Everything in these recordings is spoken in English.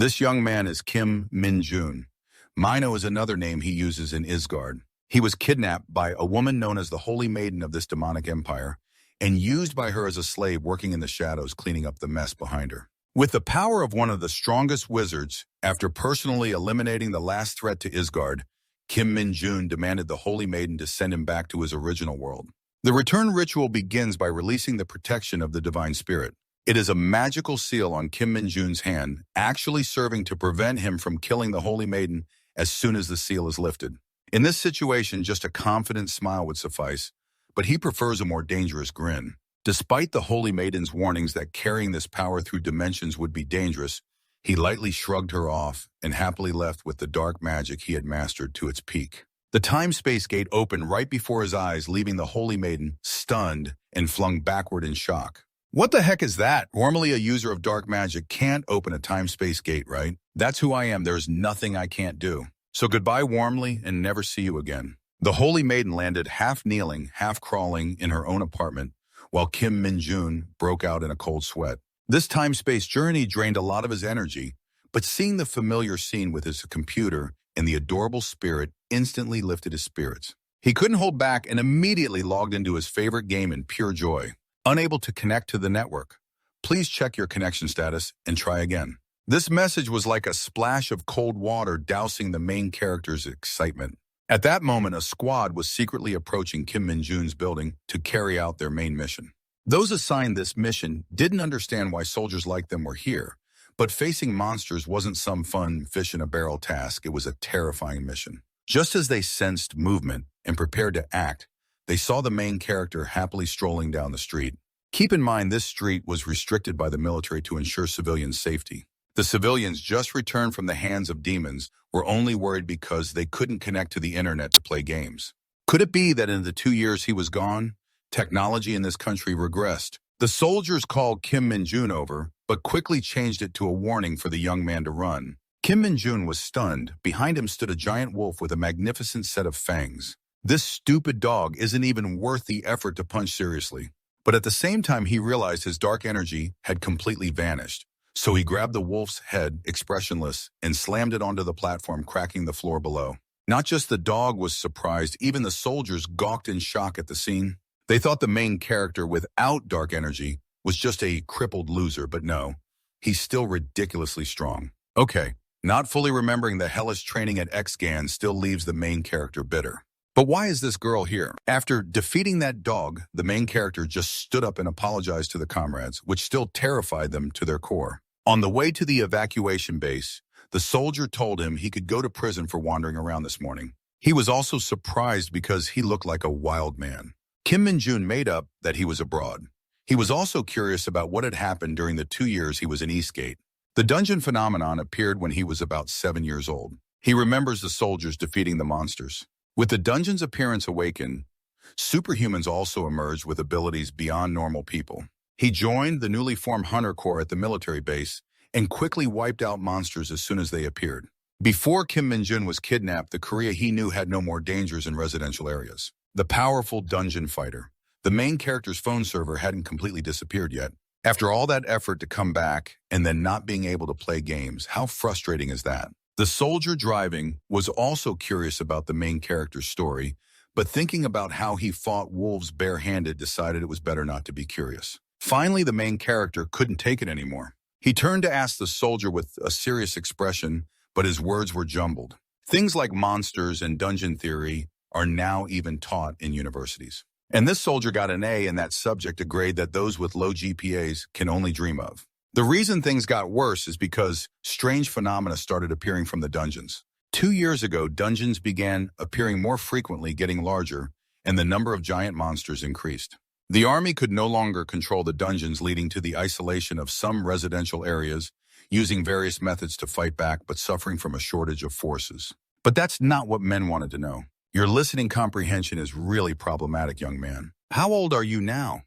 This young man is Kim Min-jun. Mino is another name he uses in Isgard. He was kidnapped by a woman known as the Holy Maiden of this demonic empire and used by her as a slave working in the shadows cleaning up the mess behind her. With the power of one of the strongest wizards, after personally eliminating the last threat to Isgard, Kim Min-jun demanded the Holy Maiden to send him back to his original world. The return ritual begins by releasing the protection of the divine spirit. It is a magical seal on Kim Min-jun's hand, actually serving to prevent him from killing the Holy Maiden as soon as the seal is lifted. In this situation, just a confident smile would suffice, but he prefers a more dangerous grin. Despite the Holy Maiden's warnings that carrying this power through dimensions would be dangerous, he lightly shrugged her off and happily left with the dark magic he had mastered to its peak. The time-space gate opened right before his eyes, leaving the Holy Maiden stunned and flung backward in shock. What the heck is that? Normally a user of dark magic can't open a time-space gate, right? That's who I am. There's nothing I can't do. So goodbye warmly and never see you again. The Holy Maiden landed half kneeling, half crawling in her own apartment, while Kim Min-jun broke out in a cold sweat. This time-space journey drained a lot of his energy, but seeing the familiar scene with his computer and the adorable spirit instantly lifted his spirits. He couldn't hold back and immediately logged into his favorite game in pure joy. Unable to connect to the network. Please check your connection status and try again. This message was like a splash of cold water dousing the main character's excitement. At that moment, a squad was secretly approaching Kim Min-jun's building to carry out their main mission. Those assigned this mission didn't understand why soldiers like them were here, but facing monsters wasn't some fun fish-in-a-barrel task. It was a terrifying mission. Just as they sensed movement and prepared to act, they saw the main character happily strolling down the street. Keep in mind, this street was restricted by the military to ensure civilian safety. The civilians just returned from the hands of demons were only worried because they couldn't connect to the internet to play games. Could it be that in the 2 years he was gone, technology in this country regressed? The soldiers called Kim Min-jun over, but quickly changed it to a warning for the young man to run. Kim Min-jun was stunned. Behind him stood a giant wolf with a magnificent set of fangs. This stupid dog isn't even worth the effort to punch seriously. But at the same time, he realized his dark energy had completely vanished. So he grabbed the wolf's head, expressionless, and slammed it onto the platform, cracking the floor below. Not just the dog was surprised, even the soldiers gawked in shock at the scene. They thought the main character without dark energy was just a crippled loser, but no, he's still ridiculously strong. Okay, not fully remembering the hellish training at X-Gan still leaves the main character bitter. But why is this girl here? After defeating that dog, the main character just stood up and apologized to the comrades, which still terrified them to their core. On the way to the evacuation base, the soldier told him he could go to prison for wandering around this morning. He was also surprised because he looked like a wild man. Kim Min-jun made up that he was abroad. He was also curious about what had happened during the 2 years he was in Eastgate. The dungeon phenomenon appeared when he was about 7 years old. He remembers the soldiers defeating the monsters. With the dungeon's appearance awakened, superhumans also emerged with abilities beyond normal people. He joined the newly formed Hunter Corps at the military base and quickly wiped out monsters as soon as they appeared. Before Kim Min-jun was kidnapped, the Korea he knew had no more dangers in residential areas. The powerful dungeon fighter. The main character's phone server hadn't completely disappeared yet. After all that effort to come back and then not being able to play games, how frustrating is that? The soldier driving was also curious about the main character's story, but thinking about how he fought wolves barehanded decided it was better not to be curious. Finally, the main character couldn't take it anymore. He turned to ask the soldier with a serious expression, but his words were jumbled. Things like monsters and dungeon theory are now even taught in universities. And this soldier got an A in that subject, a grade that those with low GPAs can only dream of. The reason things got worse is because strange phenomena started appearing from the dungeons. 2 years ago, dungeons began appearing more frequently, getting larger, and the number of giant monsters increased. The army could no longer control the dungeons, leading to the isolation of some residential areas, using various methods to fight back, but suffering from a shortage of forces. But that's not what men wanted to know. Your listening comprehension is really problematic, young man. How old are you now?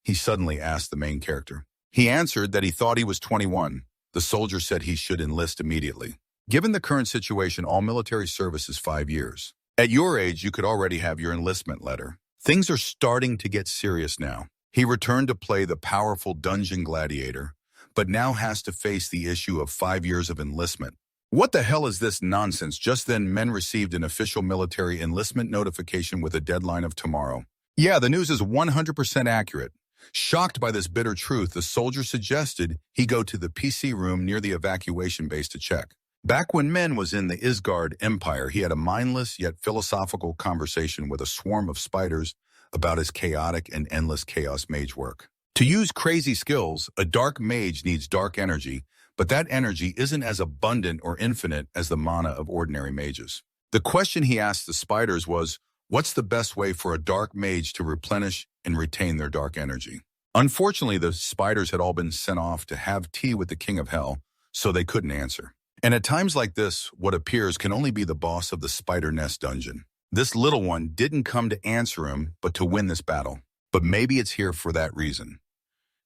He suddenly asked the main character. He answered that he thought he was 21. The soldier said he should enlist immediately. Given the current situation, all military service is 5 years. At your age, you could already have your enlistment letter. Things are starting to get serious now. He returned to play the powerful dungeon gladiator, but now has to face the issue of 5 years of enlistment. What the hell is this nonsense? Just then, men received an official military enlistment notification with a deadline of tomorrow. Yeah, the news is 100% accurate. Shocked by this bitter truth, the soldier suggested he go to the PC room near the evacuation base to check. Back when Men was in the Isgard Empire, he had a mindless yet philosophical conversation with a swarm of spiders about his chaotic and endless chaos mage work. To use crazy skills, a dark mage needs dark energy, but that energy isn't as abundant or infinite as the mana of ordinary mages. The question he asked the spiders was, what's the best way for a dark mage to replenish and retain their dark energy? Unfortunately, the spiders had all been sent off to have tea with the king of hell, so they couldn't answer. And at times like this, what appears can only be the boss of the spider nest dungeon. This little one didn't come to answer him, but to win this battle. But maybe it's here for that reason.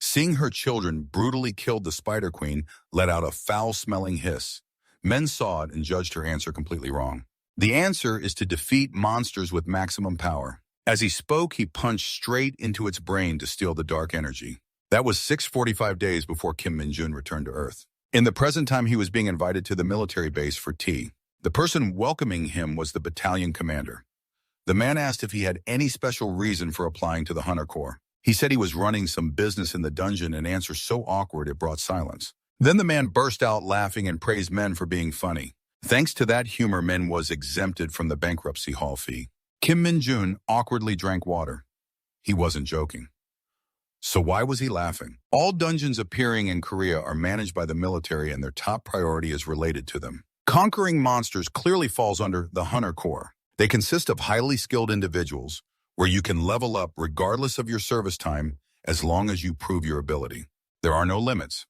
Seeing her children brutally killed the Spider Queen let out a foul-smelling hiss. Men saw it and judged her answer completely wrong. The answer is to defeat monsters with maximum power. As he spoke, he punched straight into its brain to steal the dark energy. That was 645 days before Kim Min-jun returned to Earth. In the present time, he was being invited to the military base for tea. The person welcoming him was the battalion commander. The man asked if he had any special reason for applying to the Hunter Corps. He said he was running some business in the dungeon, an answer so awkward it brought silence. Then the man burst out laughing and praised Men for being funny. Thanks to that humor, Men was exempted from the bankruptcy hall fee. Kim Min-jun awkwardly drank water. He wasn't joking. So why was he laughing? All dungeons appearing in Korea are managed by the military, and their top priority is related to them. Conquering monsters clearly falls under the Hunter Corps. They consist of highly skilled individuals where you can level up regardless of your service time as long as you prove your ability. There are no limits.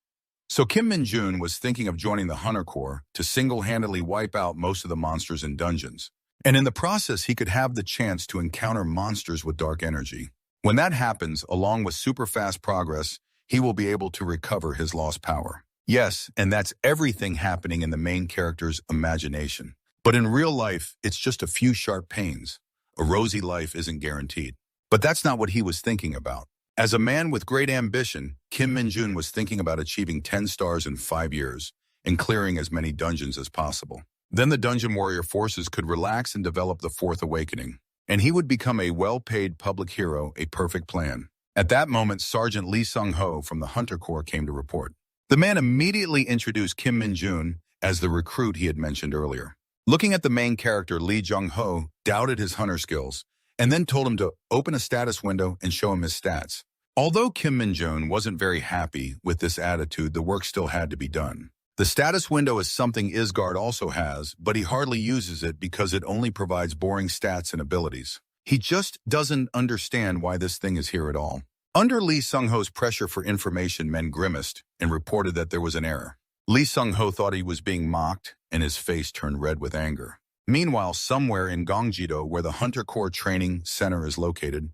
So Kim Min-jun was thinking of joining the Hunter Corps to single-handedly wipe out most of the monsters in dungeons. And in the process, he could have the chance to encounter monsters with dark energy. When that happens, along with super fast progress, he will be able to recover his lost power. Yes, and that's everything happening in the main character's imagination. But in real life, it's just a few sharp pains. A rosy life isn't guaranteed. But that's not what he was thinking about. As a man with great ambition, Kim Min-jun was thinking about achieving 10 stars in 5 years and clearing as many dungeons as possible. Then the Dungeon Warrior forces could relax and develop the Fourth Awakening, and he would become a well-paid public hero, a perfect plan. At that moment, Sergeant Lee Sung-ho from the Hunter Corps came to report. The man immediately introduced Kim Min-jun as the recruit he had mentioned earlier. Looking at the main character, Lee Jung-ho doubted his hunter skills and then told him to open a status window and show him his stats. Although Kim Min-jun wasn't very happy with this attitude, the work still had to be done. The status window is something Isgard also has, but he hardly uses it because it only provides boring stats and abilities. He just doesn't understand why this thing is here at all. Under Lee Sung-ho's pressure for information, Men grimaced and reported that there was an error. Lee Sung-ho thought he was being mocked, and his face turned red with anger. Meanwhile, somewhere in Gongjido, where the Hunter Corps Training Center is located,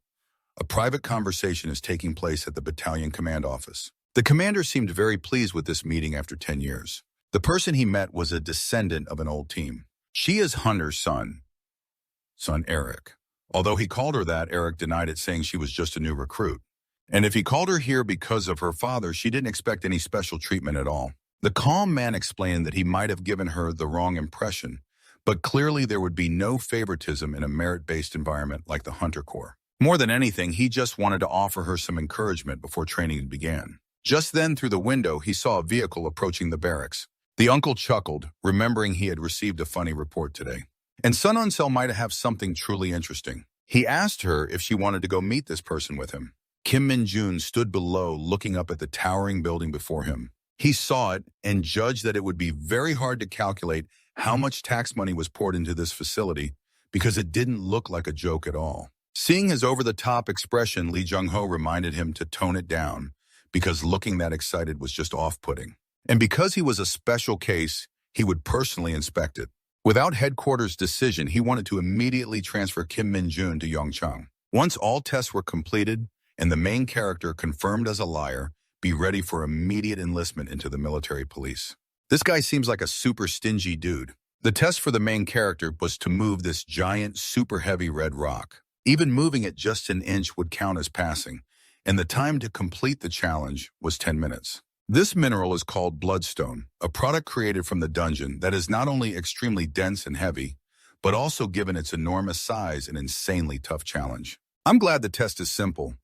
a private conversation is taking place at the battalion command office. The commander seemed very pleased with this meeting after 10 years. The person he met was a descendant of an old team. She is Hunter's son Eric. Although he called her that, Eric denied it, saying she was just a new recruit. And if he called her here because of her father, she didn't expect any special treatment at all. The calm man explained that he might have given her the wrong impression, but clearly there would be no favoritism in a merit-based environment like the Hunter Corps. More than anything, he just wanted to offer her some encouragement before training began. Just then, through the window, he saw a vehicle approaching the barracks. The uncle chuckled, remembering he had received a funny report today. And Sun On-sel might have something truly interesting. He asked her if she wanted to go meet this person with him. Kim Min-jun stood below, looking up at the towering building before him. He saw it and judged that it would be very hard to calculate how much tax money was poured into this facility because it didn't look like a joke at all. Seeing his over-the-top expression, Lee Jung-ho reminded him to tone it down because looking that excited was just off-putting. And because he was a special case, he would personally inspect it. Without headquarters decision, he wanted to immediately transfer Kim Min-jun to Yongchang. Once all tests were completed and the main character confirmed as a liar, be ready for immediate enlistment into the military police. This guy seems like a super stingy dude. The test for the main character was to move this giant, super heavy red rock. Even moving it just an inch would count as passing, and the time to complete the challenge was 10 minutes. This mineral is called bloodstone, a product created from the dungeon that is not only extremely dense and heavy, but also given its enormous size an insanely tough challenge. I'm glad the test is simple.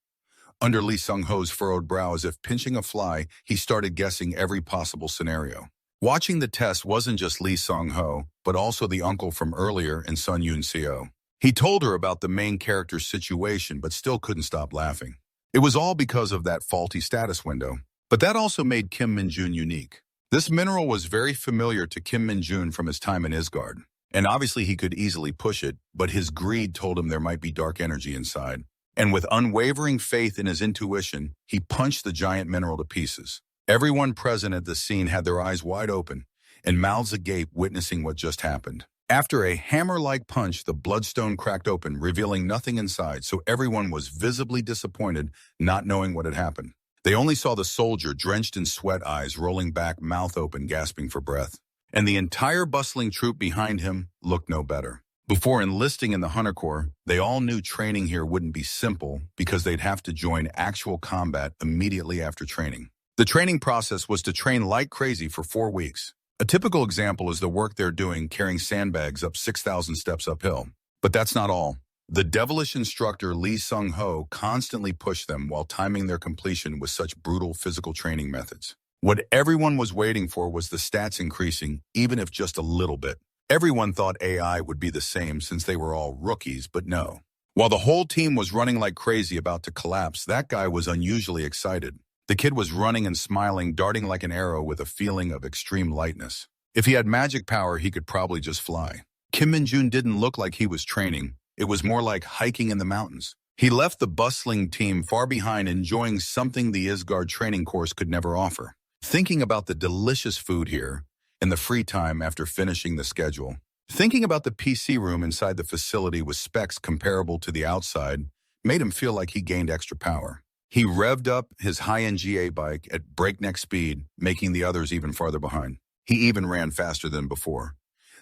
Under Lee Sung-ho's furrowed brow as if pinching a fly, he started guessing every possible scenario. Watching the test wasn't just Lee Sung-ho, but also the uncle from earlier and Sun Yoon-seo. He told her about the main character's situation but still couldn't stop laughing. It was all because of that faulty status window. But that also made Kim Min-jun unique. This mineral was very familiar to Kim Min-jun from his time in Isgard. And obviously he could easily push it, but his greed told him there might be dark energy inside. And with unwavering faith in his intuition, he punched the giant mineral to pieces. Everyone present at the scene had their eyes wide open and mouths agape witnessing what just happened. After a hammer-like punch, the bloodstone cracked open, revealing nothing inside, so everyone was visibly disappointed, not knowing what had happened. They only saw the soldier, drenched in sweat, eyes rolling back, mouth open, gasping for breath. And the entire bustling troop behind him looked no better. Before enlisting in the Hunter Corps, they all knew training here wouldn't be simple because they'd have to join actual combat immediately after training. The training process was to train like crazy for 4 weeks. A typical example is the work they're doing carrying sandbags up 6,000 steps uphill. But that's not all. The devilish instructor Lee Sung-ho constantly pushed them while timing their completion with such brutal physical training methods. What everyone was waiting for was the stats increasing, even if just a little bit. Everyone thought AI would be the same since they were all rookies, but no. While the whole team was running like crazy about to collapse, that guy was unusually excited. The kid was running and smiling, darting like an arrow with a feeling of extreme lightness. If he had magic power, he could probably just fly. Kim Min-jun didn't look like he was training. It was more like hiking in the mountains. He left the bustling team far behind, enjoying something the Isgard training course could never offer. Thinking about the delicious food here, and the free time after finishing the schedule. Thinking about the PC room inside the facility with specs comparable to the outside made him feel like he gained extra power. He revved up his high-end GA bike at breakneck speed, making the others even farther behind. He even ran faster than before.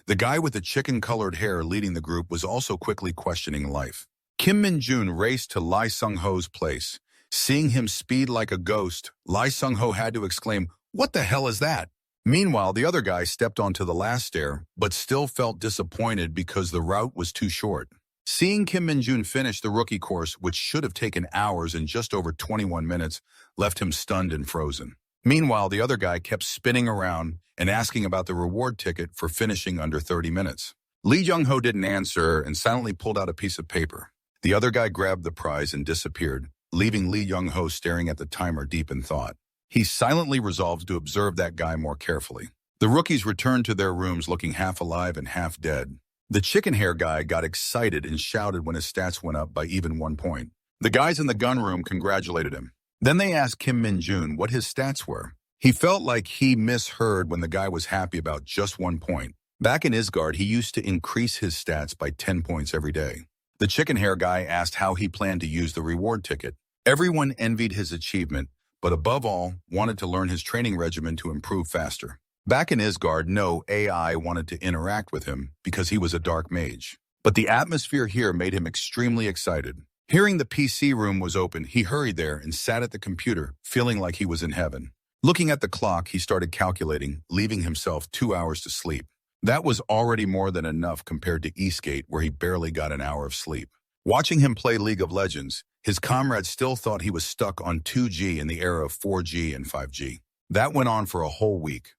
The guy with the chicken-colored hair leading the group was also quickly questioning life. Kim Min-jun raced to Lee Sung-ho's place. Seeing him speed like a ghost, Lee Sung-ho had to exclaim, "What the hell is that?" Meanwhile, the other guy stepped onto the last stair, but still felt disappointed because the route was too short. Seeing Kim Min-jun finish the rookie course, which should have taken hours and just over 21 minutes, left him stunned and frozen. Meanwhile, the other guy kept spinning around and asking about the reward ticket for finishing under 30 minutes. Lee Jung-ho didn't answer and silently pulled out a piece of paper. The other guy grabbed the prize and disappeared, leaving Lee Jung-ho staring at the timer deep in thought. He silently resolved to observe that guy more carefully. The rookies returned to their rooms looking half alive and half dead. The chicken hair guy got excited and shouted when his stats went up by even 1 point. The guys in the gun room congratulated him. Then they asked Kim Min-jun what his stats were. He felt like he misheard when the guy was happy about just 1 point. Back in Isgard, he used to increase his stats by 10 points every day. The chicken hair guy asked how he planned to use the reward ticket. Everyone envied his achievement, but above all, wanted to learn his training regimen to improve faster. Back in Isgard, no AI wanted to interact with him because he was a dark mage. But the atmosphere here made him extremely excited. Hearing the PC room was open, he hurried there and sat at the computer, feeling like he was in heaven. Looking at the clock, he started calculating, leaving himself 2 hours to sleep. That was already more than enough compared to Eastgate, where he barely got an hour of sleep. Watching him play League of Legends, his comrades still thought he was stuck on 2G in the era of 4G and 5G. That went on for a whole week.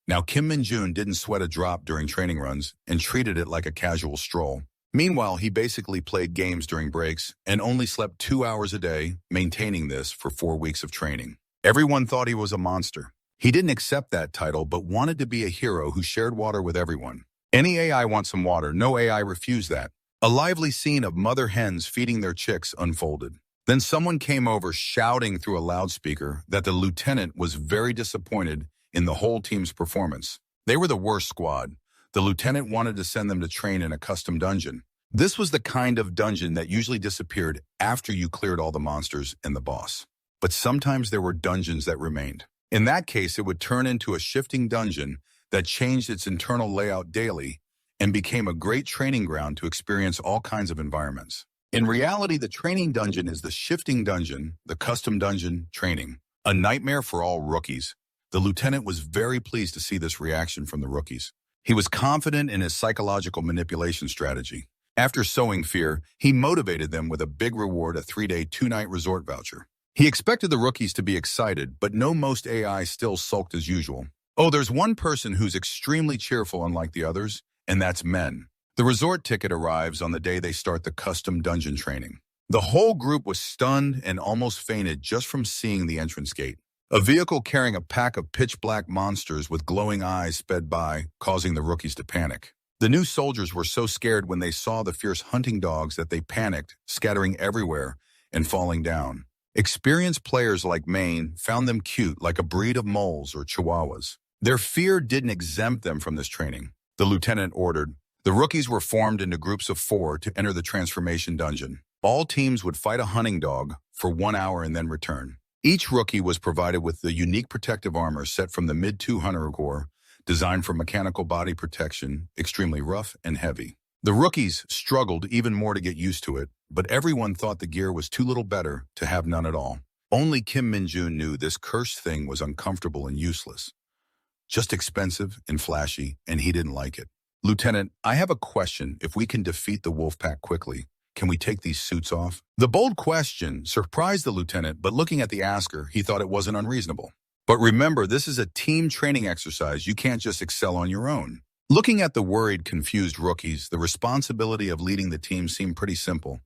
Now, Kim Min-jun didn't sweat a drop during training runs and treated it like a casual stroll. Meanwhile, he basically played games during breaks and only slept 2 hours a day, maintaining this for 4 weeks of training. Everyone thought he was a monster. He didn't accept that title, but wanted to be a hero who shared water with everyone. Any AI wants some water. No AI refused that. A lively scene of mother hens feeding their chicks unfolded. Then someone came over shouting through a loudspeaker that the lieutenant was very disappointed in the whole team's performance. They were the worst squad. The lieutenant wanted to send them to train in a custom dungeon. This was the kind of dungeon that usually disappeared after you cleared all the monsters and the boss. But sometimes there were dungeons that remained. In that case, it would turn into a shifting dungeon that changed its internal layout daily and became a great training ground to experience all kinds of environments. In reality, the training dungeon is the shifting dungeon, the custom dungeon, training. A nightmare for all rookies. The lieutenant was very pleased to see this reaction from the rookies. He was confident in his psychological manipulation strategy. After sowing fear, he motivated them with a big reward, a 3-day, 2-night resort voucher. He expected the rookies to be excited, but no, most AI still sulked as usual. Oh, there's one person who's extremely cheerful unlike the others, and that's Men. The resort ticket arrives on the day they start the custom dungeon training. The whole group was stunned and almost fainted just from seeing the entrance gate. A vehicle carrying a pack of pitch-black monsters with glowing eyes sped by, causing the rookies to panic. The new soldiers were so scared when they saw the fierce hunting dogs that they panicked, scattering everywhere and falling down. Experienced players like Mage found them cute, like a breed of moles or chihuahuas. Their fear didn't exempt them from this training. The lieutenant ordered. The rookies were formed into groups of 4 to enter the transformation dungeon. All teams would fight a hunting dog for 1 hour and then return. Each rookie was provided with the unique protective armor set from the mid-2 Hunter Corps, designed for mechanical body protection, extremely rough and heavy. The rookies struggled even more to get used to it, but everyone thought the gear was too little better to have none at all. Only Kim Min-jun knew this cursed thing was uncomfortable and useless. Just expensive and flashy, and he didn't like it. Lieutenant, I have a question. If we can defeat the wolf pack quickly, can we take these suits off? The bold question surprised the lieutenant, but looking at the asker, he thought it wasn't unreasonable. But remember, this is a team training exercise. You can't just excel on your own. Looking at the worried, confused rookies, the responsibility of leading the team seemed pretty simple.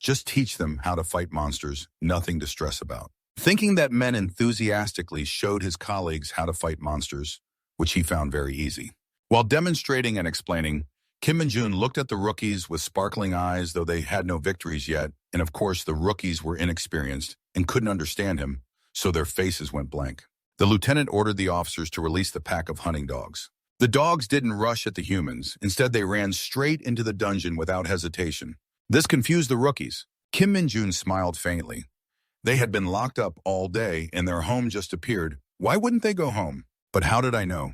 Just teach them how to fight monsters, nothing to stress about. Thinking that Men enthusiastically showed his colleagues how to fight monsters, which he found very easy. While demonstrating and explaining, Kim Min-jun looked at the rookies with sparkling eyes, though they had no victories yet, and of course the rookies were inexperienced and couldn't understand him, so their faces went blank. The lieutenant ordered the officers to release the pack of hunting dogs. The dogs didn't rush at the humans. Instead, they ran straight into the dungeon without hesitation. This confused the rookies. Kim Min-jun smiled faintly. They had been locked up all day and their home just appeared. Why wouldn't they go home? But how did I know?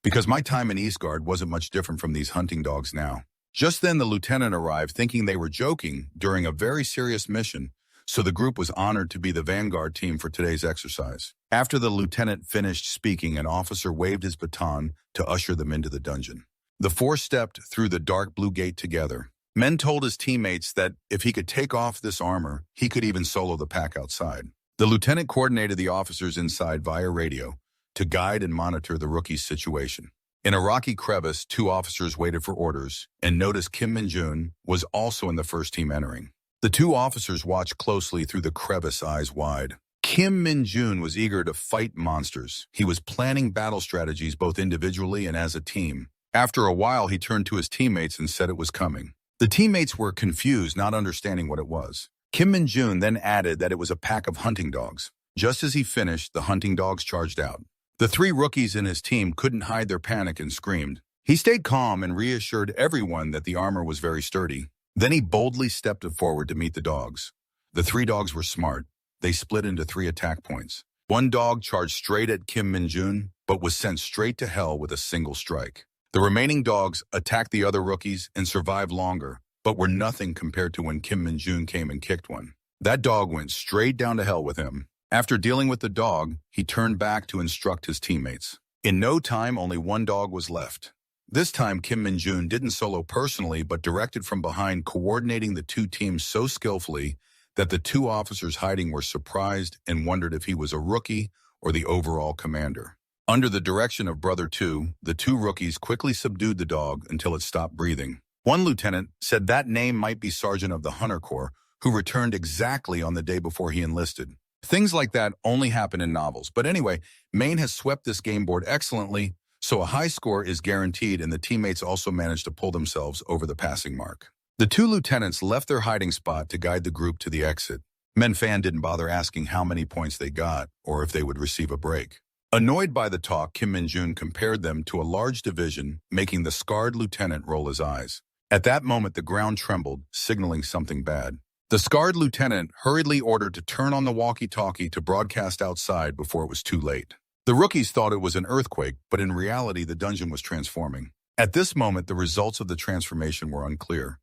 Because my time in Eastgard wasn't much different from these hunting dogs now. Just then the lieutenant arrived, thinking they were joking during a very serious mission, so the group was honored to be the vanguard team for today's exercise. After the lieutenant finished speaking, an officer waved his baton to usher them into the dungeon. The 4 stepped through the dark blue gate together. Men told his teammates that if he could take off this armor, he could even solo the pack outside. The lieutenant coordinated the officers inside via radio to guide and monitor the rookie's situation. In a rocky crevice, 2 officers waited for orders and noticed Kim Min-jun was also in the first team entering. The 2 officers watched closely through the crevice, eyes wide. Kim Min-jun was eager to fight monsters. He was planning battle strategies both individually and as a team. After a while, he turned to his teammates and said it was coming. The teammates were confused, not understanding what it was. Kim Min-jun then added that it was a pack of hunting dogs. Just as he finished, the hunting dogs charged out. The 3 rookies in his team couldn't hide their panic and screamed. He stayed calm and reassured everyone that the armor was very sturdy. Then he boldly stepped forward to meet the dogs. The 3 dogs were smart. They split into 3 attack points. One dog charged straight at Kim Min-jun, but was sent straight to hell with a single strike. The remaining dogs attacked the other rookies and survived longer, but were nothing compared to when Kim Min-jun came and kicked one. That dog went straight down to hell with him. After dealing with the dog, he turned back to instruct his teammates. In no time, only 1 dog was left. This time, Kim Min-jun didn't solo personally, but directed from behind, coordinating the 2 teams so skillfully that the 2 officers hiding were surprised and wondered if he was a rookie or the overall commander. Under the direction of Brother 2, the 2 rookies quickly subdued the dog until it stopped breathing. One lieutenant said that name might be Sergeant of the Hunter Corps, who returned exactly on the day before he enlisted. Things like that only happen in novels. But anyway, Mage has swept this game board excellently, so a high score is guaranteed, and the teammates also managed to pull themselves over the passing mark. The 2 lieutenants left their hiding spot to guide the group to the exit. Fan didn't bother asking how many points they got or if they would receive a break. Annoyed by the talk, Kim Min-jun compared them to a large division, making the scarred lieutenant roll his eyes. At that moment, the ground trembled, signaling something bad. The scarred lieutenant hurriedly ordered to turn on the walkie-talkie to broadcast outside before it was too late. The rookies thought it was an earthquake, but in reality, the dungeon was transforming. At this moment, the results of the transformation were unclear.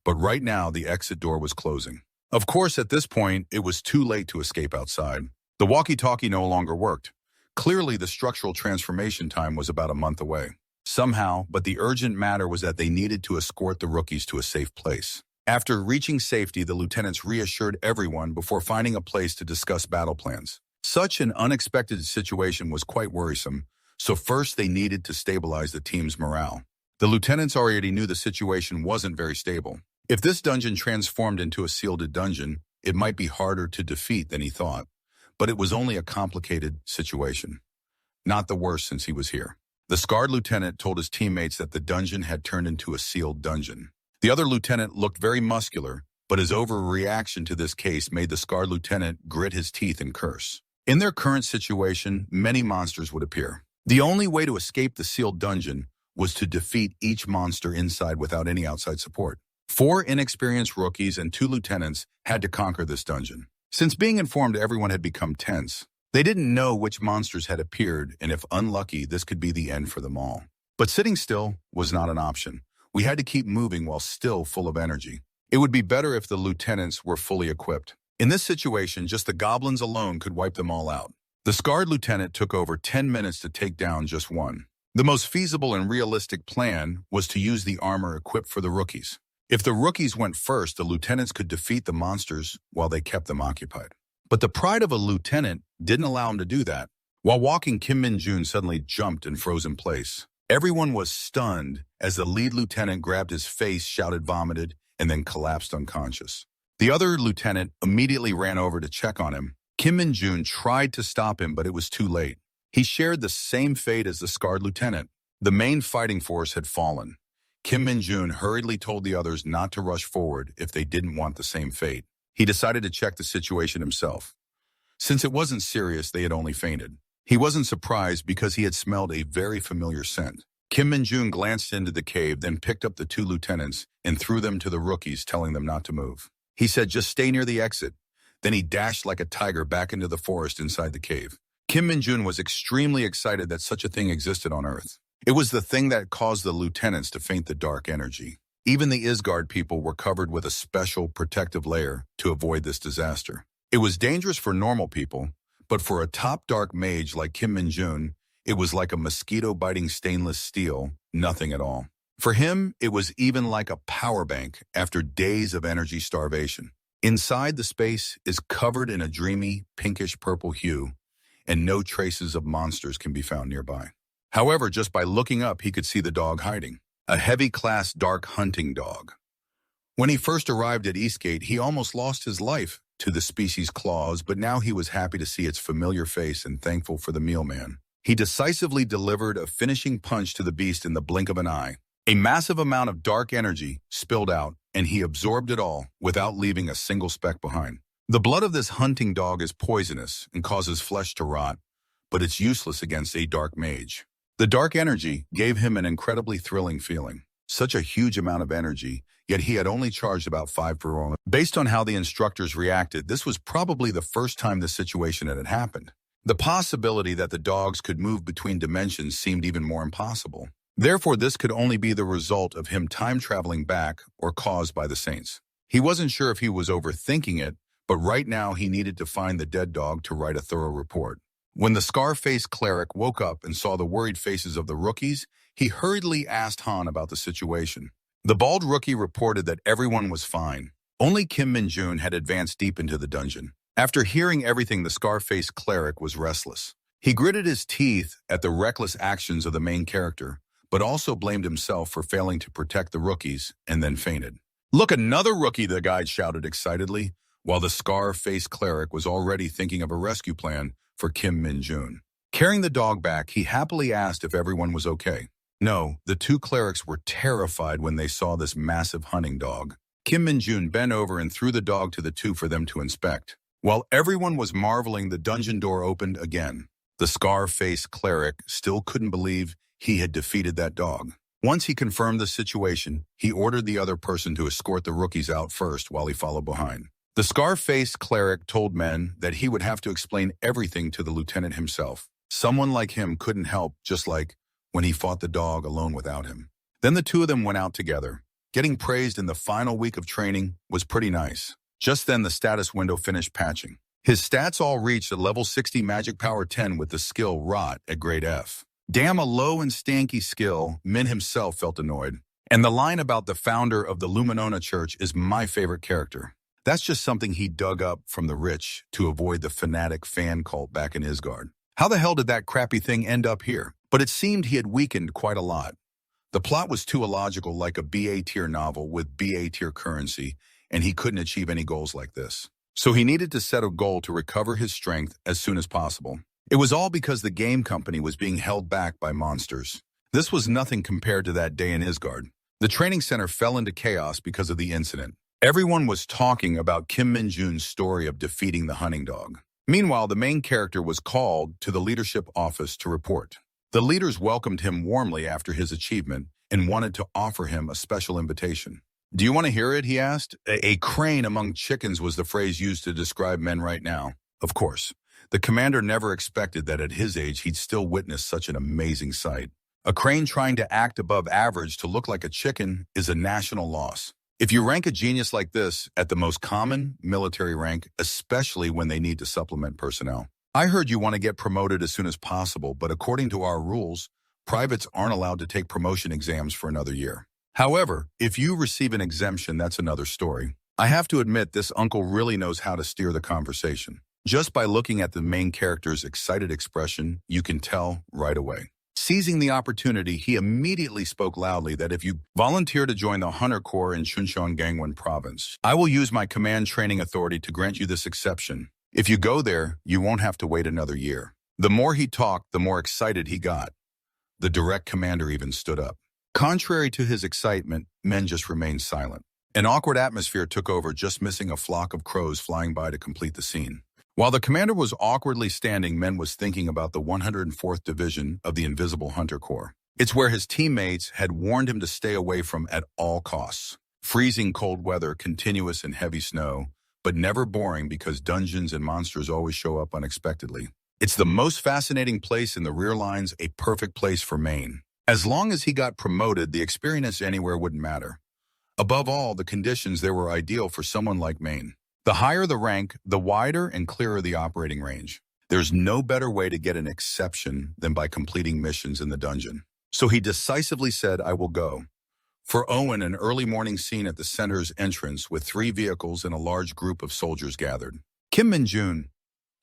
But right now, the exit door was closing. Of course, at this point, it was too late to escape outside. The walkie-talkie no longer worked. Clearly, the structural transformation time was about a month away. Somehow, but the urgent matter was that they needed to escort the rookies to a safe place. After reaching safety, the lieutenants reassured everyone before finding a place to discuss battle plans. Such an unexpected situation was quite worrisome, so first they needed to stabilize the team's morale. The lieutenants already knew the situation wasn't very stable. If this dungeon transformed into a sealed dungeon, it might be harder to defeat than he thought. But it was only a complicated situation. Not the worst since he was here. The scarred lieutenant told his teammates that the dungeon had turned into a sealed dungeon. The other lieutenant looked very muscular, but his overreaction to this case made the scarred lieutenant grit his teeth and curse. In their current situation, many monsters would appear. The only way to escape the sealed dungeon was to defeat each monster inside without any outside support. 4 inexperienced rookies and 2 lieutenants had to conquer this dungeon. Since being informed everyone had become tense, they didn't know which monsters had appeared, and if unlucky, this could be the end for them all. But sitting still was not an option. We had to keep moving while still full of energy. It would be better if the lieutenants were fully equipped. In this situation, just the goblins alone could wipe them all out. The scarred lieutenant took over 10 minutes to take down just one. The most feasible and realistic plan was to use the armor equipped for the rookies. If the rookies went first, the lieutenants could defeat the monsters while they kept them occupied. But the pride of a lieutenant didn't allow him to do that. While walking, Kim Min-jun suddenly jumped and froze in place. Everyone was stunned as the lead lieutenant grabbed his face, shouted, vomited, and then collapsed unconscious. The other lieutenant immediately ran over to check on him. Kim Min-jun tried to stop him, but it was too late. He shared the same fate as the scarred lieutenant. The main fighting force had fallen. Kim Min-jun hurriedly told the others not to rush forward if they didn't want the same fate. He decided to check the situation himself. Since it wasn't serious, they had only fainted. He wasn't surprised because he had smelled a very familiar scent. Kim Min-jun glanced into the cave, then picked up the 2 lieutenants and threw them to the rookies, telling them not to move. He said, "Just stay near the exit." Then he dashed like a tiger back into the forest inside the cave. Kim Min-jun was extremely excited that such a thing existed on Earth. It was the thing that caused the lieutenants to faint the dark energy. Even the Isgard people were covered with a special protective layer to avoid this disaster. It was dangerous for normal people, but for a top dark mage like Kim Min-jun, it was like a mosquito biting stainless steel, nothing at all. For him, it was even like a power bank after days of energy starvation. Inside, the space is covered in a dreamy, pinkish purple hue, and no traces of monsters can be found nearby. However, just by looking up, he could see the dog hiding, a heavy-class dark hunting dog. When he first arrived at Eastgate, he almost lost his life to the species' claws, but now he was happy to see its familiar face and thankful for the meal man. He decisively delivered a finishing punch to the beast in the blink of an eye. A massive amount of dark energy spilled out, and he absorbed it all without leaving a single speck behind. The blood of this hunting dog is poisonous and causes flesh to rot, but it's useless against a dark mage. The dark energy gave him an incredibly thrilling feeling. Such a huge amount of energy, yet he had only charged about 5 per roll. Based on how the instructors reacted, this was probably the first time this situation had happened. The possibility that the dogs could move between dimensions seemed even more impossible. Therefore, this could only be the result of him time-traveling back or caused by the Saints. He wasn't sure if he was overthinking it, but right now he needed to find the dead dog to write a thorough report. When the scar-faced cleric woke up and saw the worried faces of the rookies, he hurriedly asked Han about the situation. The bald rookie reported that everyone was fine. Only Kim Min-jun had advanced deep into the dungeon. After hearing everything, the scar-faced cleric was restless. He gritted his teeth at the reckless actions of the main character, but also blamed himself for failing to protect the rookies and then fainted. "Look, another rookie," the guide shouted excitedly, while the scar-faced cleric was already thinking of a rescue plan for Kim Min-jun. Carrying the dog back, he happily asked if everyone was okay. No, the 2 clerics were terrified when they saw this massive hunting dog. Kim Min-jun bent over and threw the dog to the 2 for them to inspect. While everyone was marveling, the dungeon door opened again. The scar-faced cleric still couldn't believe he had defeated that dog. Once he confirmed the situation, he ordered the other person to escort the rookies out first while he followed behind. The scar-faced cleric told men that he would have to explain everything to the lieutenant himself. Someone like him couldn't help, just like when he fought the dog alone without him. Then the 2 of them went out together. Getting praised in the final week of training was pretty nice. Just then, the status window finished patching. His stats all reached a level 60 magic power 10 with the skill Rot at grade F. Damn, a low and stanky skill, Min himself felt annoyed. And the line about the founder of the Luminona Church is my favorite character. That's just something he dug up from the rich to avoid the fanatic fan cult back in Isgard. How the hell did that crappy thing end up here? But it seemed he had weakened quite a lot. The plot was too illogical, like a BA tier novel with BA tier currency, and he couldn't achieve any goals like this. So he needed to set a goal to recover his strength as soon as possible. It was all because the game company was being held back by monsters. This was nothing compared to that day in Isgard. The training center fell into chaos because of the incident. Everyone was talking about Kim Min-jun's story of defeating the hunting dog. Meanwhile, the main character was called to the leadership office to report. The leaders welcomed him warmly after his achievement and wanted to offer him a special invitation. "Do you want to hear it?" he asked. A crane among chickens was the phrase used to describe men right now. Of course, the commander never expected that at his age he'd still witness such an amazing sight. A crane trying to act above average to look like a chicken is a national loss. If you rank a genius like this at the most common military rank, especially when they need to supplement personnel. I heard you want to get promoted as soon as possible, but according to our rules, privates aren't allowed to take promotion exams for another year. However, if you receive an exemption, that's another story. I have to admit, this uncle really knows how to steer the conversation. Just by looking at the main character's excited expression, you can tell right away. Seizing the opportunity, he immediately spoke loudly that if you volunteer to join the Hunter Corps in Chuncheon-gangwon province, I will use my command training authority to grant you this exception. If you go there, you won't have to wait another year. The more he talked, the more excited he got. The direct commander even stood up. Contrary to his excitement, men just remained silent. An awkward atmosphere took over, just missing a flock of crows flying by to complete the scene. While the commander was awkwardly standing, Men was thinking about the 104th Division of the Invisible Hunter Corps. It's where his teammates had warned him to stay away from at all costs. Freezing cold weather, continuous and heavy snow, but never boring because dungeons and monsters always show up unexpectedly. It's the most fascinating place in the rear lines, a perfect place for Maine. As long as he got promoted, the experience anywhere wouldn't matter. Above all, the conditions there were ideal for someone like Maine. The higher the rank, the wider and clearer the operating range. There's no better way to get an exception than by completing missions in the dungeon. So he decisively said, "I will go." For Owen, an early morning scene at the center's entrance with 3 vehicles and a large group of soldiers gathered. "Kim Min-jun,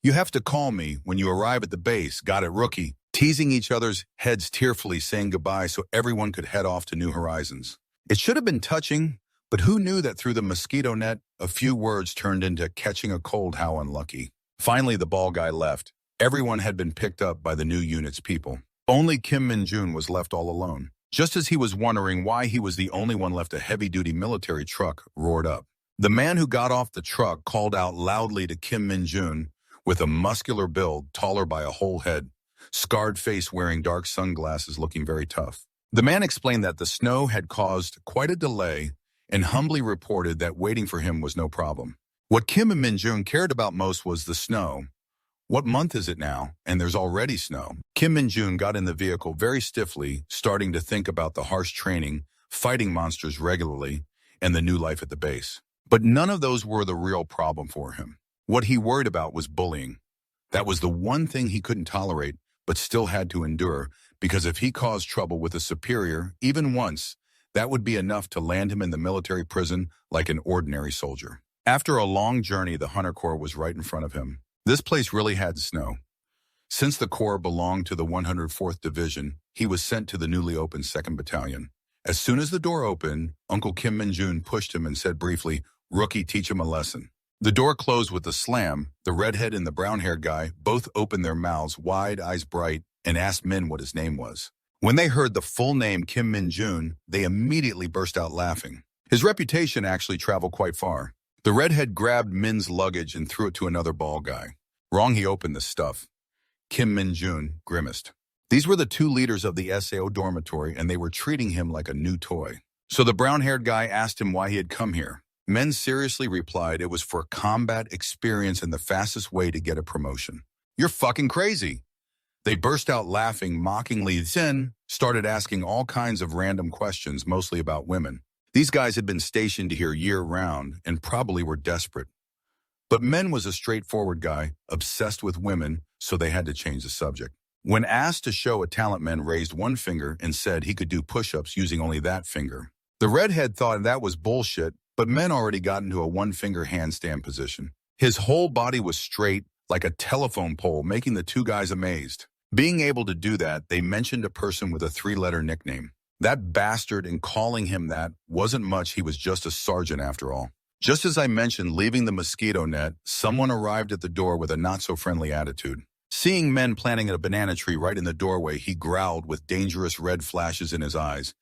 you have to call me when you arrive at the base. Got it, rookie?" Teasing each other's heads tearfully, saying goodbye so everyone could head off to new horizons. It should have been touching, but who knew that through the mosquito net, a few words turned into catching a cold. How unlucky. Finally, the ball guy left. Everyone had been picked up by the new unit's people. Only Kim Min-jun was left all alone. Just as he was wondering why he was the only one left, a heavy-duty military truck roared up. The man who got off the truck called out loudly to Kim Min-jun, with a muscular build, taller by a whole head, scarred face, wearing dark sunglasses, looking very tough. The man explained that the snow had caused quite a delay and humbly reported that waiting for him was no problem. What Kim and Min-jun cared about most was the snow. What month is it now? And there's already snow. Kim Min-jun got in the vehicle very stiffly, starting to think about the harsh training, fighting monsters regularly, and the new life at the base. But none of those were the real problem for him. What he worried about was bullying. That was the one thing he couldn't tolerate, but still had to endure, because if he caused trouble with a superior, even once, that would be enough to land him in the military prison like an ordinary soldier. After a long journey, the Hunter Corps was right in front of him. This place really had snow. Since the Corps belonged to the 104th Division, he was sent to the newly opened 2nd Battalion. As soon as the door opened, Uncle Kim Min-jun pushed him and said briefly, "Rookie, teach him a lesson." The door closed with a slam. The redhead and the brown-haired guy both opened their mouths wide, eyes bright, and asked Min what his name was. When they heard the full name, Kim Min-jun, they immediately burst out laughing. His reputation actually traveled quite far. The redhead grabbed Min's luggage and threw it to another ball guy. Wrong, he opened the stuff. Kim Min-jun grimaced. These were the 2 leaders of the SAO dormitory, and they were treating him like a new toy. So the brown-haired guy asked him why he had come here. Men seriously replied it was for combat experience and the fastest way to get a promotion. "You're fucking crazy." They burst out laughing mockingly, then started asking all kinds of random questions, mostly about women. These guys had been stationed here year-round and probably were desperate. But Men was a straightforward guy, obsessed with women, so they had to change the subject. When asked to show a talent, Men raised one finger and said he could do push-ups using only that finger. The redhead thought that was bullshit, but Men already got into a one-finger handstand position. His whole body was straight, like a telephone pole, making the two guys amazed. Being able to do that, they mentioned a person with a three-letter nickname. That bastard, and calling him that wasn't much. He was just a sergeant after all. Just as I mentioned leaving the mosquito net, someone arrived at the door with a not-so-friendly attitude. Seeing Men planting a banana tree right in the doorway, he growled with dangerous red flashes in his eyes.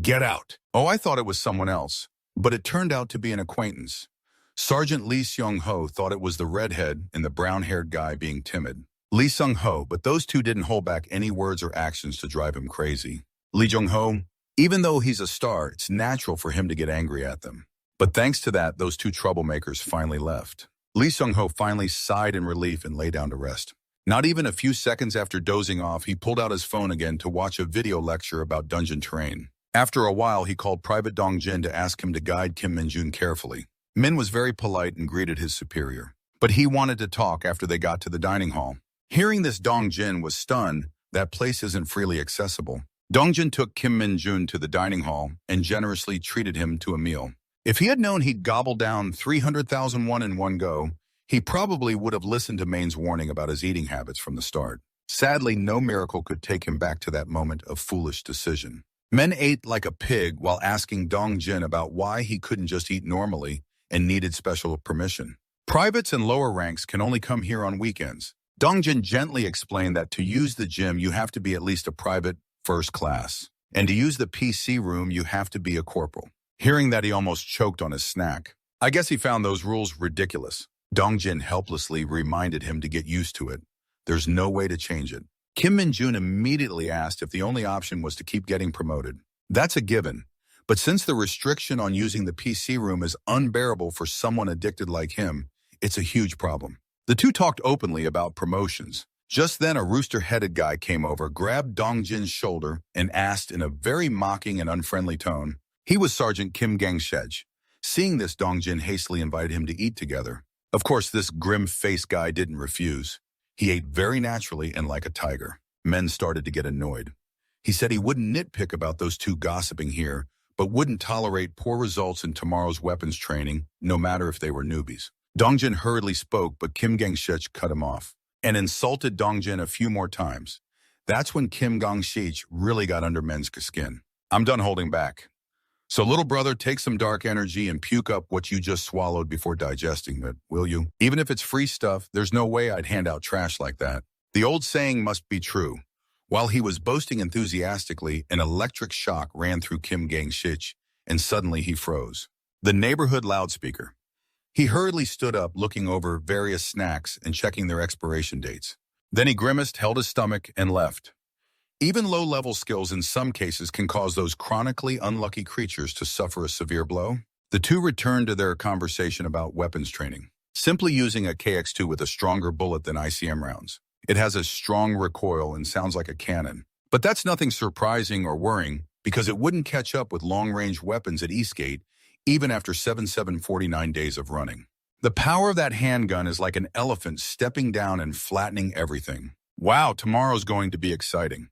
"Get out!" Oh, I thought it was someone else, but it turned out to be an acquaintance. Sergeant Lee Seung-ho thought it was the redhead and the brown-haired guy being timid. Lee Seung-ho, but those two didn't hold back any words or actions to drive him crazy. Lee Jung-ho, even though he's a star, it's natural for him to get angry at them. But thanks to that, those two troublemakers finally left. Lee Seung-ho finally sighed in relief and lay down to rest. Not even a few seconds after dozing off, he pulled out his phone again to watch a video lecture about dungeon terrain. After a while, he called Private Dong Jin to ask him to guide Kim Min-jun carefully. Min was very polite and greeted his superior, but he wanted to talk after they got to the dining hall. Hearing this, Dong Jin was stunned. That place isn't freely accessible. Dong Jin took Kim Min-jun to the dining hall and generously treated him to a meal. If he had known he'd gobble down 300,000 won in one go, he probably would have listened to Main's warning about his eating habits from the start. Sadly, no miracle could take him back to that moment of foolish decision. Men ate like a pig while asking Dong Jin about why he couldn't just eat normally and needed special permission. Privates and lower ranks can only come here on weekends. Dong Jin gently explained that to use the gym, you have to be at least a private first class, and to use the PC room, you have to be a corporal. Hearing that, he almost choked on his snack. I guess he found those rules ridiculous. Dong Jin helplessly reminded him to get used to it. There's no way to change it. Kim Min-jun immediately asked if the only option was to keep getting promoted. That's a given. But since the restriction on using the PC room is unbearable for someone addicted like him, it's a huge problem. The two talked openly about promotions. Just then, a rooster-headed guy came over, grabbed Dong Jin's shoulder, and asked in a very mocking and unfriendly tone. He was Sergeant Kim Gang-shej. Seeing this, Dong Jin hastily invited him to eat together. Of course, this grim-faced guy didn't refuse. He ate very naturally and like a tiger. Men started to get annoyed. He said he wouldn't nitpick about those two gossiping here, but wouldn't tolerate poor results in tomorrow's weapons training, no matter if they were newbies. Dong Jin hurriedly spoke, but Kim Gang-shej cut him off and insulted Dong Jin a few more times. That's when Kim Gang-shej really got under Men's skin. "I'm done holding back. So little brother, take some dark energy and puke up what you just swallowed before digesting it, will you? Even if it's free stuff, there's no way I'd hand out trash like that." The old saying must be true. While he was boasting enthusiastically, an electric shock ran through Kim Gang-shej, and suddenly he froze. The neighborhood loudspeaker. He hurriedly stood up, looking over various snacks and checking their expiration dates. Then he grimaced, held his stomach, and left. Even low-level skills in some cases can cause those chronically unlucky creatures to suffer a severe blow. The two returned to their conversation about weapons training. Simply using a KX-2 with a stronger bullet than ICM rounds. It has a strong recoil and sounds like a cannon. But that's nothing surprising or worrying, because it wouldn't catch up with long-range weapons at Eastgate, even after 749 days of running. The power of that handgun is like an elephant stepping down and flattening everything. Wow, tomorrow's going to be exciting.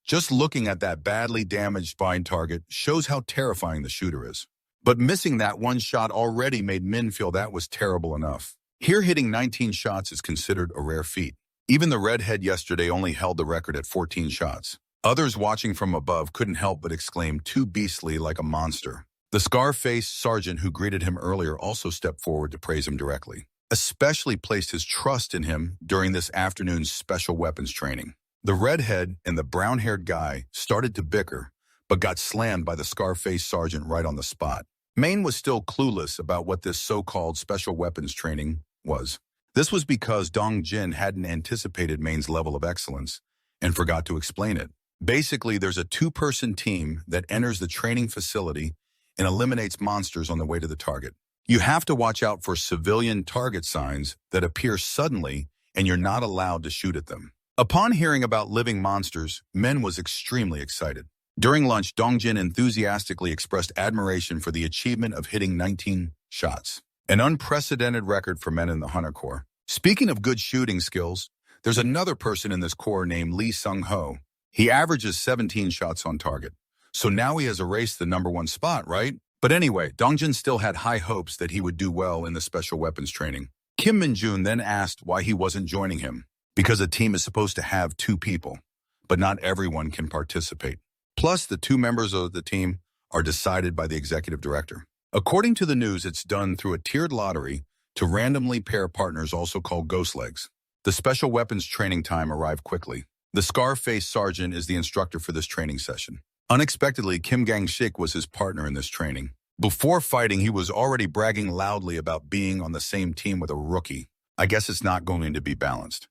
Just looking at that badly damaged spine target shows how terrifying the shooter is. But missing that one shot already made Min feel that was terrible enough. Here, hitting 19 shots is considered a rare feat. Even the redhead yesterday only held the record at 14 shots. Others watching from above couldn't help but exclaim, "Too beastly, like a monster." The scar-faced sergeant who greeted him earlier also stepped forward to praise him directly, especially placed his trust in him during this afternoon's special weapons training. The redhead and the brown-haired guy started to bicker, but got slammed by the scar-faced sergeant right on the spot. Maine was still clueless about what this so-called special weapons training was. This was because Dong Jin hadn't anticipated Maine's level of excellence and forgot to explain it. Basically, there's a two-person team that enters the training facility and eliminates monsters on the way to the target. You have to watch out for civilian target signs that appear suddenly, and you're not allowed to shoot at them. Upon hearing about living monsters, Men was extremely excited. During lunch, Dong Jin enthusiastically expressed admiration for the achievement of hitting 19 shots. An unprecedented record for men in the Hunter Corps. Speaking of good shooting skills, there's another person in this corps named Lee Sung-ho. He averages 17 shots on target. So now he has erased the #1 spot, right? But anyway, Dongjin still had high hopes that he would do well in the special weapons training. Kim Min-jun then asked why he wasn't joining him. Because a team is supposed to have 2 people, but not everyone can participate. Plus, the 2 members of the team are decided by the executive director. According to the news, it's done through a tiered lottery to randomly pair partners, also called ghost legs. The special weapons training time arrived quickly. The scar-faced sergeant is the instructor for this training session. Unexpectedly, Kim Gang-shik was his partner in this training. Before fighting, he was already bragging loudly about being on the same team with a rookie. I guess it's not going to be balanced.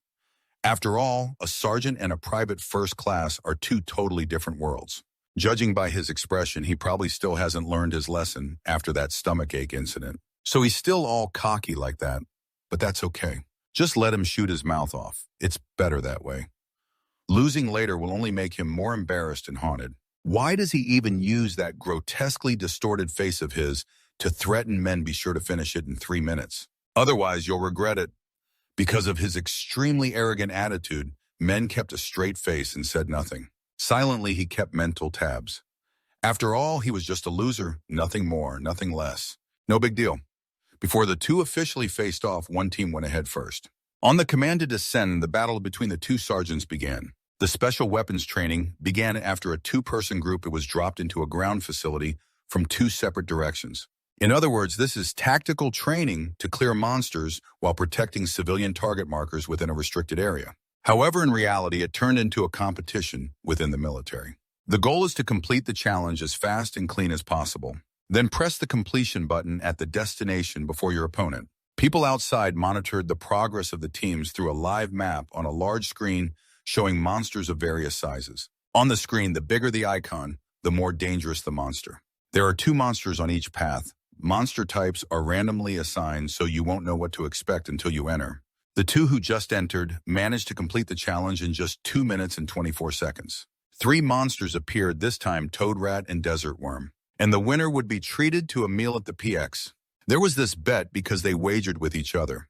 After all, a sergeant and a private first class are 2 totally different worlds. Judging by his expression, he probably still hasn't learned his lesson after that stomachache incident. So he's still all cocky like that, but that's okay. Just let him shoot his mouth off. It's better that way. Losing later will only make him more embarrassed and haunted. Why does he even use that grotesquely distorted face of his to threaten men be sure to finish it in 3 minutes? Otherwise, you'll regret it. Because of his extremely arrogant attitude, men kept a straight face and said nothing. Silently, he kept mental tabs. After all, he was just a loser, nothing more, nothing less. No big deal. Before the 2 officially faced off, one team went ahead first. On the command to descend, the battle between the 2 sergeants began. The special weapons training began after a 2-person group was dropped into a ground facility from 2 separate directions. In other words, this is tactical training to clear monsters while protecting civilian target markers within a restricted area. However, in reality, it turned into a competition within the military. The goal is to complete the challenge as fast and clean as possible. Then press the completion button at the destination before your opponent. People outside monitored the progress of the teams through a live map on a large screen showing monsters of various sizes. On the screen, the bigger the icon, the more dangerous the monster. There are 2 monsters on each path. Monster types are randomly assigned, so you won't know what to expect until you enter. The 2 who just entered managed to complete the challenge in just 2 minutes and 24 seconds. 3 monsters appeared, this time Toad Rat and Desert Worm. And the winner would be treated to a meal at the PX. There was this bet because they wagered with each other.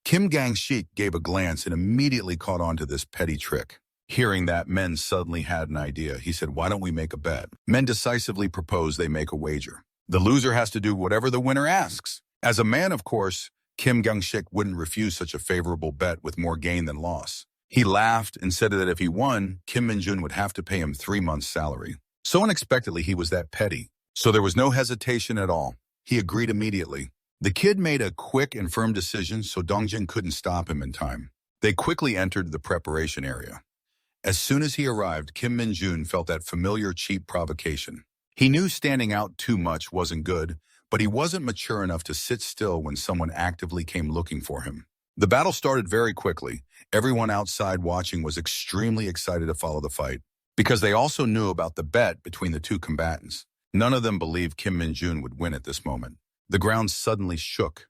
Kim Gang-shik gave a glance and immediately caught on to this petty trick. Hearing that, men suddenly had an idea. He said, "Why don't we make a bet?" Men decisively proposed they make a wager. The loser has to do whatever the winner asks. As a man, of course, Kim Gang-shik wouldn't refuse such a favorable bet with more gain than loss. He laughed and said that if he won, Kim Min-jun would have to pay him 3 months' salary. So unexpectedly, he was that petty. So there was no hesitation at all. He agreed immediately. The kid made a quick and firm decision, so Dongjin couldn't stop him in time. They quickly entered the preparation area. As soon as he arrived, Kim Min-jun felt that familiar cheap provocation. He knew standing out too much wasn't good, but he wasn't mature enough to sit still when someone actively came looking for him. The battle started very quickly. Everyone outside watching was extremely excited to follow the fight, because they also knew about the bet between the 2 combatants. None of them believed Kim Min-jun would win at this moment. The ground suddenly shook.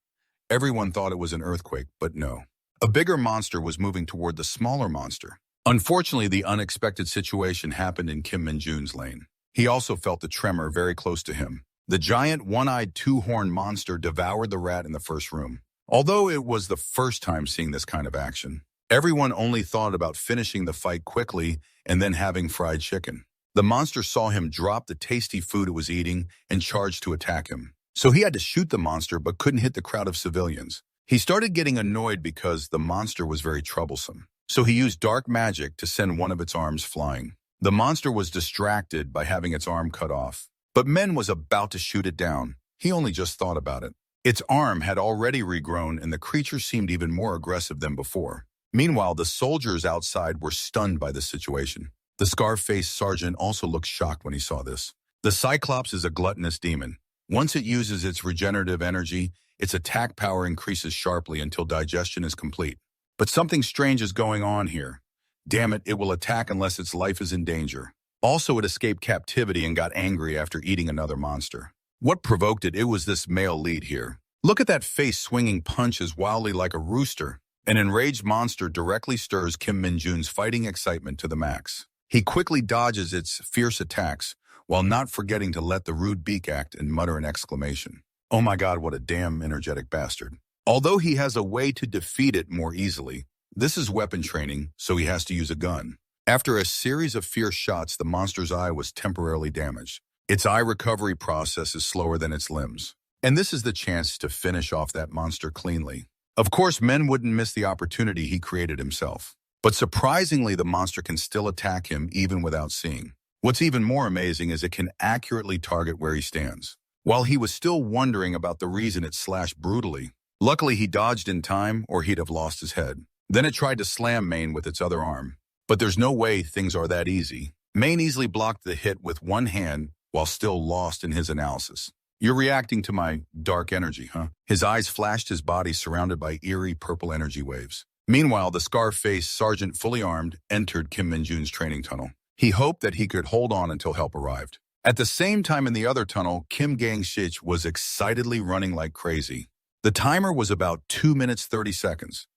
Everyone thought it was an earthquake, but no. A bigger monster was moving toward the smaller monster. Unfortunately, the unexpected situation happened in Kim Min-jun's lane. He also felt the tremor very close to him. The giant one-eyed 2-horned monster devoured the rat in the first room. Although it was the first time seeing this kind of action, everyone only thought about finishing the fight quickly and then having fried chicken. The monster saw him drop the tasty food it was eating and charged to attack him. So he had to shoot the monster but couldn't hit the crowd of civilians. He started getting annoyed because the monster was very troublesome. So he used dark magic to send one of its arms flying. The monster was distracted by having its arm cut off, but Men was about to shoot it down. He only just thought about it. Its arm had already regrown and the creature seemed even more aggressive than before. Meanwhile, the soldiers outside were stunned by the situation. The scar-faced sergeant also looked shocked when he saw this. The Cyclops is a gluttonous demon. Once it uses its regenerative energy, its attack power increases sharply until digestion is complete. But something strange is going on here. Damn it will attack unless its life is in danger. Also, it escaped captivity and got angry after eating another monster. What provoked it? It was this male lead here. Look at that face swinging punches wildly like a rooster. An enraged monster directly stirs Kim Min-jun's fighting excitement to the max. He quickly dodges its fierce attacks while not forgetting to let the rude beak act and mutter an exclamation. Oh my god, what a damn energetic bastard. Although he has a way to defeat it more easily, this is weapon training, so he has to use a gun. After a series of fierce shots, the monster's eye was temporarily damaged. Its eye recovery process is slower than its limbs. And this is the chance to finish off that monster cleanly. Of course, men wouldn't miss the opportunity he created himself. But surprisingly, the monster can still attack him even without seeing. What's even more amazing is it can accurately target where he stands. While he was still wondering about the reason it slashed brutally, luckily he dodged in time or he'd have lost his head. Then it tried to slam Mane with its other arm. But there's no way things are that easy. Mane easily blocked the hit with one hand while still lost in his analysis. You're reacting to my dark energy, huh? His eyes flashed, his body surrounded by eerie purple energy waves. Meanwhile, the scar-faced sergeant, fully armed, entered Kim Min-jun's training tunnel. He hoped that he could hold on until help arrived. At the same time in the other tunnel, Kim Gang-sik was excitedly running like crazy. The timer was about 2 minutes 30 seconds.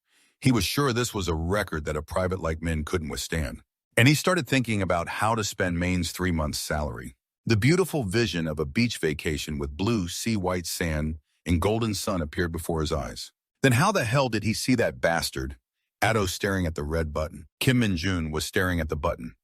He was sure this was a record that a private like Min couldn't withstand. And he started thinking about how to spend Maine's 3 months' salary. The beautiful vision of a beach vacation with blue sea-white sand and golden sun appeared before his eyes. Then how the hell did he see that bastard? Ado staring at the red button. Kim Min-jun was staring at the button.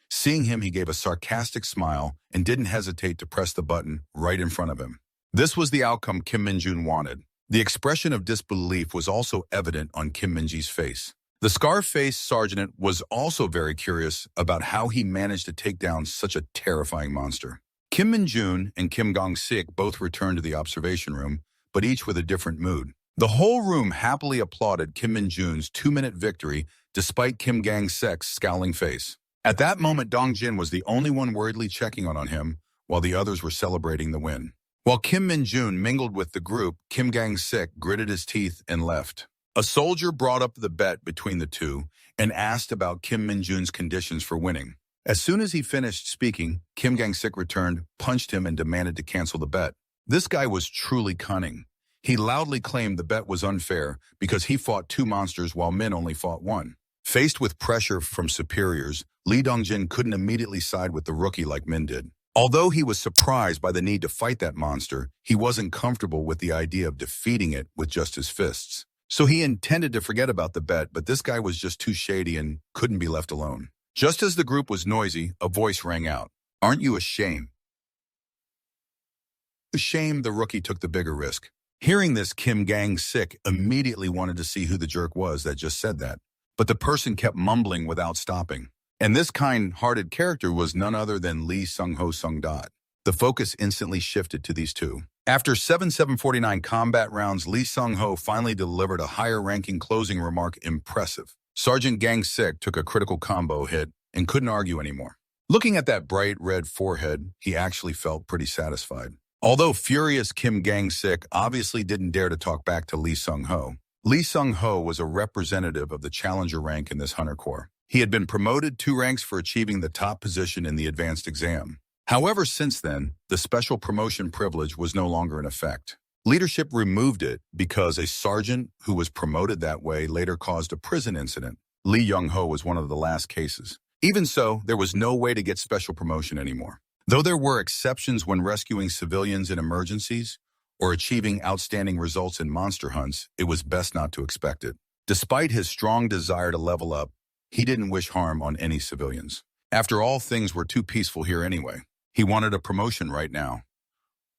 Seeing him, he gave a sarcastic smile and didn't hesitate to press the button right in front of him. This was the outcome Kim Min-jun wanted. The expression of disbelief was also evident on Kim Min-ji's face. The scar-faced sergeant was also very curious about how he managed to take down such a terrifying monster. Kim Min-jun and Kim Gang-sik both returned to the observation room, but each with a different mood. The whole room happily applauded Kim Min-jun's 2-minute victory despite Kim Gang-sik's scowling face. At that moment, Dong-jin was the only one worriedly checking on him, while the others were celebrating the win. While Kim Min-jun mingled with the group, Kim Gang-sik gritted his teeth and left. A soldier brought up the bet between the two and asked about Kim Min-jun's conditions for winning. As soon as he finished speaking, Kim Gang-sik returned, punched him, and demanded to cancel the bet. This guy was truly cunning. He loudly claimed the bet was unfair because he fought 2 monsters while Min only fought 1. Faced with pressure from superiors, Lee Dong-jin couldn't immediately side with the rookie like Min did. Although he was surprised by the need to fight that monster, he wasn't comfortable with the idea of defeating it with just his fists. So he intended to forget about the bet, but this guy was just too shady and couldn't be left alone. Just as the group was noisy, a voice rang out. "Aren't you ashamed?" Ashamed, the rookie took the bigger risk. Hearing this, Kim Gang-sik immediately wanted to see who the jerk was that just said that. But the person kept mumbling without stopping. And this kind-hearted character was none other than Lee Sung-ho Sung-dot. The focus instantly shifted to these two. After 7-7-49 combat rounds, Lee Sung-ho finally delivered a higher-ranking closing remark. Impressive. Sergeant Gang-sik took a critical combo hit and couldn't argue anymore. Looking at that bright red forehead, he actually felt pretty satisfied. Although furious, Kim Gang-sik obviously didn't dare to talk back to Lee Sung-ho. Lee Sung-ho was a representative of the challenger rank in this Hunter Corps. He had been promoted 2 ranks for achieving the top position in the advanced exam. However, since then, the special promotion privilege was no longer in effect. Leadership removed it because a sergeant who was promoted that way later caused a prison incident. Lee Young-ho was one of the last cases. Even so, there was no way to get special promotion anymore. Though there were exceptions when rescuing civilians in emergencies or achieving outstanding results in monster hunts, it was best not to expect it. Despite his strong desire to level up, he didn't wish harm on any civilians. After all, things were too peaceful here anyway. He wanted a promotion right now.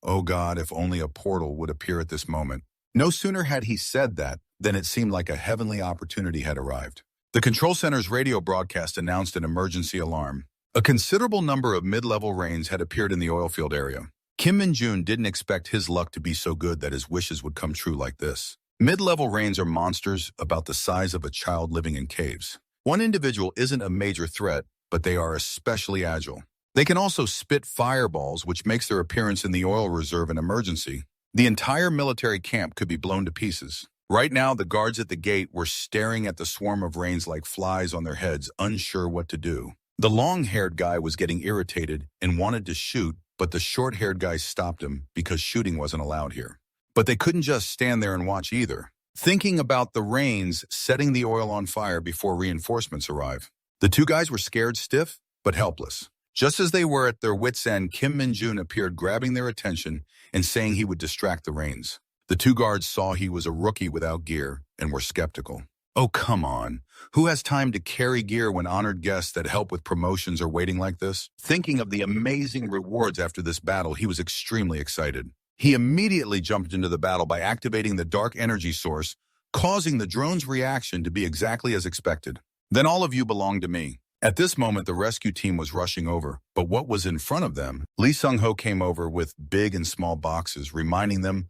Oh God, if only a portal would appear at this moment. No sooner had he said that than it seemed like a heavenly opportunity had arrived. The control center's radio broadcast announced an emergency alarm. A considerable number of mid-level rains had appeared in the oil field area. Kim Min-jun didn't expect his luck to be so good that his wishes would come true like this. Mid-level rains are monsters about the size of a child living in caves. One individual isn't a major threat, but they are especially agile. They can also spit fireballs, which makes their appearance in the oil reserve an emergency. The entire military camp could be blown to pieces. Right now, the guards at the gate were staring at the swarm of rains like flies on their heads, unsure what to do. The long-haired guy was getting irritated and wanted to shoot, but the short-haired guy stopped him because shooting wasn't allowed here. But they couldn't just stand there and watch either. Thinking about the rains setting the oil on fire before reinforcements arrive. The 2 guys were scared stiff, but helpless. Just as they were at their wits' end, Kim Min-jun appeared, grabbing their attention and saying he would distract the reins. The two guards saw he was a rookie without gear and were skeptical. Oh, come on. Who has time to carry gear when honored guests that help with promotions are waiting like this? Thinking of the amazing rewards after this battle, he was extremely excited. He immediately jumped into the battle by activating the dark energy source, causing the drone's reaction to be exactly as expected. Then all of you belong to me. At this moment, the rescue team was rushing over, but what was in front of them? Lee Sung-ho came over with big and small boxes, reminding them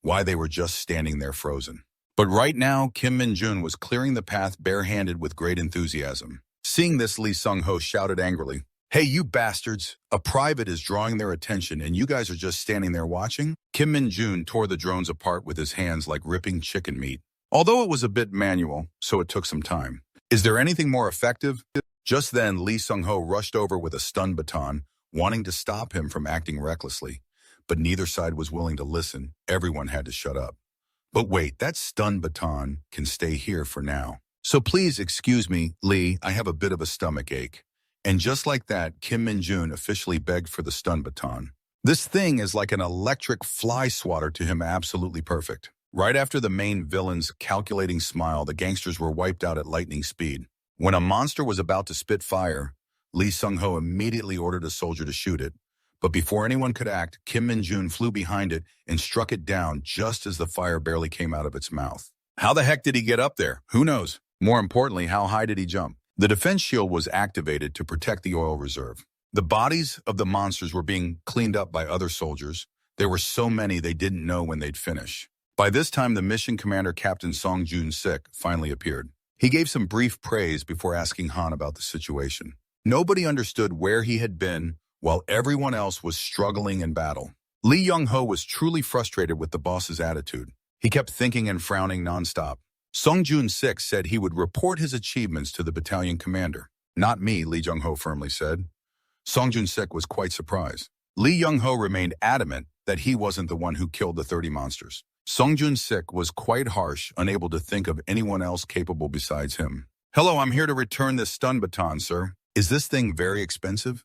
why they were just standing there frozen. But right now, Kim Min-jun was clearing the path barehanded with great enthusiasm. Seeing this, Lee Sung-ho shouted angrily, "Hey, you bastards! A private is drawing their attention and you guys are just standing there watching?" Kim Min-jun tore the drones apart with his hands like ripping chicken meat. Although it was a bit manual, so it took some time. Is there anything more effective? Just then, Lee Sung-ho rushed over with a stun baton, wanting to stop him from acting recklessly. But neither side was willing to listen. Everyone had to shut up. But wait, that stun baton can stay here for now. So please excuse me, Lee, I have a bit of a stomach ache. And just like that, Kim Min-jun officially begged for the stun baton. This thing is like an electric fly swatter to him, absolutely perfect. Right after the main villain's calculating smile, the gangsters were wiped out at lightning speed. When a monster was about to spit fire, Lee Sung-ho immediately ordered a soldier to shoot it. But before anyone could act, Kim Min-jun flew behind it and struck it down just as the fire barely came out of its mouth. How the heck did he get up there? Who knows? More importantly, how high did he jump? The defense shield was activated to protect the oil reserve. The bodies of the monsters were being cleaned up by other soldiers. There were so many they didn't know when they'd finish. By this time, the mission commander, Captain Song Joon-sik, finally appeared. He gave some brief praise before asking Han about the situation. Nobody understood where he had been, while everyone else was struggling in battle. Lee Young-ho was truly frustrated with the boss's attitude. He kept thinking and frowning nonstop. Song Joon-sik said he would report his achievements to the battalion commander. Not me, Lee Jung-ho firmly said. Song Joon-sik was quite surprised. Lee Young-ho remained adamant that he wasn't the one who killed the 30 monsters. Song Joon-sik was quite harsh, unable to think of anyone else capable besides him. "Hello, I'm here to return this stun baton, sir. Is this thing very expensive?"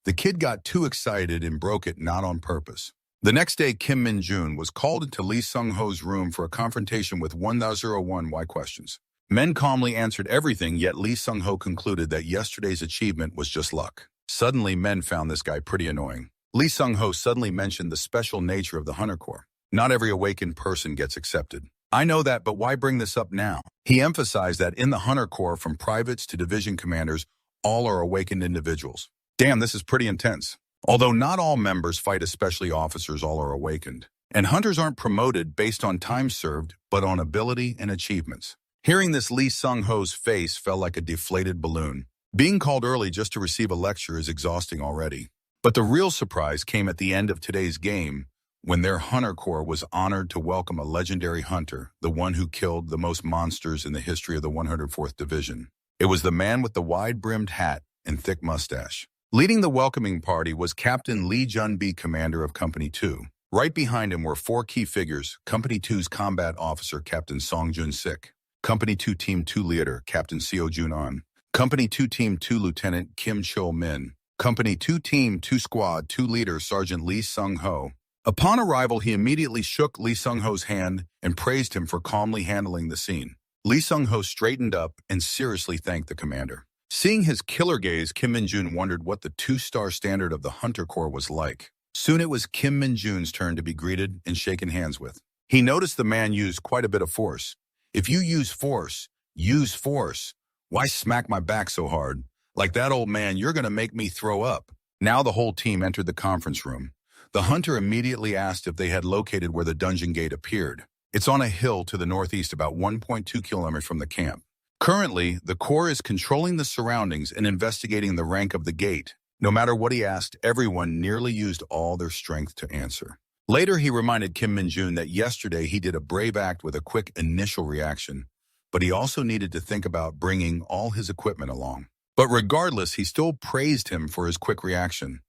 The kid got too excited and broke it, not on purpose. The next day, Kim Min-jun was called into Lee Sung-ho's room for a confrontation with 1001 why questions. Men calmly answered everything, yet Lee Sung-ho concluded that yesterday's achievement was just luck. Suddenly, men found this guy pretty annoying. Lee Sung-ho suddenly mentioned the special nature of the Hunter Corps. Not every awakened person gets accepted. "I know that, but why bring this up now?" He emphasized that in the Hunter Corps, from privates to division commanders, all are awakened individuals. Damn, this is pretty intense. Although not all members fight, especially officers, all are awakened. And hunters aren't promoted based on time served, but on ability and achievements. Hearing this, Lee Sung-ho's face felt like a deflated balloon. Being called early just to receive a lecture is exhausting already. But the real surprise came at the end of today's game, when their Hunter Corps was honored to welcome a legendary hunter, the one who killed the most monsters in the history of the 104th Division. It was the man with the wide-brimmed hat and thick mustache. Leading the welcoming party was Captain Lee Jun-bi, commander of Company 2. Right behind him were four key figures: Company 2's combat officer, Captain Song Joon-sik; Company 2 Team 2 leader, Captain Seo Jun-an; Company 2 Team 2 Lieutenant Kim Chol-min; Company 2 Team 2 Squad 2 leader, Sergeant Lee Sung-ho. Upon arrival, he immediately shook Lee Sung-ho's hand and praised him for calmly handling the scene. Lee Sung-ho straightened up and seriously thanked the commander. Seeing his killer gaze, Kim Min-jun wondered what the 2-star standard of the Hunter Corps was like. Soon it was Kim Min-jun's turn to be greeted and shaken hands with. He noticed the man used quite a bit of force. "If you use force, use force. Why smack my back so hard? Like that old man, you're going to make me throw up." Now the whole team entered the conference room. The hunter immediately asked if they had located where the dungeon gate appeared. It's on a hill to the northeast, about 1.2 kilometers from the camp. Currently, the Corps is controlling the surroundings and investigating the rank of the gate. No matter what he asked, everyone nearly used all their strength to answer. Later, he reminded Kim Min-jun that yesterday he did a brave act with a quick initial reaction, but he also needed to think about bringing all his equipment along. But regardless, he still praised him for his quick reaction.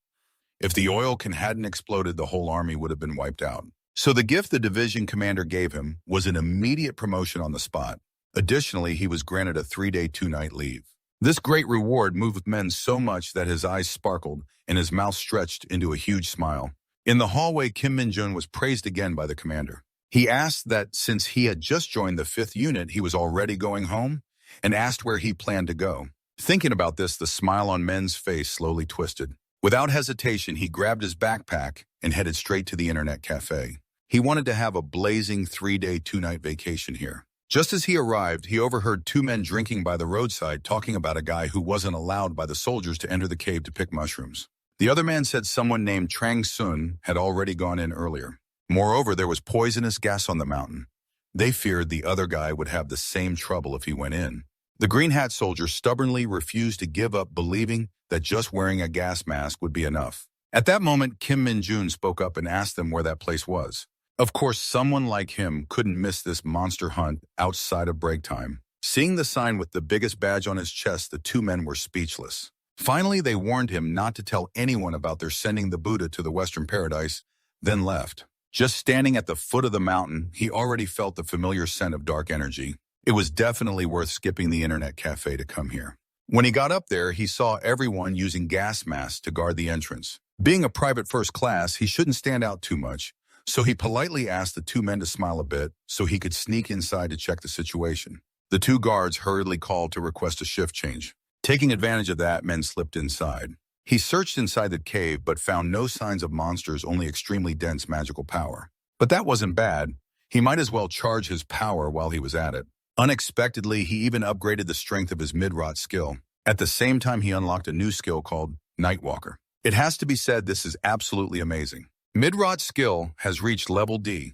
If the oil can hadn't exploded, the whole army would have been wiped out. So the gift the division commander gave him was an immediate promotion on the spot. Additionally, he was granted a 3-day, 2-night leave. This great reward moved men so much that his eyes sparkled and his mouth stretched into a huge smile. In the hallway, Kim Min-jun was praised again by the commander. He asked that since he had just joined the 5th unit, he was already going home, and asked where he planned to go. Thinking about this, the smile on Men's face slowly twisted. Without hesitation, he grabbed his backpack and headed straight to the internet cafe. He wanted to have a blazing 3-day, 2-night vacation here. Just as he arrived, he overheard 2 men drinking by the roadside talking about a guy who wasn't allowed by the soldiers to enter the cave to pick mushrooms. The other man said someone named Trang Sun had already gone in earlier. Moreover, there was poisonous gas on the mountain. They feared the other guy would have the same trouble if he went in. The green hat soldier stubbornly refused to give up, believing that just wearing a gas mask would be enough. At that moment, Kim Min-jun spoke up and asked them where that place was. Of course, someone like him couldn't miss this monster hunt outside of break time. Seeing the sign with the biggest badge on his chest, the 2 men were speechless. Finally, they warned him not to tell anyone about their sending the Buddha to the Western Paradise, then left. Just standing at the foot of the mountain, he already felt the familiar scent of dark energy. It was definitely worth skipping the internet cafe to come here. When he got up there, he saw everyone using gas masks to guard the entrance. Being a private first class, he shouldn't stand out too much, so he politely asked the 2 men to smile a bit so he could sneak inside to check the situation. The 2 guards hurriedly called to request a shift change. Taking advantage of that, men slipped inside. He searched inside the cave but found no signs of monsters, only extremely dense magical power. But that wasn't bad. He might as well charge his power while he was at it. Unexpectedly, he even upgraded the strength of his mid-rot skill. At the same time, he unlocked a new skill called Nightwalker. It has to be said this is absolutely amazing. Mid-rot skill has reached level D.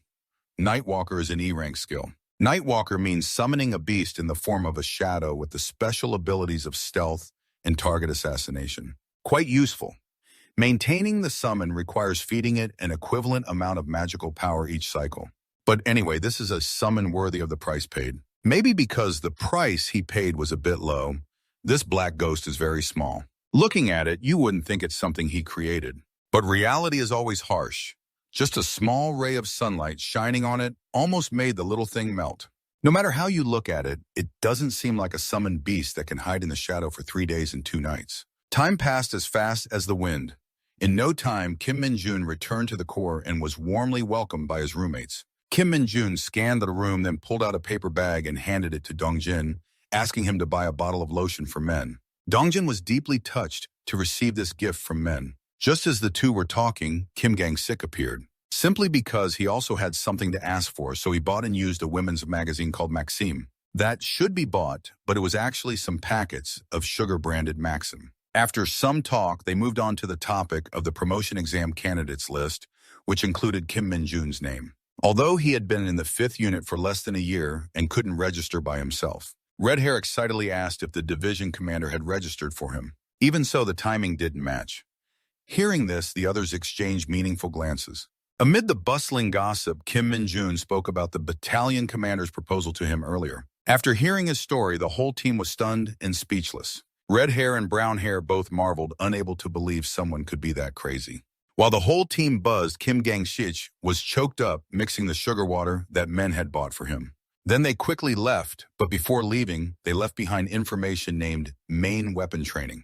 Nightwalker is an E-rank skill. Nightwalker means summoning a beast in the form of a shadow with the special abilities of stealth and target assassination. Quite useful. Maintaining the summon requires feeding it an equivalent amount of magical power each cycle. But anyway, this is a summon worthy of the price paid. Maybe because the price he paid was a bit low, this black ghost is very small. Looking at it, you wouldn't think it's something he created. But reality is always harsh. Just a small ray of sunlight shining on it almost made the little thing melt. No matter how you look at it, it doesn't seem like a summoned beast that can hide in the shadow for 3 days and 2 nights. Time passed as fast as the wind. In no time, Kim Min-jun returned to the core and was warmly welcomed by his roommates. Kim Min-jun scanned the room, then pulled out a paper bag and handed it to Dongjin, asking him to buy a bottle of lotion for men. Dongjin was deeply touched to receive this gift from men. Just as the 2 were talking, Kim Gang-sik appeared. Simply because he also had something to ask for, so he bought and used a women's magazine called Maxim. That should be bought, but it was actually some packets of sugar-branded Maxim. After some talk, they moved on to the topic of the promotion exam candidates list, which included Kim Min-jun's name. Although he had been in the 5th unit for less than a year and couldn't register by himself, Red Hair excitedly asked if the division commander had registered for him. Even so, the timing didn't match. Hearing this, the others exchanged meaningful glances. Amid the bustling gossip, Kim Min-jun spoke about the battalion commander's proposal to him earlier. After hearing his story, the whole team was stunned and speechless. Red Hair and Brown Hair both marveled, unable to believe someone could be that crazy. While the whole team buzzed, Kim Gang-sik was choked up, mixing the sugar water that men had bought for him. Then they quickly left, but before leaving, they left behind information named main weapon training.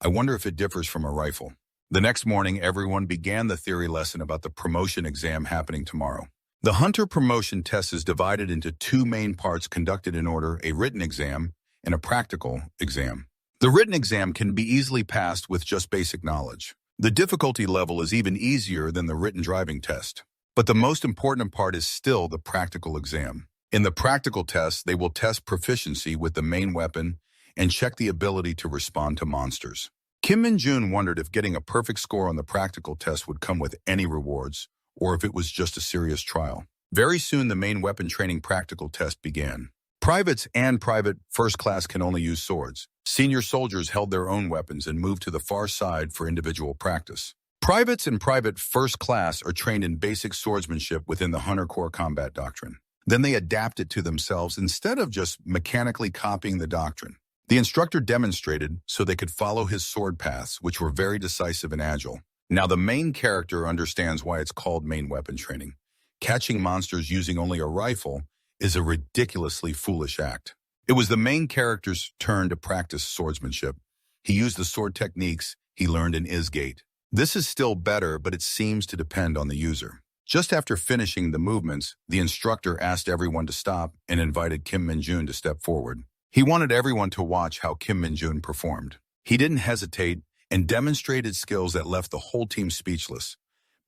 I wonder if it differs from a rifle. The next morning, everyone began the theory lesson about the promotion exam happening tomorrow. The hunter promotion test is divided into 2 main parts conducted in order: a written exam and a practical exam. The written exam can be easily passed with just basic knowledge. The difficulty level is even easier than the written driving test. But the most important part is still the practical exam. In the practical test, they will test proficiency with the main weapon and check the ability to respond to monsters. Kim Min-jun wondered if getting a perfect score on the practical test would come with any rewards, or if it was just a serious trial. Very soon, the main weapon training practical test began. Privates and private first class can only use swords. Senior soldiers held their own weapons and moved to the far side for individual practice. Privates and private first class are trained in basic swordsmanship within the Hunter Core combat doctrine. Then they adapt it to themselves instead of just mechanically copying the doctrine. The instructor demonstrated so they could follow his sword paths, which were very decisive and agile. Now the main character understands why it's called main weapon training. Catching monsters using only a rifle is a ridiculously foolish act. It was the main character's turn to practice swordsmanship. He used the sword techniques he learned in Isgate. This is still better, but it seems to depend on the user. Just after finishing the movements, the instructor asked everyone to stop and invited Kim Min-jun to step forward. He wanted everyone to watch how Kim Min-jun performed. He didn't hesitate and demonstrated skills that left the whole team speechless.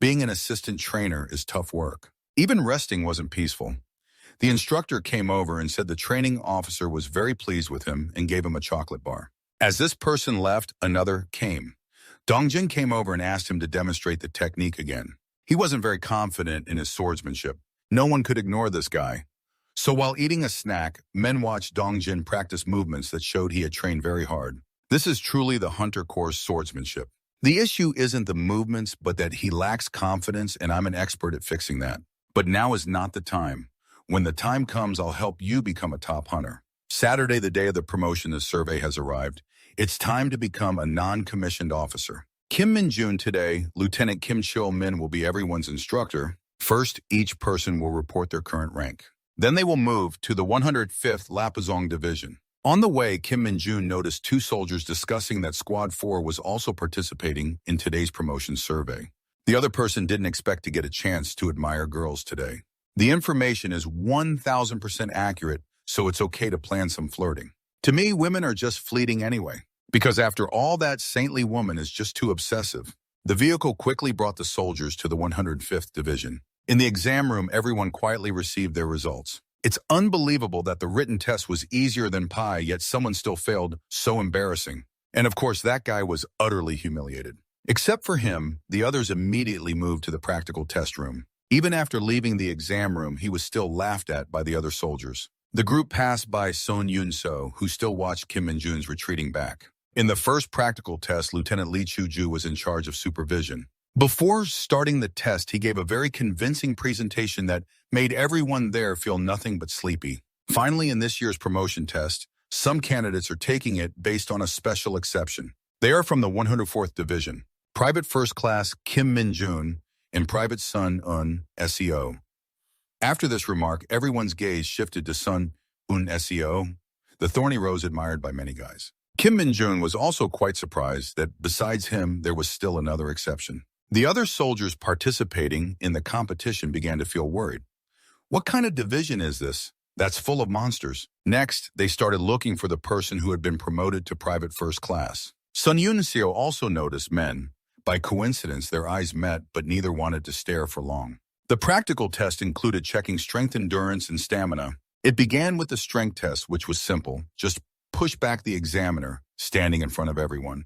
Being an assistant trainer is tough work. Even resting wasn't peaceful. The instructor came over and said the training officer was very pleased with him and gave him a chocolate bar. As this person left, another came. Dongjin came over and asked him to demonstrate the technique again. He wasn't very confident in his swordsmanship. No one could ignore this guy. So while eating a snack, men watched Dongjin practice movements that showed he had trained very hard. This is truly the hunter course swordsmanship. The issue isn't the movements, but that he lacks confidence, and I'm an expert at fixing that. But now is not the time. When the time comes, I'll help you become a top hunter. Saturday, the day of the promotion, the survey has arrived. It's time to become a non-commissioned officer. Kim Min-jun today, Lieutenant Kim Chil-min will be everyone's instructor. First, each person will report their current rank. Then they will move to the 105th Lapazong Division. On the way, Kim Min-jun noticed two soldiers discussing that Squad 4 was also participating in today's promotion survey. The other person didn't expect to get a chance to admire girls today. The information is 1000% accurate, so it's okay to plan some flirting. To me, women are just fleeting anyway. Because after all, that saintly woman is just too obsessive. The vehicle quickly brought the soldiers to the 105th Division. In the exam room, everyone quietly received their results. It's unbelievable that the written test was easier than pie, yet someone still failed. So embarrassing. And of course, that guy was utterly humiliated. Except for him, the others immediately moved to the practical test room. Even after leaving the exam room, he was still laughed at by the other soldiers. The group passed by Son Yun-so, who still watched Kim Min-jun's retreating back. In the first practical test, Lieutenant Lee Chu-ju was in charge of supervision. Before starting the test, he gave a very convincing presentation that made everyone there feel nothing but sleepy. Finally, in this year's promotion test, some candidates are taking it based on a special exception. They are from the 104th Division. Private First Class Kim Min-jun and Private Sun Un SEO. After this remark, everyone's gaze shifted to Sun Un SEO, the thorny rose admired by many guys. Kim Min-jun was also quite surprised that besides him, there was still another exception. The other soldiers participating in the competition began to feel worried. What kind of division is this? That's full of monsters. Next, they started looking for the person who had been promoted to Private First Class. Sun Yun-seo also noticed men. By coincidence, their eyes met, but neither wanted to stare for long. The practical test included checking strength, endurance, and stamina. It began with the strength test, which was simple. Just push back the examiner, standing in front of everyone.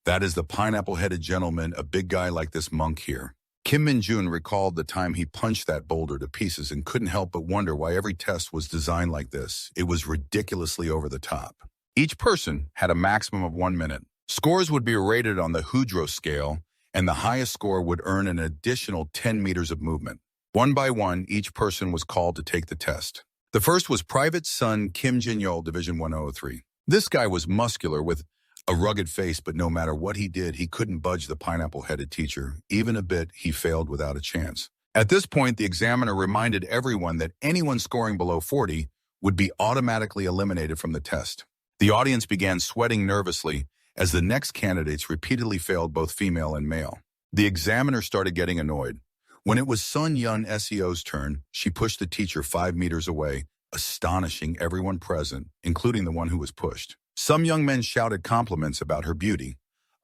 That is the pineapple-headed gentleman, a big guy like this monk here. Kim Min-jun recalled the time he punched that boulder to pieces and couldn't help but wonder why every test was designed like this. It was ridiculously over the top. Each person had a maximum of 1 minute. Scores would be rated on the Hudro scale, and the highest score would earn an additional 10 meters of movement. One by one, each person was called to take the test. The first was Private Sun Kim Jin-yeol, Division 103. This guy was muscular with a rugged face, but no matter what he did, he couldn't budge the pineapple-headed teacher. Even a bit, he failed without a chance. At this point, the examiner reminded everyone that anyone scoring below 40 would be automatically eliminated from the test. The audience began sweating nervously as the next candidates repeatedly failed, both female and male. The examiner started getting annoyed. When it was Sun Yun SEO's turn, she pushed the teacher 5 meters away, astonishing everyone present, including the one who was pushed. Some young men shouted compliments about her beauty.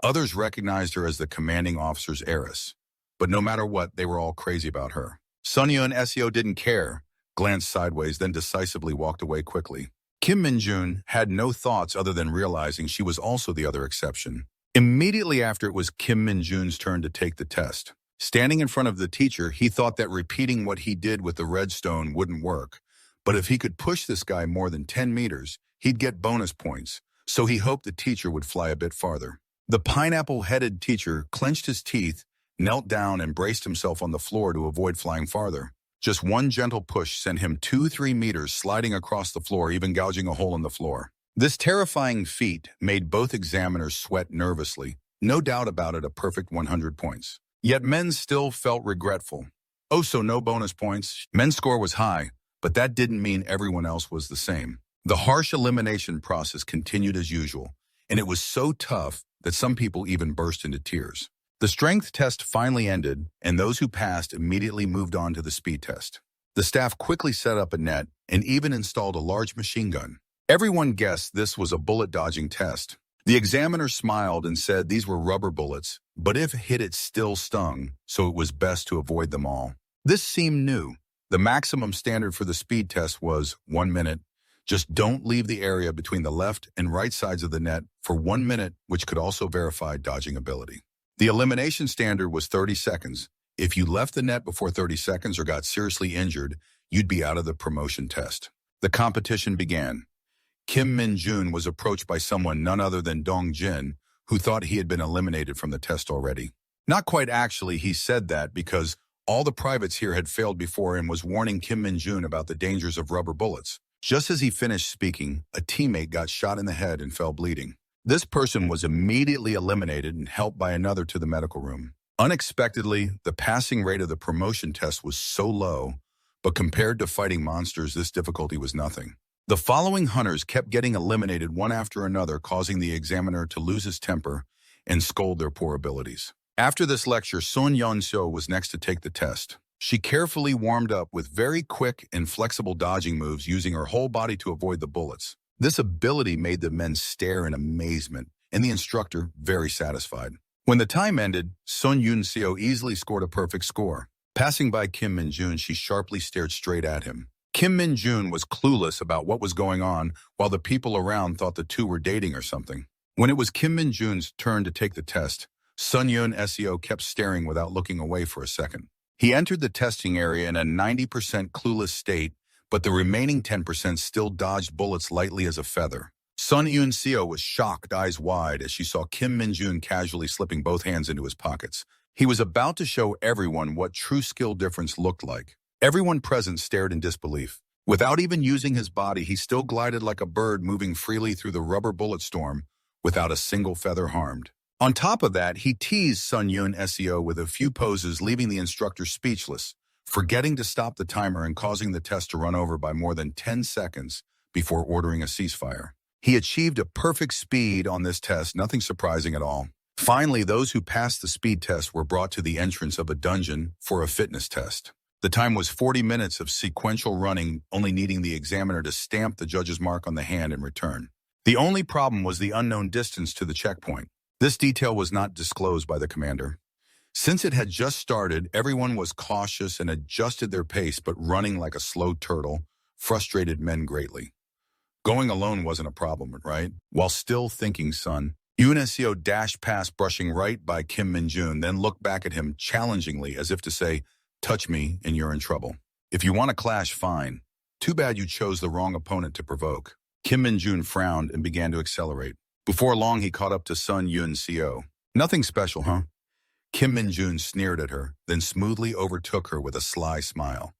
Others recognized her as the commanding officer's heiress. But no matter what, they were all crazy about her. Sun Yun SEO didn't care, glanced sideways, then decisively walked away quickly. Kim Min-jun had no thoughts other than realizing she was also the other exception. Immediately after, it was Kim Min-jun's turn to take the test. Standing in front of the teacher, he thought that repeating what he did with the red stone wouldn't work. But if he could push this guy more than 10 meters, he'd get bonus points, so he hoped the teacher would fly a bit farther. The pineapple-headed teacher clenched his teeth, knelt down, and braced himself on the floor to avoid flying farther. Just one gentle push sent him 2-3 meters, sliding across the floor, even gouging a hole in the floor. This terrifying feat made both examiners sweat nervously. No doubt about it, a perfect 100 points. Yet men still felt regretful. Oh, so no bonus points. Men's score was high, but that didn't mean everyone else was the same. The harsh elimination process continued as usual, and it was so tough that some people even burst into tears. The strength test finally ended, and those who passed immediately moved on to the speed test. The staff quickly set up a net and even installed a large machine gun. Everyone guessed this was a bullet-dodging test. The examiner smiled and said these were rubber bullets, but if hit it still stung, so it was best to avoid them all. This seemed new. The maximum standard for the speed test was 1 minute. Just don't leave the area between the left and right sides of the net for 1 minute, which could also verify dodging ability. The elimination standard was 30 seconds. If you left the net before 30 seconds or got seriously injured, you'd be out of the promotion test. The competition began. Kim Min-jun was approached by someone none other than Dong Jin, who thought he had been eliminated from the test already. Not quite actually, he said that because all the privates here had failed before and was warning Kim Min-jun about the dangers of rubber bullets. Just as he finished speaking, a teammate got shot in the head and fell bleeding. This person was immediately eliminated and helped by another to the medical room. Unexpectedly, the passing rate of the promotion test was so low, but compared to fighting monsters, this difficulty was nothing. The following hunters kept getting eliminated one after another, causing the examiner to lose his temper and scold their poor abilities. After this lecture, Sun Yeon-seo was next to take the test. She carefully warmed up with very quick and flexible dodging moves, using her whole body to avoid the bullets. This ability made the men stare in amazement, and the instructor very satisfied. When the time ended, Sun Yeon-seo easily scored a perfect score. Passing by Kim Min-jun, she sharply stared straight at him. Kim Min-jun was clueless about what was going on, while the people around thought the two were dating or something. When it was Kim Min-jun's turn to take the test, Sun Yeon-seo kept staring without looking away for a second. He entered the testing area in a 90% clueless state, but the remaining 10% still dodged bullets lightly as a feather. Sun Yeon-seo was shocked, eyes wide, as she saw Kim Min-jun casually slipping both hands into his pockets. He was about to show everyone what true skill difference looked like. Everyone present stared in disbelief. Without even using his body, he still glided like a bird, moving freely through the rubber bullet storm without a single feather harmed. On top of that, he teased Sun Yeon-seo with a few poses, leaving the instructor speechless, forgetting to stop the timer and causing the test to run over by more than 10 seconds before ordering a ceasefire. He achieved a perfect speed on this test, nothing surprising at all. Finally, those who passed the speed test were brought to the entrance of a dungeon for a fitness test. The time was 40 minutes of sequential running, only needing the examiner to stamp the judge's mark on the hand and return. The only problem was the unknown distance to the checkpoint. This detail was not disclosed by the commander. Since it had just started, everyone was cautious and adjusted their pace, but running like a slow turtle frustrated men greatly. Going alone wasn't a problem, right? While still thinking, Sun Yeon-seo dashed past, brushing right by Kim Min-jun, then looked back at him challengingly as if to say, "Touch me and you're in trouble. If you want to clash, fine. Too bad you chose the wrong opponent to provoke." Kim Min-jun frowned and began to accelerate. Before long, he caught up to Sun Yeon-seo. "Nothing special, huh?" Kim Min-jun sneered at her, then smoothly overtook her with a sly smile.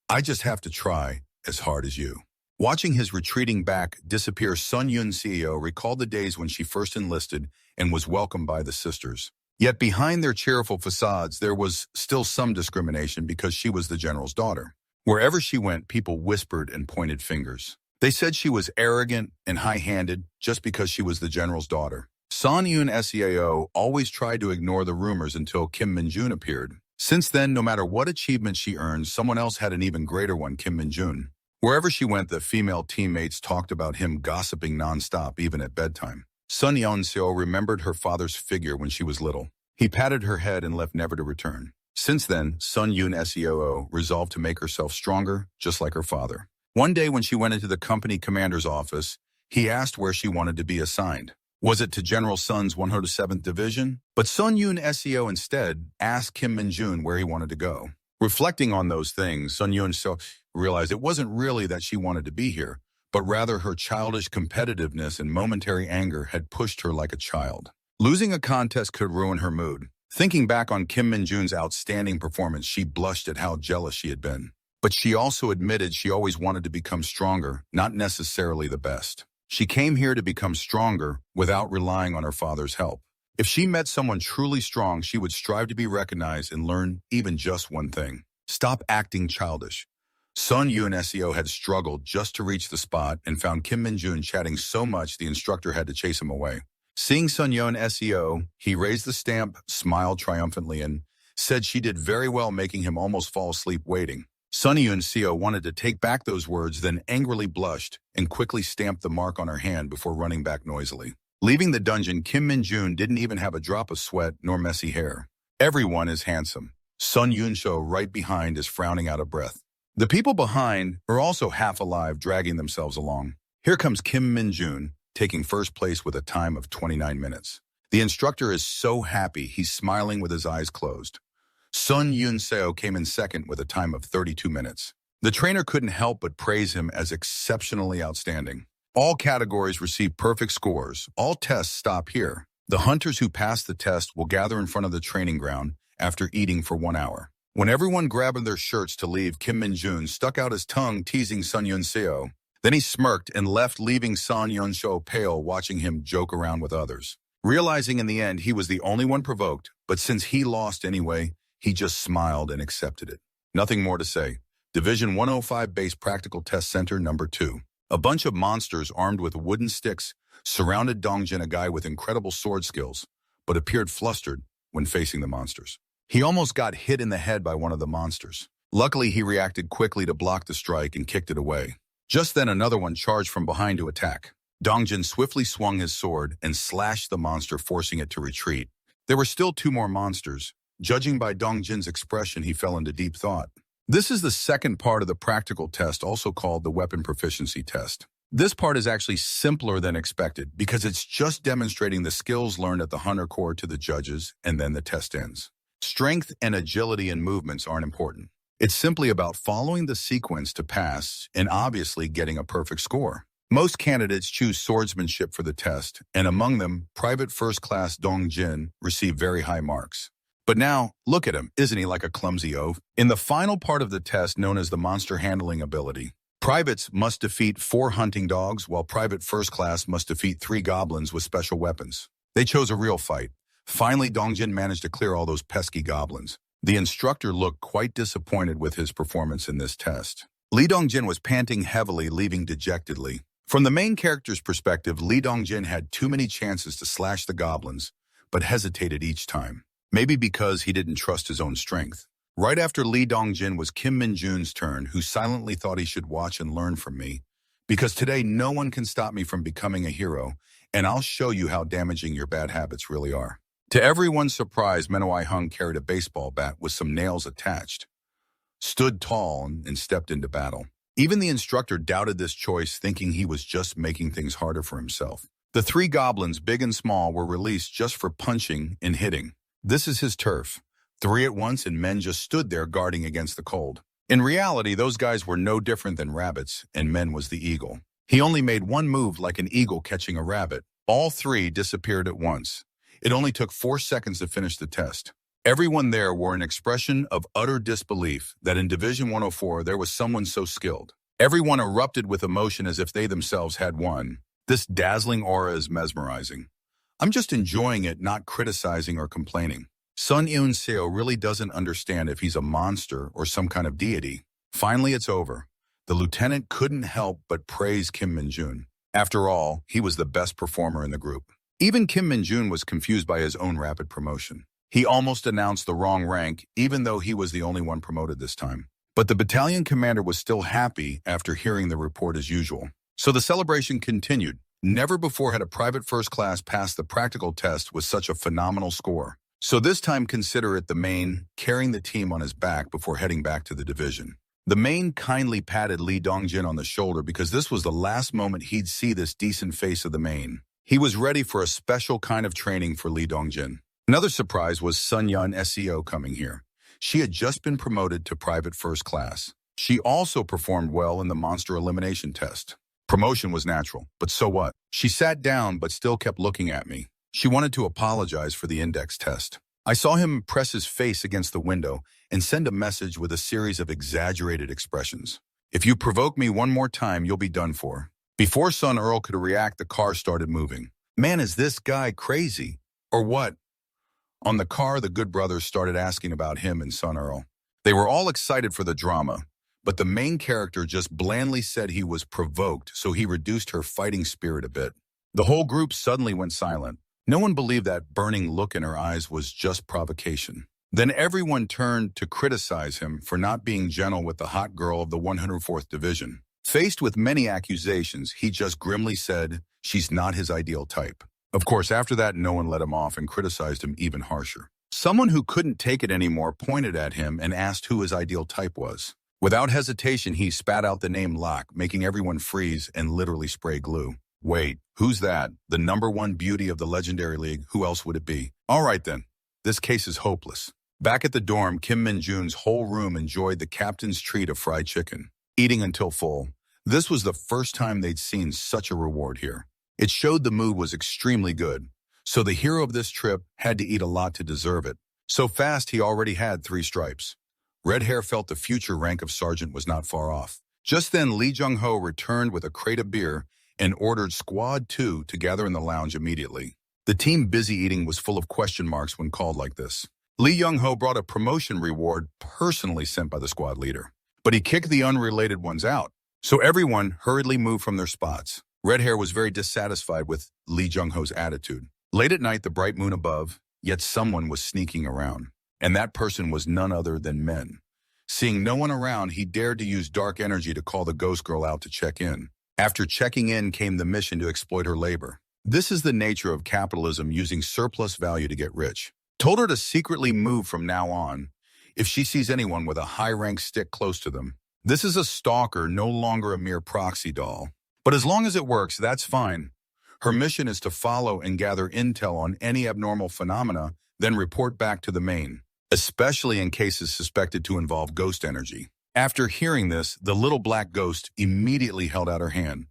"I just have to try as hard as you." Watching his retreating back disappear, Sun Yeon-seo recalled the days when she first enlisted and was welcomed by the sisters. Yet behind their cheerful facades, there was still some discrimination because she was the general's daughter. Wherever she went, people whispered and pointed fingers. They said she was arrogant and high-handed just because she was the general's daughter. Sun Yeon-seo always tried to ignore the rumors until Kim Min-jun appeared. Since then, no matter what achievement she earned, someone else had an even greater one, Kim Min-jun. Wherever she went, the female teammates talked about him, gossiping nonstop, even at bedtime. Sun Yeon-seo remembered her father's figure when she was little. He patted her head and left never to return. Since then, Sun Yeon-seo resolved to make herself stronger, just like her father. One day when she went into the company commander's office, he asked where she wanted to be assigned. Was it to General Sun's 107th Division? But Sun Yeon-seo instead asked Kim Min-jun where he wanted to go. Reflecting on those things, Sun Yeon-seo realized it wasn't really that she wanted to be here, but rather her childish competitiveness and momentary anger had pushed her like a child. Losing a contest could ruin her mood. Thinking back on Kim Min-jun's outstanding performance, she blushed at how jealous she had been. But she also admitted she always wanted to become stronger, not necessarily the best. She came here to become stronger without relying on her father's help. If she met someone truly strong, she would strive to be recognized and learn even just one thing. Stop acting childish. Sun Yoon SEO had struggled just to reach the spot and found Kim Min-jun chatting so much the instructor had to chase him away. Seeing Sun Yoon SEO, he raised the stamp, smiled triumphantly, and said she did very well, making him almost fall asleep waiting. Sun Yoon SEO wanted to take back those words, then angrily blushed and quickly stamped the mark on her hand before running back noisily. Leaving the dungeon, Kim Min-jun didn't even have a drop of sweat nor messy hair. Everyone is handsome. Sun Yoon-seo right behind is frowning out of breath. The people behind are also half alive, dragging themselves along. Here comes Kim Min-jun, taking first place with a time of 29 minutes. The instructor is so happy he's smiling with his eyes closed. Sun Yoon-seo came in second with a time of 32 minutes. The trainer couldn't help but praise him as exceptionally outstanding. All categories receive perfect scores. All tests stop here. The hunters who pass the test will gather in front of the training ground after eating for 1 hour. When everyone grabbed their shirts to leave, Kim Min-jun stuck out his tongue, teasing Sun Yoon-seo. Then he smirked and left, leaving Sun Yoon-seo pale, watching him joke around with others. Realizing in the end he was the only one provoked, but since he lost anyway, he just smiled and accepted it. Nothing more to say. Division 105 Base Practical Test Center number 2. A bunch of monsters armed with wooden sticks surrounded Dongjin, a guy with incredible sword skills, but appeared flustered when facing the monsters. He almost got hit in the head by one of the monsters. Luckily, he reacted quickly to block the strike and kicked it away. Just then, another one charged from behind to attack. Dongjin swiftly swung his sword and slashed the monster, forcing it to retreat. There were still 2 more monsters. Judging by Dongjin's expression, he fell into deep thought. This is the second part of the practical test, also called the weapon proficiency test. This part is actually simpler than expected because it's just demonstrating the skills learned at the Hunter Corps to the judges, and then the test ends. Strength and agility in movements aren't important. It's simply about following the sequence to pass and obviously getting a perfect score. Most candidates choose swordsmanship for the test, and among them, Private First Class Dongjin received very high marks. But now, look at him. Isn't he like a clumsy oaf? In the final part of the test, known as the monster handling ability, privates must defeat 4 hunting dogs, while Private First Class must defeat 3 goblins with special weapons. They chose a real fight. Finally, Dongjin managed to clear all those pesky goblins. The instructor looked quite disappointed with his performance in this test. Lee Dongjin was panting heavily, leaving dejectedly. From the main character's perspective, Lee Dongjin had too many chances to slash the goblins, but hesitated each time. Maybe because he didn't trust his own strength. Right after Lee Dongjin was Kim Min-jun's turn, who silently thought he should watch and learn from me. Because today no one can stop me from becoming a hero, and I'll show you how damaging your bad habits really are. To everyone's surprise, Menwai Hung carried a baseball bat with some nails attached, stood tall, and stepped into battle. Even the instructor doubted this choice, thinking he was just making things harder for himself. The 3 goblins, big and small, were released just for punching and hitting. This is his turf. 3 at once, and men just stood there guarding against the cold. In reality, those guys were no different than rabbits, and Men was the eagle. He only made one move like an eagle catching a rabbit. All 3 disappeared at once. It only took 4 seconds to finish the test. Everyone there wore an expression of utter disbelief that in Division 104 there was someone so skilled. Everyone erupted with emotion as if they themselves had won. This dazzling aura is mesmerizing. I'm just enjoying it, not criticizing or complaining. Sun Yoon-seo really doesn't understand if he's a monster or some kind of deity. Finally, it's over. The lieutenant couldn't help but praise Kim Min-jun. After all, he was the best performer in the group. Even Kim Min-jun was confused by his own rapid promotion. He almost announced the wrong rank, even though he was the only one promoted this time. But the battalion commander was still happy after hearing the report as usual. So the celebration continued. Never before had a private first class passed the practical test with such a phenomenal score. So this time consider it the main carrying the team on his back before heading back to the division. The main kindly patted Lee Dongjin on the shoulder because this was the last moment he'd see this decent face of the main. He was ready for a special kind of training for Lee Dongjin. Another surprise was Sun Yun SEO coming here. She had just been promoted to private first class. She also performed well in the monster elimination test. Promotion was natural, but so what? She sat down but still kept looking at me. She wanted to apologize for the index test. I saw him press his face against the window and send a message with a series of exaggerated expressions. If you provoke me one more time, you'll be done for. Before Sun Earl could react, the car started moving. Man, is this guy crazy? Or what? On the car, the good brothers started asking about him and Sun Earl. They were all excited for the drama, but the main character just blandly said he was provoked, so he reduced her fighting spirit a bit. The whole group suddenly went silent. No one believed that burning look in her eyes was just provocation. Then everyone turned to criticize him for not being gentle with the hot girl of the 104th Division. Faced with many accusations, he just grimly said, "She's not his ideal type." Of course, after that, no one let him off and criticized him even harsher. Someone who couldn't take it anymore pointed at him and asked who his ideal type was. Without hesitation, he spat out the name Locke, making everyone freeze and literally spray glue. Wait, who's that? The #1 beauty of the Legendary League? Who else would it be? All right then, this case is hopeless. Back at the dorm, Kim Min-jun's whole room enjoyed the captain's treat of fried chicken, eating until full. This was the first time they'd seen such a reward here. It showed the mood was extremely good, so the hero of this trip had to eat a lot to deserve it. So fast he already had 3 stripes. Red Hair felt the future rank of sergeant was not far off. Just then, Lee Jung-ho returned with a crate of beer and ordered Squad 2 to gather in the lounge immediately. The team busy eating was full of question marks when called like this. Lee Jung-ho brought a promotion reward personally sent by the squad leader, but he kicked the unrelated ones out, so everyone hurriedly moved from their spots. Red Hair was very dissatisfied with Lee Jung-ho's attitude. Late at night, the bright moon above, yet someone was sneaking around, and that person was none other than Men. Seeing no one around, he dared to use dark energy to call the ghost girl out to check in. After checking in came the mission to exploit her labor. This is the nature of capitalism, using surplus value to get rich. Told her to secretly move from now on if she sees anyone with a high-rank stick close to them. This is a stalker, no longer a mere proxy doll. But as long as it works, that's fine. Her mission is to follow and gather intel on any abnormal phenomena, then report back to the main, especially in cases suspected to involve ghost energy. After hearing this, the little black ghost immediately held out her hand.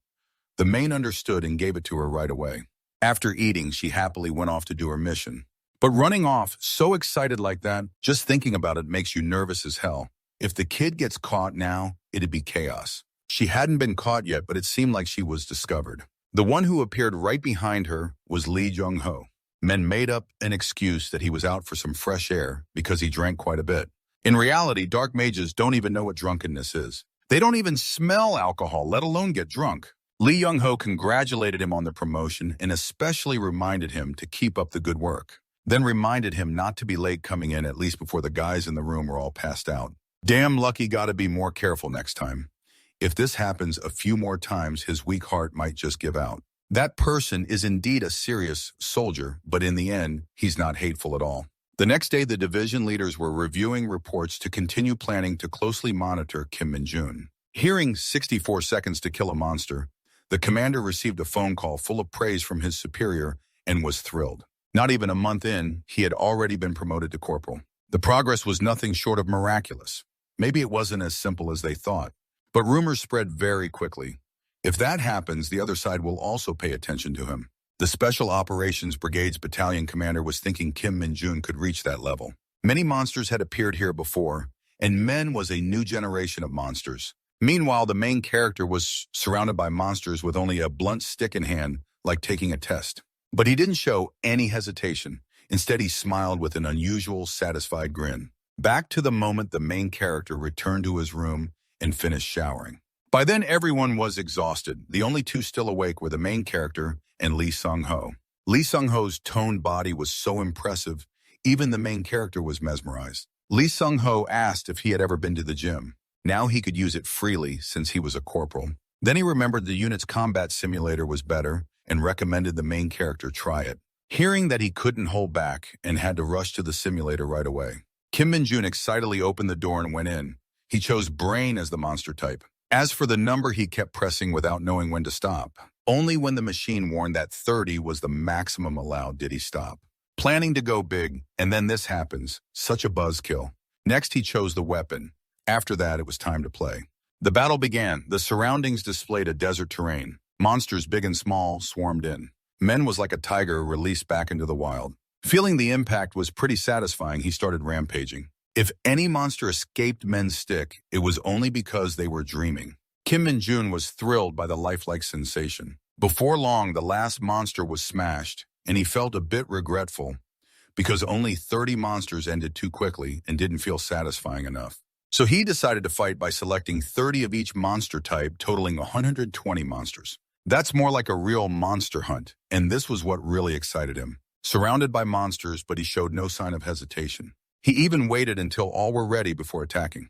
The main understood and gave it to her right away. After eating, she happily went off to do her mission. But running off, so excited like that, just thinking about it makes you nervous as hell. If the kid gets caught now, it'd be chaos. She hadn't been caught yet, but it seemed like she was discovered. The one who appeared right behind her was Lee Jung-ho. Men made up an excuse that he was out for some fresh air because he drank quite a bit. In reality, dark mages don't even know what drunkenness is. They don't even smell alcohol, let alone get drunk. Lee Jung-ho congratulated him on the promotion and especially reminded him to keep up the good work. Then reminded him not to be late coming in, at least before the guys in the room were all passed out. Damn lucky, gotta be more careful next time. If this happens a few more times, his weak heart might just give out. That person is indeed a serious soldier, but in the end, he's not hateful at all. The next day, the division leaders were reviewing reports to continue planning to closely monitor Kim Min-jun. Hearing 64 seconds to kill a monster, the commander received a phone call full of praise from his superior and was thrilled. Not even a month in, he had already been promoted to corporal. The progress was nothing short of miraculous. Maybe it wasn't as simple as they thought, but rumors spread very quickly. If that happens, the other side will also pay attention to him. The Special Operations Brigade's battalion commander was thinking Kim Min-jun could reach that level. Many monsters had appeared here before, and Men was a new generation of monsters. Meanwhile, the main character was surrounded by monsters with only a blunt stick in hand, like taking a test. But he didn't show any hesitation. Instead, he smiled with an unusual, satisfied grin. Back to the moment the main character returned to his room and finished showering. By then, everyone was exhausted. The only two still awake were the main character and Lee Sung-ho. Lee Sung-ho's toned body was so impressive, even the main character was mesmerized. Lee Sung-ho asked if he had ever been to the gym. Now he could use it freely since he was a corporal. Then he remembered the unit's combat simulator was better and recommended the main character try it. Hearing that he couldn't hold back and had to rush to the simulator right away, Kim Min-jun excitedly opened the door and went in. He chose Brain as the monster type. As for the number, he kept pressing without knowing when to stop. Only when the machine warned that 30 was the maximum allowed did he stop. Planning to go big, and then this happens. Such a buzzkill. Next, he chose the weapon. After that, it was time to play. The battle began. The surroundings displayed a desert terrain. Monsters big and small swarmed in. Men was like a tiger released back into the wild. Feeling the impact was pretty satisfying, he started rampaging. If any monster escaped Men's stick, it was only because they were dreaming. Kim Min-jun was thrilled by the lifelike sensation. Before long, the last monster was smashed, and he felt a bit regretful because only 30 monsters ended too quickly and didn't feel satisfying enough. So he decided to fight by selecting 30 of each monster type, totaling 120 monsters. That's more like a real monster hunt, and this was what really excited him. Surrounded by monsters, but he showed no sign of hesitation. He even waited until all were ready before attacking.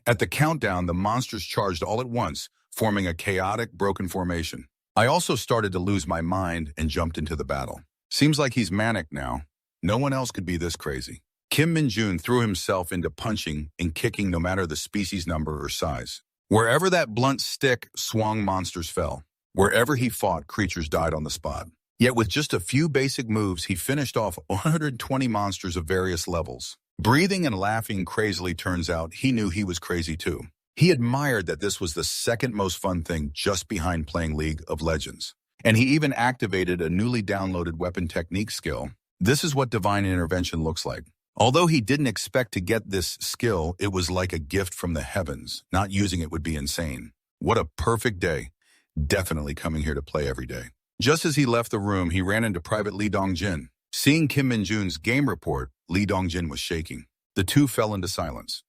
At the countdown, the monsters charged all at once, forming a chaotic, broken formation. I also started to lose my mind and jumped into the battle. Seems like he's manic now. No one else could be this crazy. Kim Min-jun threw himself into punching and kicking no matter the species number or size. Wherever that blunt stick swung, monsters fell. Wherever he fought, creatures died on the spot. Yet with just a few basic moves, he finished off 120 monsters of various levels. Breathing and laughing crazily, turns out he knew he was crazy too. He admired that this was the second most fun thing just behind playing League of Legends. And he even activated a newly downloaded weapon technique skill. This is what divine intervention looks like. Although he didn't expect to get this skill, it was like a gift from the heavens. Not using it would be insane. What a perfect day. Definitely coming here to play every day. Just as he left the room, he ran into Private Lee Dongjin. Seeing Kim Min-jun's game report, Lee Dongjin was shaking. The two fell into silence.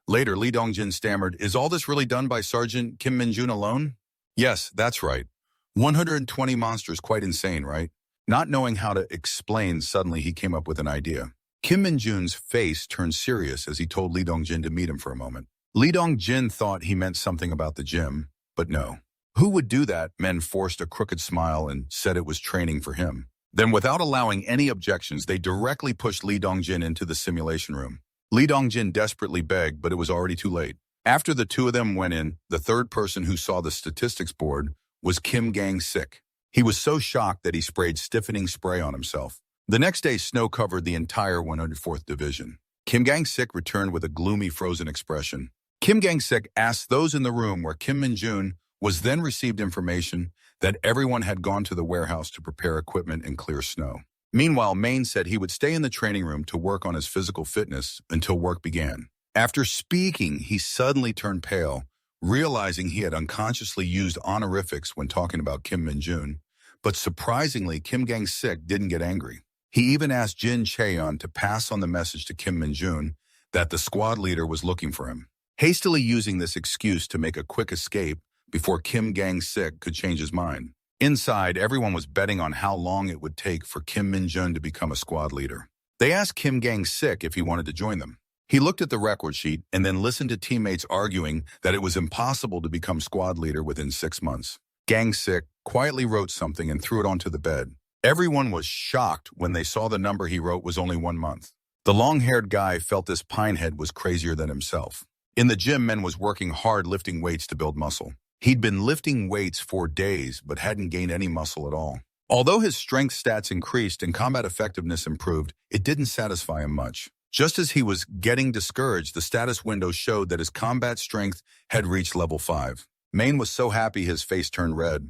Later, Lee Dongjin stammered, "Is all this really done by Sergeant Kim Min-jun alone?" "Yes, that's right. 120 monsters, quite insane, right?" Not knowing how to explain, suddenly he came up with an idea. Kim Min-jun's face turned serious as he told Lee Dongjin to meet him for a moment. Lee Dongjin thought he meant something about the gym, but no. Who would do that? Men forced a crooked smile and said it was training for him. Then, without allowing any objections, they directly pushed Lee Dongjin into the simulation room. Lee Dongjin desperately begged, but it was already too late. After the two of them went in, the third person who saw the statistics board was Kim Gang-sik. He was so shocked that he sprayed stiffening spray on himself. The next day, snow covered the entire 104th Division. Kim Gang-sik returned with a gloomy, frozen expression. Kim Gang-sik asked those in the room where Kim Min-jun was, then received information that everyone had gone to the warehouse to prepare equipment and clear snow. Meanwhile, Maine said he would stay in the training room to work on his physical fitness until work began. After speaking, he suddenly turned pale, realizing he had unconsciously used honorifics when talking about Kim Min-jun. But surprisingly, Kim Gang-sik didn't get angry. He even asked Jin Cheon to pass on the message to Kim Min-jun that the squad leader was looking for him, hastily using this excuse to make a quick escape before Kim Gang-sik could change his mind. Inside, everyone was betting on how long it would take for Kim Min-jun to become a squad leader. They asked Kim Gang-sik if he wanted to join them. He looked at the record sheet and then listened to teammates arguing that it was impossible to become squad leader within 6 months. Gang-sik quietly wrote something and threw it onto the bed. Everyone was shocked when they saw the number he wrote was only 1 month. The long-haired guy felt this pinehead was crazier than himself. In the gym, Men was working hard lifting weights to build muscle. He'd been lifting weights for days, but hadn't gained any muscle at all. Although his strength stats increased and combat effectiveness improved, it didn't satisfy him much. Just as he was getting discouraged, the status window showed that his combat strength had reached level 5. Maine was so happy his face turned red.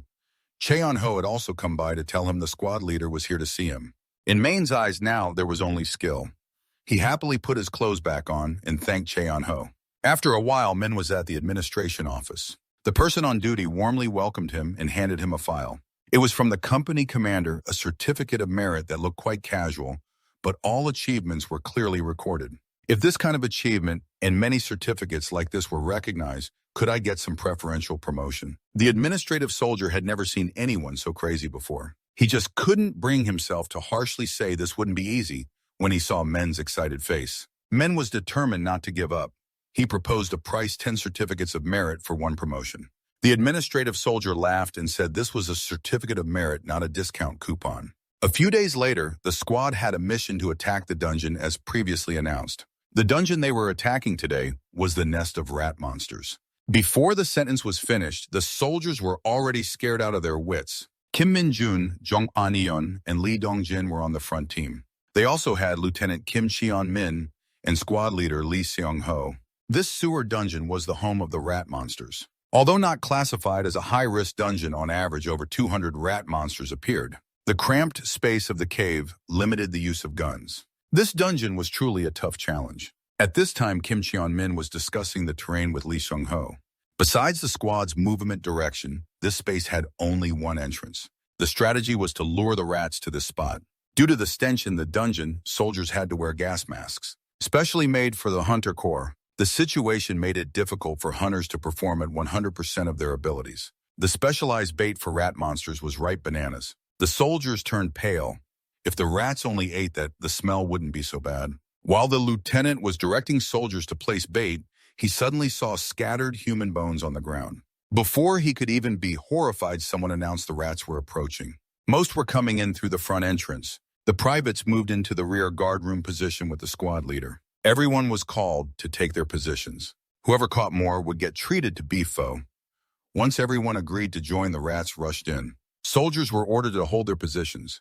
Cheon-ho had also come by to tell him the squad leader was here to see him. In Maine's eyes now, there was only skill. He happily put his clothes back on and thanked Cheon-ho. After a while, Min was at the administration office. The person on duty warmly welcomed him and handed him a file. It was from the company commander, a certificate of merit that looked quite casual, but all achievements were clearly recorded. If this kind of achievement and many certificates like this were recognized, could I get some preferential promotion? The administrative soldier had never seen anyone so crazy before. He just couldn't bring himself to harshly say this wouldn't be easy when he saw Men's excited face. Men was determined not to give up. He proposed a price 10 certificates of merit for 1 promotion. The administrative soldier laughed and said this was a certificate of merit, not a discount coupon. A few days later, the squad had a mission to attack the dungeon as previously announced. The dungeon they were attacking today was the nest of rat monsters. Before the sentence was finished, the soldiers were already scared out of their wits. Kim Min-jun, Jong An-yeon, and Lee Dongjin were on the front team. They also had Lieutenant Kim Cheon-min and squad leader Lee Seong-ho. This sewer dungeon was the home of the rat monsters. Although not classified as a high-risk dungeon, on average over 200 rat monsters appeared. The cramped space of the cave limited the use of guns. This dungeon was truly a tough challenge. At this time, Kim Cheon-min was discussing the terrain with Lee Seong-ho. Besides the squad's movement direction, this space had only one entrance. The strategy was to lure the rats to this spot. Due to the stench in the dungeon, soldiers had to wear gas masks, specially made for the hunter corps. The situation made it difficult for hunters to perform at 100% of their abilities. The specialized bait for rat monsters was ripe bananas. The soldiers turned pale. If the rats only ate that, the smell wouldn't be so bad. While the lieutenant was directing soldiers to place bait, he suddenly saw scattered human bones on the ground. Before he could even be horrified, someone announced the rats were approaching. Most were coming in through the front entrance. The privates moved into the rear guardroom position with the squad leader. Everyone was called to take their positions. Whoever caught more would get treated to beef pho. Once everyone agreed to join, the rats rushed in. Soldiers were ordered to hold their positions.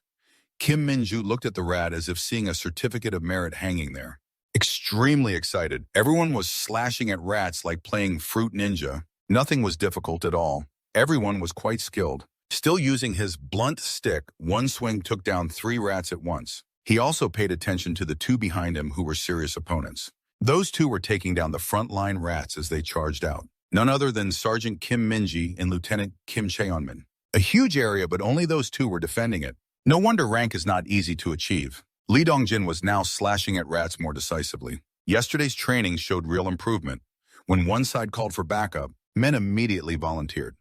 Kim Min-ju looked at the rat as if seeing a certificate of merit hanging there. Extremely excited, everyone was slashing at rats like playing Fruit Ninja. Nothing was difficult at all. Everyone was quite skilled. Still using his blunt stick, one swing took down 3 rats at once. He also paid attention to the 2 behind him who were serious opponents. Those 2 were taking down the front-line rats as they charged out. None other than Sergeant Kim Min-ji and Lieutenant Kim Cheon-min. A huge area, but only those 2 were defending it. No wonder rank is not easy to achieve. Lee Dong-jin was now slashing at rats more decisively. Yesterday's training showed real improvement. When one side called for backup, men immediately volunteered.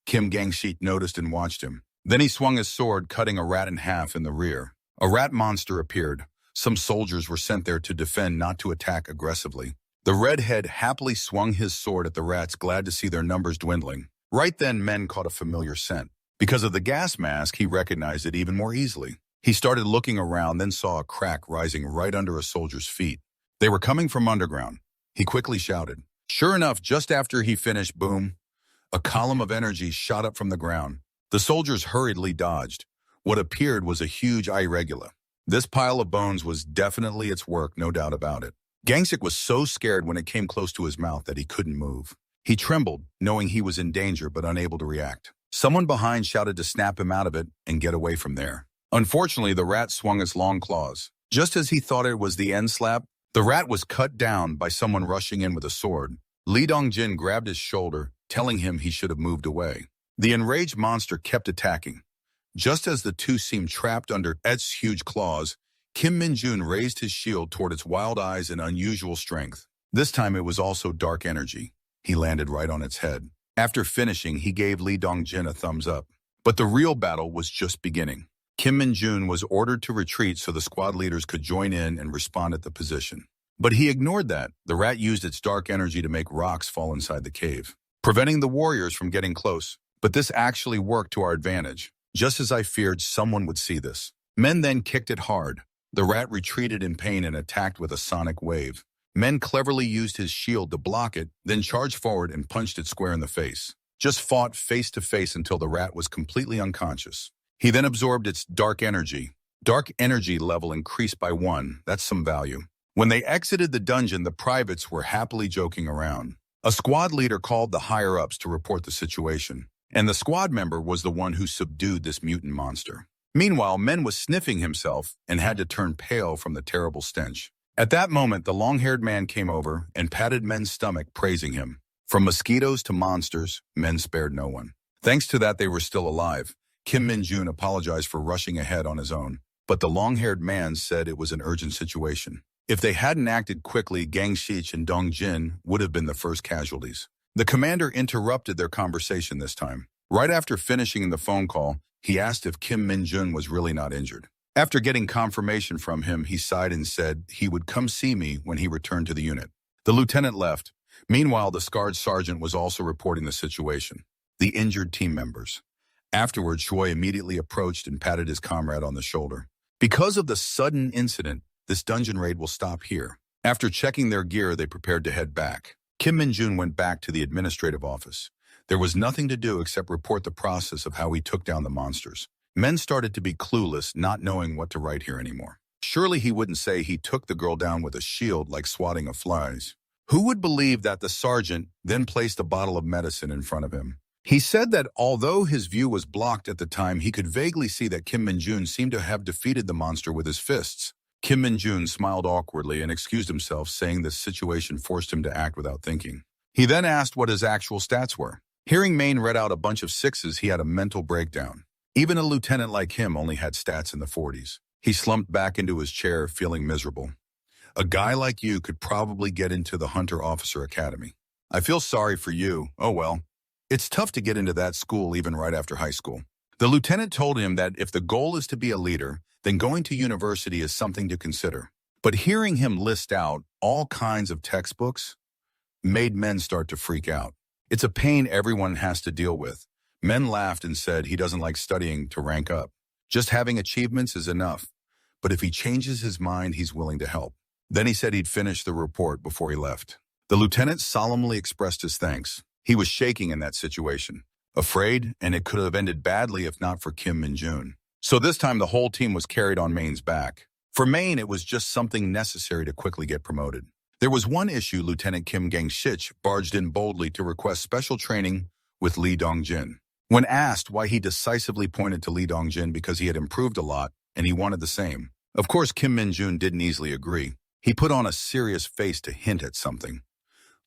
Kim Gang-shik noticed and watched him. Then he swung his sword, cutting a rat in half in the rear. A rat monster appeared. Some soldiers were sent there to defend, not to attack aggressively. The redhead happily swung his sword at the rats, glad to see their numbers dwindling. Right then, men caught a familiar scent. Because of the gas mask, he recognized it even more easily. He started looking around, then saw a crack rising right under a soldier's feet. They were coming from underground. He quickly shouted. Sure enough, just after he finished, boom, a column of energy shot up from the ground. The soldiers hurriedly dodged. What appeared was a huge irregular. This pile of bones was definitely its work, no doubt about it. Gangsik was so scared when it came close to his mouth that he couldn't move. He trembled, knowing he was in danger but unable to react. Someone behind shouted to snap him out of it and get away from there. Unfortunately, the rat swung its long claws. Just as he thought it was the end slap, the rat was cut down by someone rushing in with a sword. Lee Dong-jin grabbed his shoulder, telling him he should have moved away. The enraged monster kept attacking. Just as the 2 seemed trapped under its huge claws, Kim Min-jun raised his shield toward its wild eyes and unusual strength. This time it was also dark energy. He landed right on its head. After finishing, he gave Lee Dong-jin a thumbs up. But the real battle was just beginning. Kim Min-jun was ordered to retreat so the squad leaders could join in and respond at the position. But he ignored that. The rat used its dark energy to make rocks fall inside the cave, preventing the warriors from getting close. But this actually worked to our advantage. Just as I feared, someone would see this. Men then kicked it hard. The rat retreated in pain and attacked with a sonic wave. Men cleverly used his shield to block it, then charged forward and punched it square in the face. Just fought face to face until the rat was completely unconscious. He then absorbed its dark energy. Dark energy level increased by 1. That's some value. When they exited the dungeon, the privates were happily joking around. A squad leader called the higher-ups to report the situation, and the squad member was the one who subdued this mutant monster. Meanwhile, Men was sniffing himself and had to turn pale from the terrible stench. At that moment, the long-haired man came over and patted Men's stomach, praising him. From mosquitoes to monsters, Men spared no one. Thanks to that, they were still alive. Kim Min-jun apologized for rushing ahead on his own, but the long-haired man said it was an urgent situation. If they hadn't acted quickly, Gang-shik and Dong-jin would have been the first casualties. The commander interrupted their conversation this time. Right after finishing the phone call, he asked if Kim Min-jun was really not injured. After getting confirmation from him, he sighed and said he would come see me when he returned to the unit. The lieutenant left. Meanwhile, the scarred sergeant was also reporting the situation. The injured team members. Afterwards, Choi immediately approached and patted his comrade on the shoulder. Because of the sudden incident, this dungeon raid will stop here. After checking their gear, they prepared to head back. Kim Min-jun went back to the administrative office. There was nothing to do except report the process of how he took down the monsters. Men started to be clueless, not knowing what to write here anymore. Surely he wouldn't say he took the girl down with a shield like swatting of flies. Who would believe that the sergeant then placed a bottle of medicine in front of him? He said that although his view was blocked at the time, he could vaguely see that Kim Min-jun seemed to have defeated the monster with his fists. Kim Min-jun smiled awkwardly and excused himself, saying this situation forced him to act without thinking. He then asked what his actual stats were. Hearing Maine read out a bunch of 6s, he had a mental breakdown. Even a lieutenant like him only had stats in the 40s. He slumped back into his chair, feeling miserable. A guy like you could probably get into the Hunter Officer Academy. I feel sorry for you. Oh well. It's tough to get into that school even right after high school. The lieutenant told him that if the goal is to be a leader, then going to university is something to consider. But hearing him list out all kinds of textbooks made men start to freak out. It's a pain everyone has to deal with. Men laughed and said he doesn't like studying to rank up. Just having achievements is enough. But if he changes his mind, he's willing to help. Then he said he'd finish the report before he left. The lieutenant solemnly expressed his thanks. He was shaking in that situation, afraid, and it could have ended badly if not for Kim Min-jun. So this time the whole team was carried on Main's back. For Main, it was just something necessary to quickly get promoted. There was one issue. Lieutenant Kim Gang-shich barged in boldly to request special training with Lee Dong-jin. When asked why, he decisively pointed to Lee Dong-jin because he had improved a lot and he wanted the same. Of course, Kim Min-jun didn't easily agree. He put on a serious face to hint at something.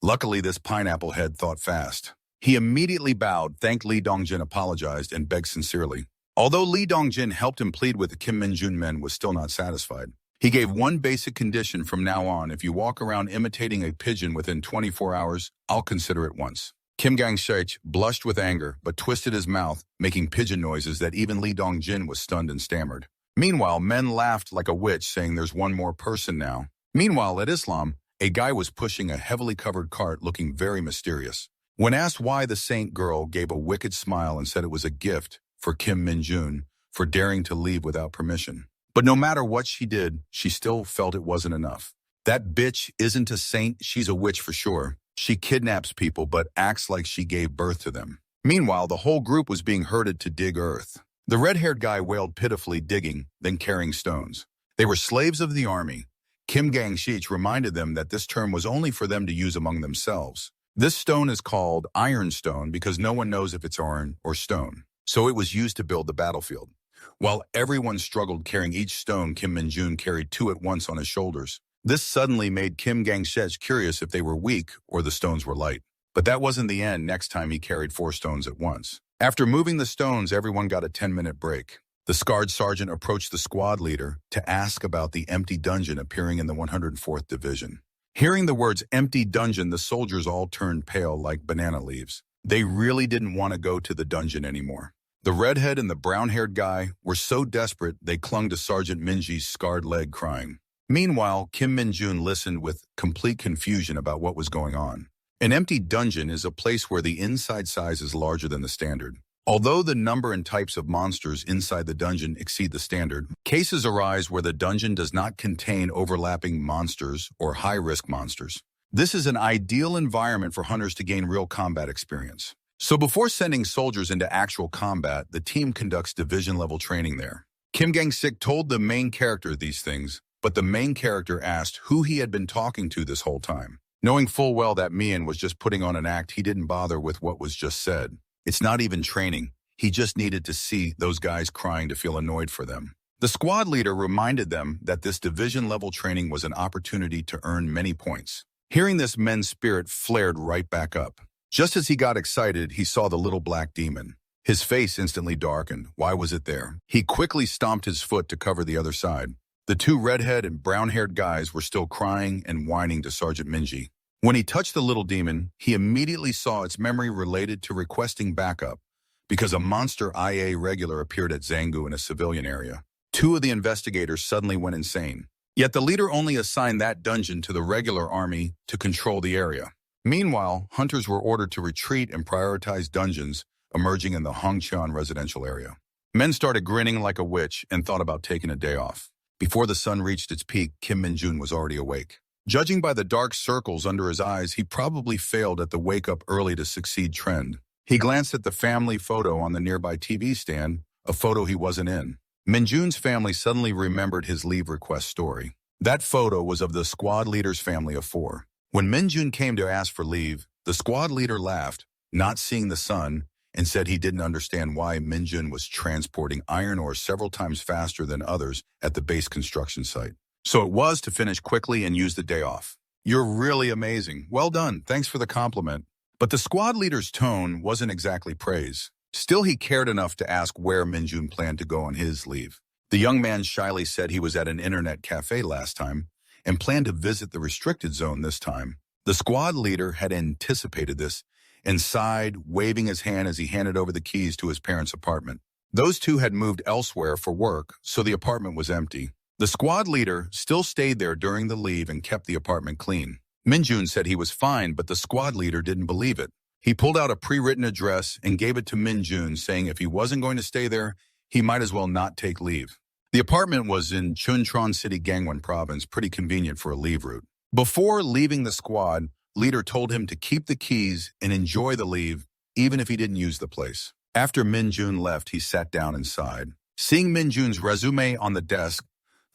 Luckily, this pineapple head thought fast. He immediately bowed, thanked Lee Dong-jin, apologized, and begged sincerely. Although Lee Dong-jin helped him plead with the Kim Min-jun men, was still not satisfied. He gave one basic condition: from now on, if you walk around imitating a pigeon within 24 hours, I'll consider it once. Kim Gang-shich blushed with anger, but twisted his mouth, making pigeon noises that even Lee Dong-jin was stunned and stammered. Meanwhile, men laughed like a witch, saying there's one more person now. Meanwhile, at Islam, a guy was pushing a heavily covered cart looking very mysterious. When asked why, the saint girl gave a wicked smile and said it was a gift for Kim Min-jun for daring to leave without permission. But no matter what she did, she still felt it wasn't enough. That bitch isn't a saint, she's a witch for sure. She kidnaps people but acts like she gave birth to them. Meanwhile, the whole group was being herded to dig earth. The red-haired guy wailed pitifully, digging, then carrying stones. They were slaves of the army. Kim Gang-shich reminded them that this term was only for them to use among themselves. This stone is called iron stone because no one knows if it's iron or stone. So it was used to build the battlefield. While everyone struggled carrying each stone, Kim Min-jun carried two at once on his shoulders. This suddenly made Kim Gang-shich curious if they were weak or the stones were light. But that wasn't the end. Next time he carried 4 stones at once. After moving the stones, everyone got a 10-minute break. The scarred sergeant approached the squad leader to ask about the empty dungeon appearing in the 104th Division. Hearing the words empty dungeon, the soldiers all turned pale like banana leaves. They really didn't want to go to the dungeon anymore. The redhead and the brown-haired guy were so desperate they clung to Sergeant Minji's scarred leg, crying. Meanwhile, Kim Min-jun listened with complete confusion about what was going on. An empty dungeon is a place where the inside size is larger than the standard. Although the number and types of monsters inside the dungeon exceed the standard, cases arise where the dungeon does not contain overlapping monsters or high-risk monsters. This is an ideal environment for hunters to gain real combat experience. So before sending soldiers into actual combat, the team conducts division-level training there. Kim Gang-shich told the main character these things, but the main character asked who he had been talking to this whole time. Knowing full well that Mian was just putting on an act, he didn't bother with what was just said. It's not even training. He just needed to see those guys crying to feel annoyed for them. The squad leader reminded them that this division-level training was an opportunity to earn many points. Hearing this, men's spirit flared right back up. Just as he got excited, he saw the little black demon. His face instantly darkened. Why was it there? He quickly stomped his foot to cover the other side. The 2 redhead and brown-haired guys were still crying and whining to Sergeant Minji. When he touched the little demon, he immediately saw its memory related to requesting backup because a monster IA regular appeared at Zangu in a civilian area. 2 of the investigators suddenly went insane. Yet the leader only assigned that dungeon to the regular army to control the area. Meanwhile, hunters were ordered to retreat and prioritize dungeons emerging in the Hongcheon residential area. Men started grinning like a witch and thought about taking a day off. Before the sun reached its peak, Kim Min-jun was already awake. Judging by the dark circles under his eyes, he probably failed at the wake-up early to succeed trend. He glanced at the family photo on the nearby TV stand, a photo he wasn't in. Min-jun's family suddenly remembered his leave request story. That photo was of the squad leader's family of 4. When Min-jun came to ask for leave, the squad leader laughed, not seeing the sun, and said he didn't understand why Min-jun was transporting iron ore several times faster than others at the base construction site. So it was to finish quickly and use the day off. You're really amazing. Well done. Thanks for the compliment. But the squad leader's tone wasn't exactly praise. Still, he cared enough to ask where Min-jun planned to go on his leave. The young man shyly said he was at an internet cafe last time, and planned to visit the restricted zone this time. The squad leader had anticipated this and sighed, waving his hand as he handed over the keys to his parents' apartment. Those two had moved elsewhere for work, so the apartment was empty. The squad leader still stayed there during the leave and kept the apartment clean. Minjun said he was fine, but the squad leader didn't believe it. He pulled out a pre-written address and gave it to Minjun, saying if he wasn't going to stay there, he might as well not take leave. The apartment was in Chuntron City, Gangwon Province, pretty convenient for a leave route. Before leaving the squad, leader told him to keep the keys and enjoy the leave, even if he didn't use the place. After Minjun left, he sat down and sighed. Seeing Minjun's resume on the desk,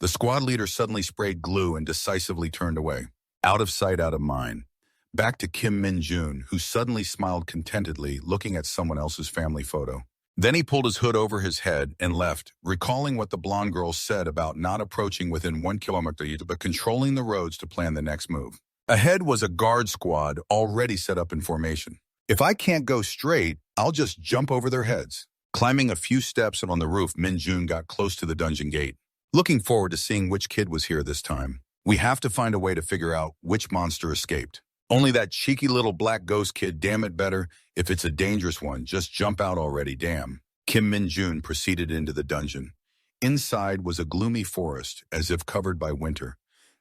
the squad leader suddenly sprayed glue and decisively turned away. Out of sight, out of mind. Back to Kim Minjun, who suddenly smiled contentedly, looking at someone else's family photo. Then he pulled his hood over his head and left, recalling what the blonde girl said about not approaching within 1 kilometer but controlling the roads to plan the next move. Ahead was a guard squad already set up in formation. If I can't go straight, I'll just jump over their heads. Climbing a few steps on the roof, Minjun got close to the dungeon gate. Looking forward to seeing which kid was here this time. We have to find a way to figure out which monster escaped. Only that cheeky little black ghost kid, damn it better. If it's a dangerous one, just jump out already, damn. Kim Minjun proceeded into the dungeon. Inside was a gloomy forest, as if covered by winter.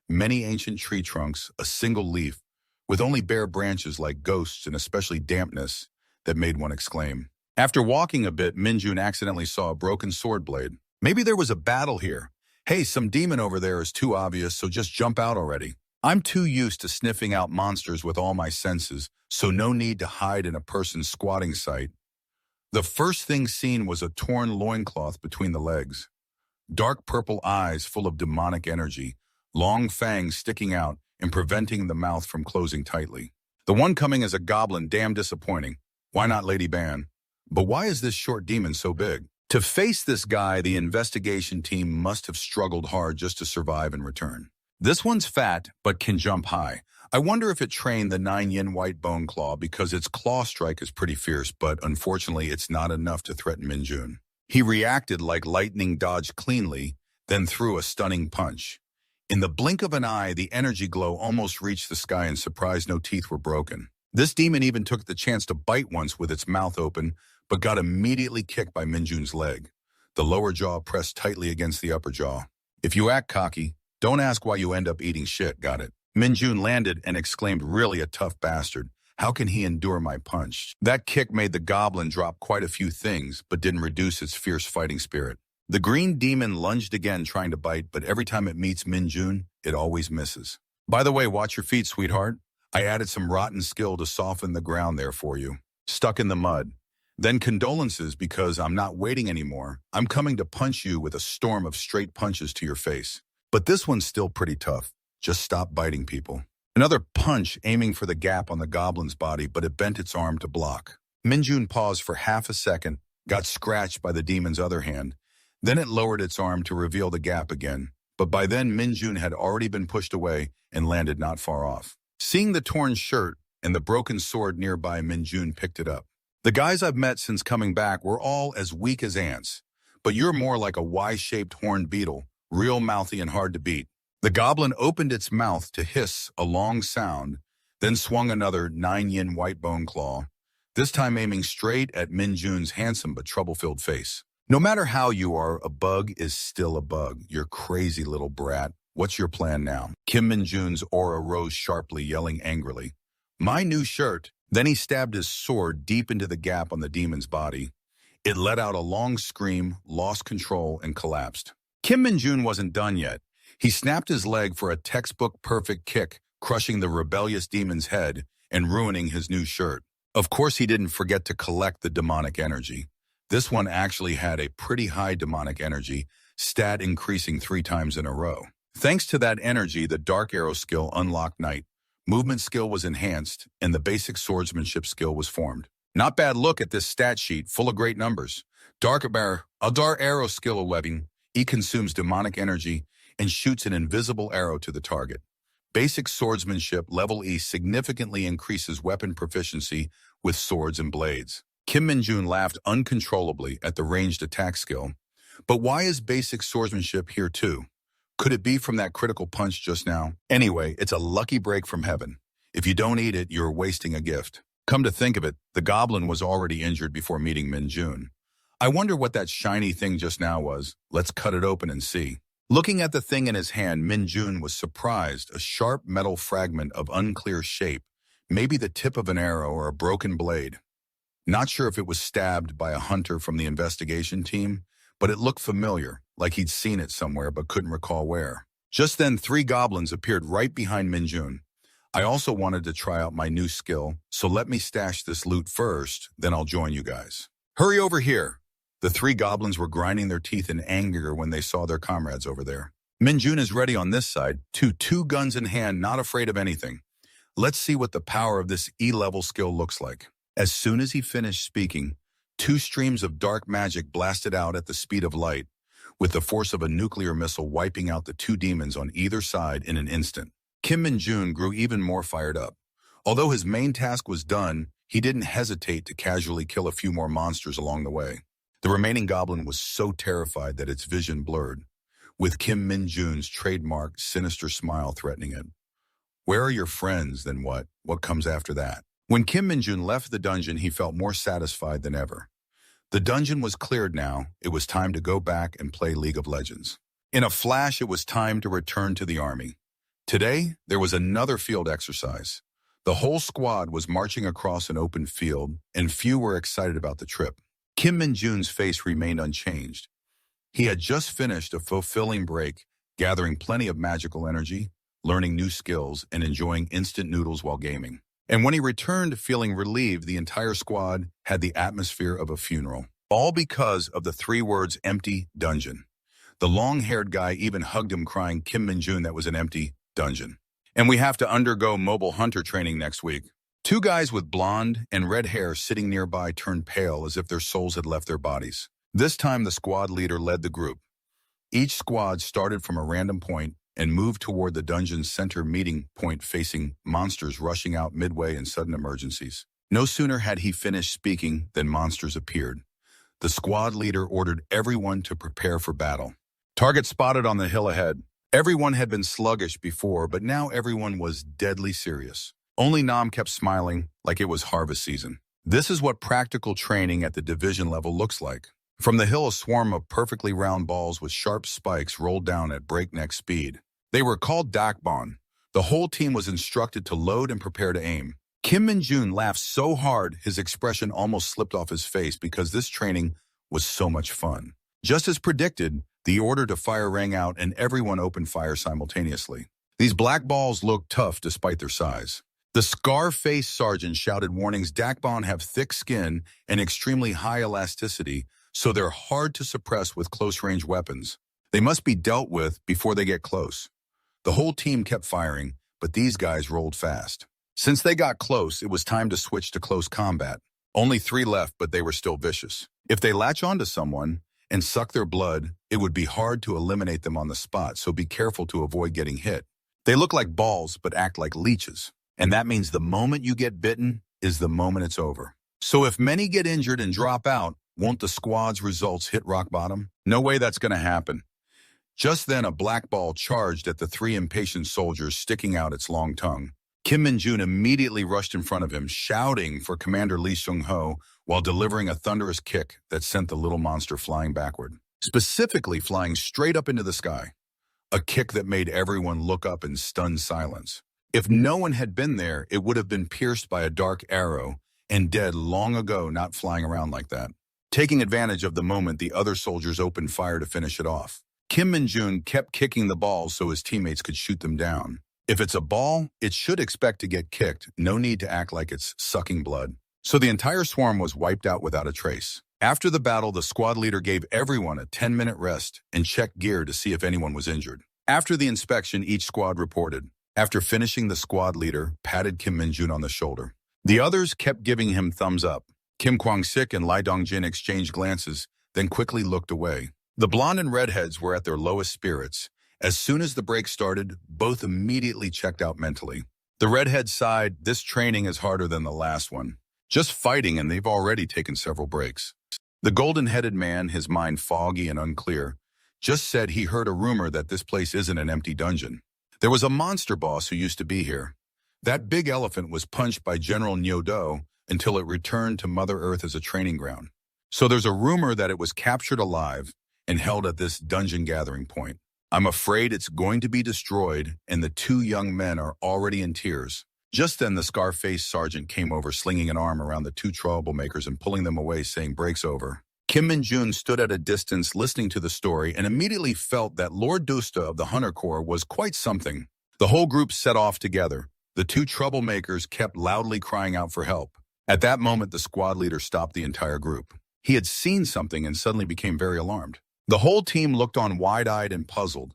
Many ancient tree trunks, a single leaf, with only bare branches like ghosts and especially dampness that made one exclaim. After walking a bit, Minjun accidentally saw a broken sword blade. Maybe there was a battle here. Hey, some demon over there is too obvious, so just jump out already. I'm too used to sniffing out monsters with all my senses, so no need to hide in a person's squatting site. The first thing seen was a torn loincloth between the legs. Dark purple eyes full of demonic energy, long fangs sticking out and preventing the mouth from closing tightly. The one coming as a goblin, damn disappointing. Why not Lady Ban? But why is this short demon so big? To face this guy, the investigation team must have struggled hard just to survive and return. This one's fat, but can jump high. I wonder if it trained the 9-yin white bone claw because its claw strike is pretty fierce, but unfortunately it's not enough to threaten Minjun. He reacted like lightning, dodged cleanly, then threw a stunning punch. In the blink of an eye, the energy glow almost reached the sky and surprised no teeth were broken. This demon even took the chance to bite once with its mouth open, but got immediately kicked by Minjun's leg. The lower jaw pressed tightly against the upper jaw. If you act cocky, don't ask why you end up eating shit, got it? Minjun landed and exclaimed, really a tough bastard. How can he endure my punch? That kick made the goblin drop quite a few things, but didn't reduce its fierce fighting spirit. The green demon lunged again trying to bite, but every time it meets Minjun, it always misses. By the way, watch your feet, sweetheart. I added some rotten skill to soften the ground there for you. Stuck in the mud. Then condolences because I'm not waiting anymore. I'm coming to punch you with a storm of straight punches to your face. But this one's still pretty tough. Just stop biting people. Another punch aiming for the gap on the goblin's body, but it bent its arm to block. Minjun paused for half a second, got scratched by the demon's other hand. Then it lowered its arm to reveal the gap again. But by then, Minjun had already been pushed away and landed not far off. Seeing the torn shirt and the broken sword nearby, Minjun picked it up. The guys I've met since coming back were all as weak as ants, but you're more like a Y-shaped horned beetle, real mouthy and hard to beat. The goblin opened its mouth to hiss a long sound, then swung another 9-yin white bone claw, this time aiming straight at Minjun's handsome but trouble-filled face. No matter how you are, a bug is still a bug. You crazy little brat. What's your plan now? Kim Minjun's aura rose sharply, yelling angrily. My new shirt. Then he stabbed his sword deep into the gap on the demon's body. It let out a long scream, lost control, and collapsed. Kim Minjun wasn't done yet. He snapped his leg for a textbook perfect kick, crushing the rebellious demon's head and ruining his new shirt. Of course, he didn't forget to collect the demonic energy. This one actually had a pretty high demonic energy, stat increasing 3 times in a row. Thanks to that energy, the dark arrow skill unlocked night. Movement skill was enhanced, and the basic swordsmanship skill was formed. Not bad look at this stat sheet, full of great numbers. Dark arrow skill 11. He consumes demonic energy and shoots an invisible arrow to the target. Basic swordsmanship level E significantly increases weapon proficiency with swords and blades. Kim Minjun laughed uncontrollably at the ranged attack skill. But why is basic swordsmanship here too? Could it be from that critical punch just now? Anyway, it's a lucky break from heaven. If you don't eat it, you're wasting a gift. Come to think of it, the goblin was already injured before meeting Minjun. I wonder what that shiny thing just now was. Let's cut it open and see. Looking at the thing in his hand, Minjun was surprised. A sharp metal fragment of unclear shape, maybe the tip of an arrow or a broken blade. Not sure if it was stabbed by a hunter from the investigation team, but it looked familiar, like he'd seen it somewhere but couldn't recall where. Just then, 3 goblins appeared right behind Minjun. I also wanted to try out my new skill, so let me stash this loot first, then I'll join you guys. Hurry over here. The 3 goblins were grinding their teeth in anger when they saw their comrades over there. Minjun is ready on this side, two guns in hand, not afraid of anything. Let's see what the power of this E-level skill looks like. As soon as he finished speaking, 2 streams of dark magic blasted out at the speed of light, with the force of a nuclear missile wiping out the 2 demons on either side in an instant. Kim Minjun grew even more fired up. Although his main task was done, he didn't hesitate to casually kill a few more monsters along the way. The remaining goblin was so terrified that its vision blurred, with Kim Minjun's trademark sinister smile threatening it. Where are your friends, then what? What comes after that? When Kim Minjun left the dungeon, he felt more satisfied than ever. The dungeon was cleared now. It was time to go back and play League of Legends. In a flash, it was time to return to the army. Today, there was another field exercise. The whole squad was marching across an open field, and few were excited about the trip. Kim Minjun's face remained unchanged. He had just finished a fulfilling break, gathering plenty of magical energy, learning new skills, and enjoying instant noodles while gaming. And when he returned feeling relieved, the entire squad had the atmosphere of a funeral. All because of the 3 words, empty dungeon. The long-haired guy even hugged him, crying, Kim Minjun, that was an empty dungeon. And we have to undergo mobile hunter training next week. 2 guys with blonde and red hair sitting nearby turned pale as if their souls had left their bodies. This time the squad leader led the group. Each squad started from a random point and moved toward the dungeon's center meeting point, facing monsters rushing out midway in sudden emergencies. No sooner had he finished speaking than monsters appeared. The squad leader ordered everyone to prepare for battle. Target spotted on the hill ahead. Everyone had been sluggish before, but now everyone was deadly serious. Only Nam kept smiling like it was harvest season. This is what practical training at the division level looks like. From the hill, a swarm of perfectly round balls with sharp spikes rolled down at breakneck speed. They were called Dakbon. The whole team was instructed to load and prepare to aim. Kim Minjun laughed so hard his expression almost slipped off his face because this training was so much fun. Just as predicted, the order to fire rang out and everyone opened fire simultaneously. These black balls looked tough despite their size. The scar-faced sergeant shouted warnings. Dakbon have thick skin and extremely high elasticity, so they're hard to suppress with close-range weapons. They must be dealt with before they get close. The whole team kept firing, but these guys rolled fast. Since they got close, it was time to switch to close combat. Only 3 left, but they were still vicious. If they latch onto someone and suck their blood, it would be hard to eliminate them on the spot, so be careful to avoid getting hit. They look like balls, but act like leeches. And that means the moment you get bitten is the moment it's over. So if many get injured and drop out, won't the squad's results hit rock bottom? No way that's going to happen. Just then, a black ball charged at the 3 impatient soldiers, sticking out its long tongue. Kim Minjun immediately rushed in front of him, shouting for Commander Lee Seung-ho while delivering a thunderous kick that sent the little monster flying backward, specifically flying straight up into the sky. A kick that made everyone look up in stunned silence. If no one had been there, it would have been pierced by a dark arrow and dead long ago, not flying around like that. Taking advantage of the moment, the other soldiers opened fire to finish it off. Kim Minjun kept kicking the balls so his teammates could shoot them down. If it's a ball, it should expect to get kicked, no need to act like it's sucking blood. So the entire swarm was wiped out without a trace. After the battle, the squad leader gave everyone a 10-minute rest and checked gear to see if anyone was injured. After the inspection, each squad reported. After finishing, the squad leader patted Kim Minjun on the shoulder. The others kept giving him thumbs up. Kim Kwang-sik and Lee Dong-jin exchanged glances, then quickly looked away. The blonde and redheads were at their lowest spirits. As soon as the break started, both immediately checked out mentally. The redhead sighed, "This training is harder than the last one. Just fighting, and they've already taken several breaks." The golden-headed man, his mind foggy and unclear, just said he heard a rumor that this place isn't an empty dungeon. There was a monster boss who used to be here. That big elephant was punched by General Nyodo until it returned to Mother Earth as a training ground. So there's a rumor that it was captured alive and held at this dungeon gathering point. I'm afraid it's going to be destroyed, and the two young men are already in tears. Just then, the scar-faced sergeant came over, slinging an arm around the two troublemakers and pulling them away, saying, "Break's over." Kim Min-jun stood at a distance listening to the story and immediately felt that Lord Dusta of the Hunter Corps was quite something. The whole group set off together. The two troublemakers kept loudly crying out for help. At that moment, the squad leader stopped the entire group. He had seen something and suddenly became very alarmed. The whole team looked on wide-eyed and puzzled.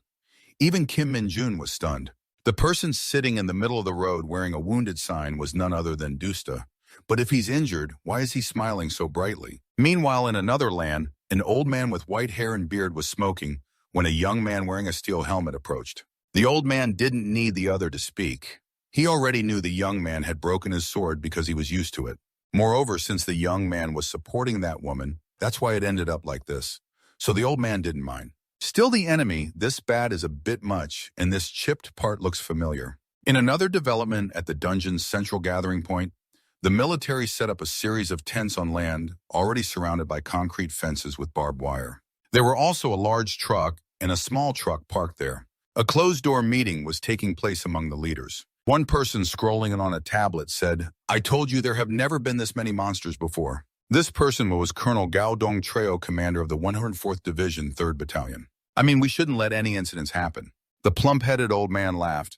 Even Kim Min-jun was stunned. The person sitting in the middle of the road wearing a wounded sign was none other than Dusta. But if he's injured, why is he smiling so brightly? Meanwhile, in another land, an old man with white hair and beard was smoking when a young man wearing a steel helmet approached. The old man didn't need the other to speak. He already knew the young man had broken his sword because he was used to it. Moreover, since the young man was supporting that woman, that's why it ended up like this. So the old man didn't mind. Still, the enemy, this bad is a bit much, and this chipped part looks familiar. In another development at the dungeon's central gathering point, the military set up a series of tents on land, already surrounded by concrete fences with barbed wire. There were also a large truck and a small truck parked there. A closed-door meeting was taking place among the leaders. One person scrolling on a tablet said, "I told you there have never been this many monsters before." This person was Colonel Gao Dong Treo, commander of the 104th Division, 3rd Battalion. "I mean, we shouldn't let any incidents happen." The plump-headed old man laughed.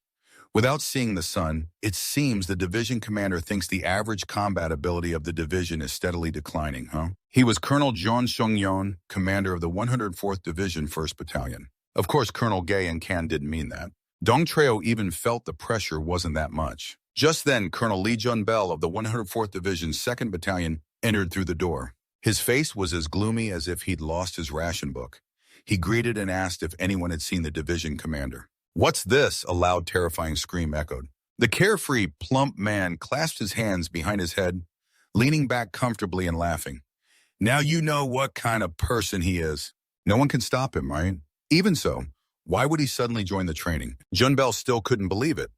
Without seeing the sun, it seems the division commander thinks the average combat ability of the division is steadily declining, huh? He was Colonel Jeon Sung-yeon, commander of the 104th Division, 1st Battalion. Of course, Colonel Gay and Kan didn't mean that. Dong Treo even felt the pressure wasn't that much. Just then, Colonel Lee Jun-bel of the 104th Division, 2nd Battalion, entered through the door. His face was as gloomy as if he'd lost his ration book. He greeted and asked if anyone had seen the division commander. "What's this?" a loud, terrifying scream echoed. The carefree, plump man clasped his hands behind his head, leaning back comfortably and laughing. "Now you know what kind of person he is." No one can stop him, right? Even so, why would he suddenly join the training? Jun-bel still couldn't believe it.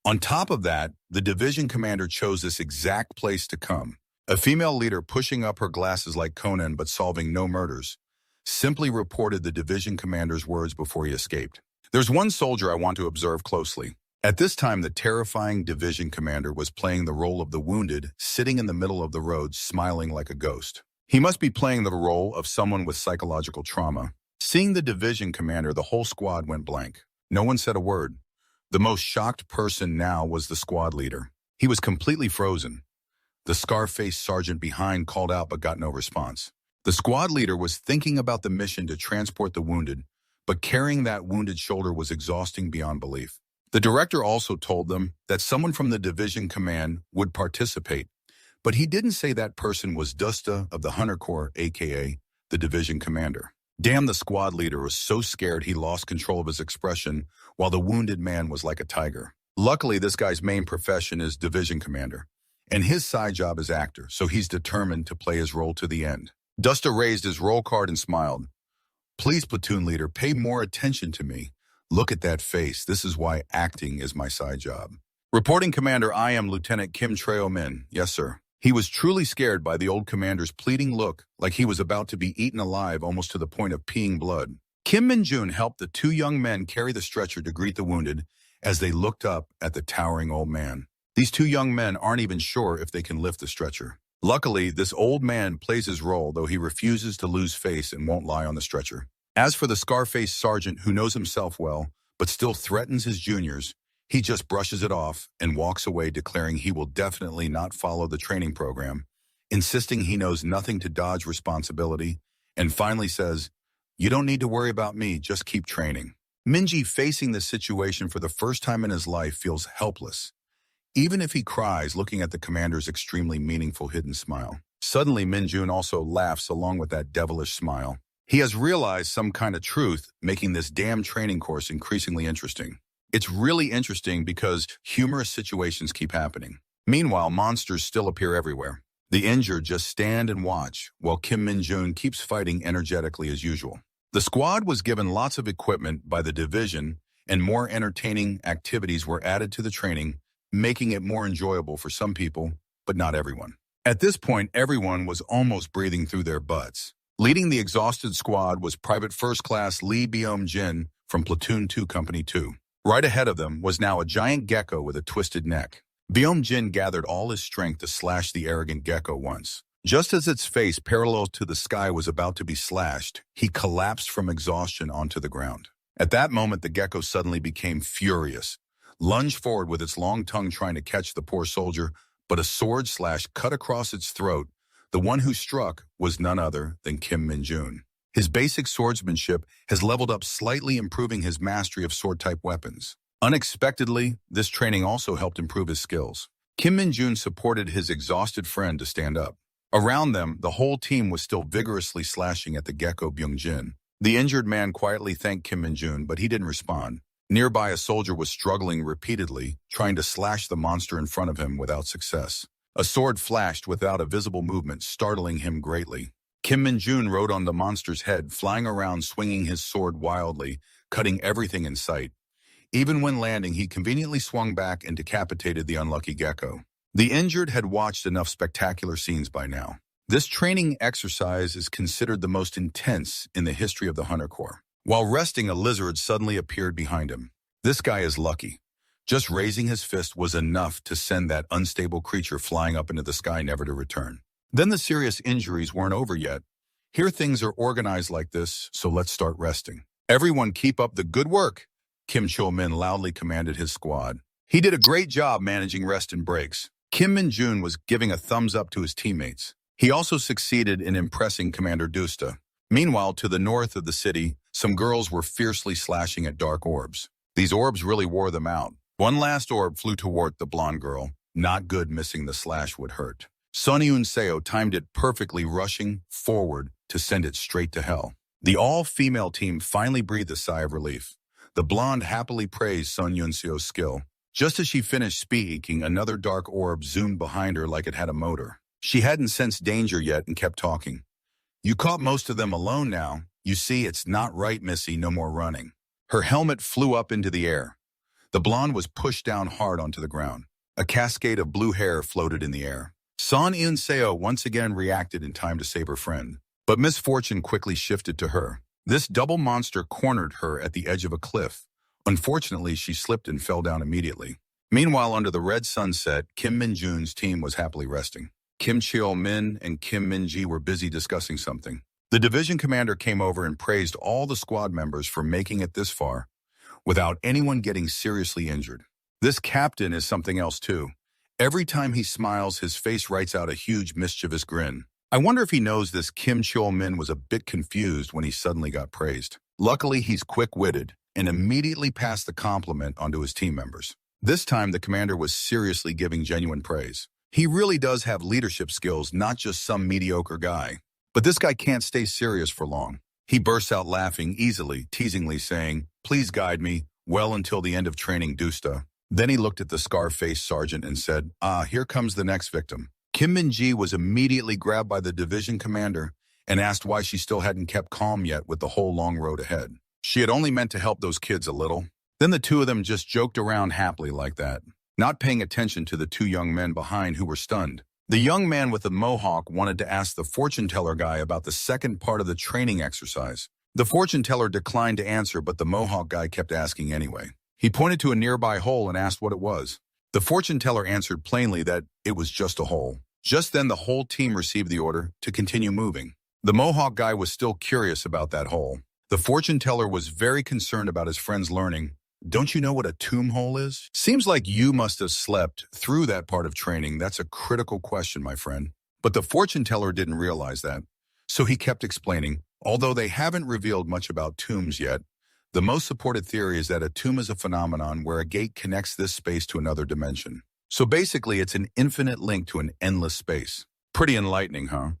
On top of that, the division commander chose this exact place to come. A female leader pushing up her glasses like Conan but solving no murders, simply reported the division commander's words before he escaped. "There's one soldier I want to observe closely." At this time, the terrifying division commander was playing the role of the wounded, sitting in the middle of the road, smiling like a ghost. He must be playing the role of someone with psychological trauma. Seeing the division commander, the whole squad went blank. No one said a word. The most shocked person now was the squad leader. He was completely frozen. The scar-faced sergeant behind called out but got no response. The squad leader was thinking about the mission to transport the wounded, but carrying that wounded shoulder was exhausting beyond belief. The director also told them that someone from the division command would participate, but he didn't say that person was Dusta of the Hunter Corps, aka the division commander. Damn, the squad leader was so scared he lost control of his expression, while the wounded man was like a tiger. Luckily, this guy's main profession is division commander, and his side job is actor, so he's determined to play his role to the end. Dusta raised his roll card and smiled. "Please, platoon leader, pay more attention to me. Look at that face. This is why acting is my side job." "Reporting, Commander, I am Lieutenant Kim Treo-min." "Yes, sir." He was truly scared by the old commander's pleading look, like he was about to be eaten alive almost to the point of peeing blood. Kim Min-jun helped the two young men carry the stretcher to greet the wounded as they looked up at the towering old man. These two young men aren't even sure if they can lift the stretcher. Luckily, this old man plays his role, though he refuses to lose face and won't lie on the stretcher. As for the scar-faced sergeant who knows himself well, but still threatens his juniors, he just brushes it off and walks away, declaring he will definitely not follow the training program, insisting he knows nothing to dodge responsibility, and finally says, "You don't need to worry about me, just keep training." Minji, facing this situation for the first time in his life, feels helpless, even if he cries looking at the commander's extremely meaningful hidden smile. Suddenly, Min-jun also laughs along with that devilish smile. He has realized some kind of truth, making this damn training course increasingly interesting. It's really interesting because humorous situations keep happening. Meanwhile, monsters still appear everywhere. The injured just stand and watch, while Kim Min-jun keeps fighting energetically as usual. The squad was given lots of equipment by the division, and more entertaining activities were added to the training, making it more enjoyable for some people, but not everyone. At this point, everyone was almost breathing through their butts. Leading the exhausted squad was Private First Class Lee Byung-jin from Platoon 2 Company 2. Right ahead of them was now a giant gecko with a twisted neck. Byung-jin gathered all his strength to slash the arrogant gecko once. Just as its face parallel to the sky was about to be slashed, he collapsed from exhaustion onto the ground. At that moment, the gecko suddenly became furious, lunged forward with its long tongue trying to catch the poor soldier, but a sword slash cut across its throat. The one who struck was none other than Kim Min-jun. His basic swordsmanship has leveled up slightly, improving his mastery of sword-type weapons. Unexpectedly, this training also helped improve his skills. Kim Min-jun supported his exhausted friend to stand up. Around them, the whole team was still vigorously slashing at the gecko Byung-jin. The injured man quietly thanked Kim Min-jun, but he didn't respond. Nearby, a soldier was struggling repeatedly, trying to slash the monster in front of him without success. A sword flashed without a visible movement, startling him greatly. Kim Min-jun rode on the monster's head, flying around swinging his sword wildly, cutting everything in sight. Even when landing, he conveniently swung back and decapitated the unlucky gecko. The injured had watched enough spectacular scenes by now. This training exercise is considered the most intense in the history of the Hunter Corps. While resting, a lizard suddenly appeared behind him. This guy is lucky. Just raising his fist was enough to send that unstable creature flying up into the sky, never to return. Then the serious injuries weren't over yet. Here things are organized like this, so let's start resting. Everyone keep up the good work, Kim Chul-min loudly commanded his squad. He did a great job managing rest and breaks. Kim Min-jun was giving a thumbs up to his teammates. He also succeeded in impressing Commander Dusta. Meanwhile, to the north of the city, some girls were fiercely slashing at dark orbs. These orbs really wore them out. One last orb flew toward the blonde girl. Not good, missing the slash would hurt. Sun Yun-seo timed it perfectly, rushing forward to send it straight to hell. The all-female team finally breathed a sigh of relief. The blonde happily praised Sun Yun-seo's skill. Just as she finished speaking, another dark orb zoomed behind her like it had a motor. She hadn't sensed danger yet and kept talking. You caught most of them alone now. You see, it's not right, Missy, no more running. Her helmet flew up into the air. The blonde was pushed down hard onto the ground. A cascade of blue hair floated in the air. Sun Yun-seo once again reacted in time to save her friend. But misfortune quickly shifted to her. This double monster cornered her at the edge of a cliff. Unfortunately, she slipped and fell down immediately. Meanwhile, under the red sunset, Kim Min-jun's team was happily resting. Kim Cheol-min and Kim Min-ji were busy discussing something. The division commander came over and praised all the squad members for making it this far without anyone getting seriously injured. This captain is something else too. Every time he smiles, his face writes out a huge mischievous grin. I wonder if he knows this Kim Cheol-min was a bit confused when he suddenly got praised. Luckily, he's quick-witted and immediately passed the compliment onto his team members. This time, the commander was seriously giving genuine praise. He really does have leadership skills, not just some mediocre guy. But this guy can't stay serious for long. He bursts out laughing easily, teasingly saying, "Please guide me well until the end of training, Dusta." Then he looked at the scar-faced sergeant and said, "Here comes the next victim." Kim Min-ji was immediately grabbed by the division commander and asked why she still hadn't kept calm yet with the whole long road ahead. She had only meant to help those kids a little. Then the two of them just joked around happily like that, not paying attention to the two young men behind who were stunned. The young man with the mohawk wanted to ask the fortune teller guy about the second part of the training exercise. The fortune teller declined to answer, but the mohawk guy kept asking anyway. He pointed to a nearby hole and asked what it was. The fortune teller answered plainly that it was just a hole. Just then, the whole team received the order to continue moving. The mohawk guy was still curious about that hole. The fortune teller was very concerned about his friend's learning. "Don't you know what a tomb hole is? Seems like you must have slept through that part of training. That's a critical question, my friend." But the fortune teller didn't realize that. So he kept explaining, although they haven't revealed much about tombs yet, the most supported theory is that a tomb is a phenomenon where a gate connects this space to another dimension. So basically, it's an infinite link to an endless space. Pretty enlightening, huh?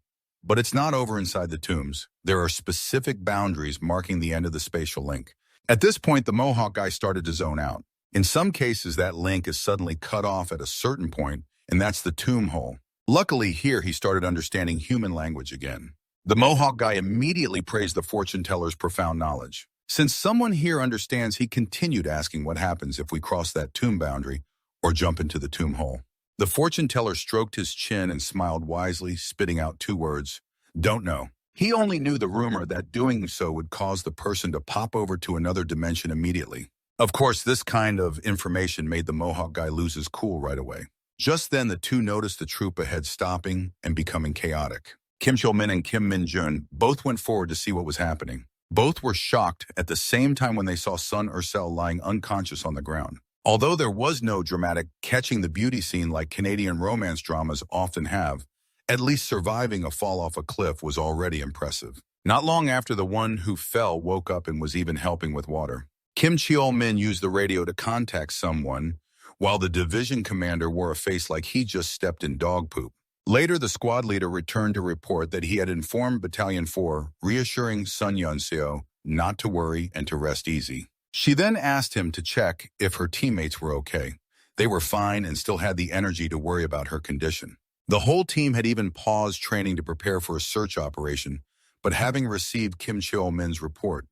But it's not over inside the tombs. There are specific boundaries marking the end of the spatial link. At this point, the mohawk guy started to zone out. In some cases, that link is suddenly cut off at a certain point, and that's the tomb hole. Luckily, here he started understanding human language again. The Mohawk guy immediately praised the fortune teller's profound knowledge. Since someone here understands, he continued asking what happens if we cross that tomb boundary or jump into the tomb hole. The fortune teller stroked his chin and smiled wisely, spitting out 2 words, "Don't know." He only knew the rumor that doing so would cause the person to pop over to another dimension immediately. Of course, this kind of information made the Mohawk guy lose his cool right away. Just then, the two noticed the troop ahead stopping and becoming chaotic. Kim Chul-min and Kim Min-jun both went forward to see what was happening. Both were shocked at the same time when they saw Sun Ursel lying unconscious on the ground. Although there was no dramatic catching the beauty scene like Canadian romance dramas often have, at least surviving a fall off a cliff was already impressive. Not long after, the one who fell woke up and was even helping with water. Kim Cheol-min used the radio to contact someone, while the division commander wore a face like he just stepped in dog poop. Later, the squad leader returned to report that he had informed Battalion 4, reassuring Sun Yun-seo not to worry and to rest easy. She then asked him to check if her teammates were okay. They were fine and still had the energy to worry about her condition. The whole team had even paused training to prepare for a search operation, but having received Kim Cheol-min's report,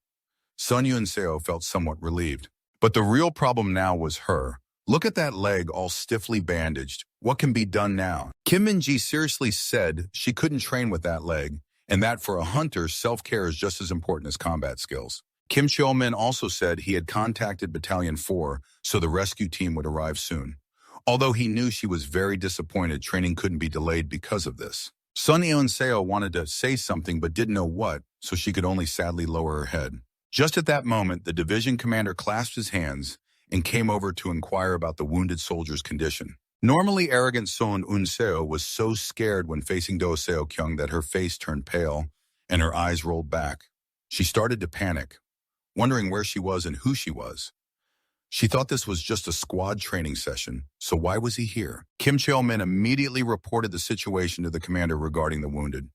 Sun Yun-seo felt somewhat relieved. But the real problem now was her. Look at that leg all stiffly bandaged. What can be done now? Kim Min-ji seriously said she couldn't train with that leg, and that for a hunter, self-care is just as important as combat skills. Kim Cheol-min also said he had contacted Battalion 4 so the rescue team would arrive soon. Although he knew she was very disappointed training couldn't be delayed because of this. Sun Yun-seo wanted to say something but didn't know what, so she could only sadly lower her head. Just at that moment, the division commander clasped his hands and came over to inquire about the wounded soldier's condition. Normally arrogant Sun Yun-seo was so scared when facing Do Seo-kyung that her face turned pale and her eyes rolled back. She started to panic, wondering where she was and who she was. She thought this was just a squad training session, so why was he here? Kim Cheol-min immediately reported the situation to the commander regarding the wounded.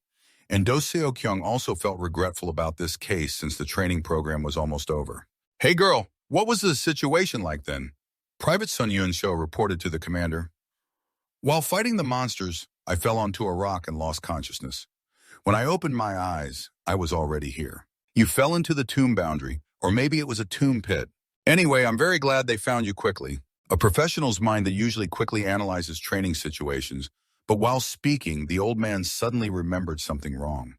And Do Seo-kyung also felt regretful about this case since the training program was almost over. "Hey girl, what was the situation like then?" Private Sun Yun-seo reported to the commander. "While fighting the monsters, I fell onto a rock and lost consciousness. When I opened my eyes, I was already here. You fell into the tomb boundary, or maybe it was a tomb pit. Anyway, I'm very glad they found you quickly." A professional's mind that usually quickly analyzes training situations, but while speaking, the old man suddenly remembered something wrong.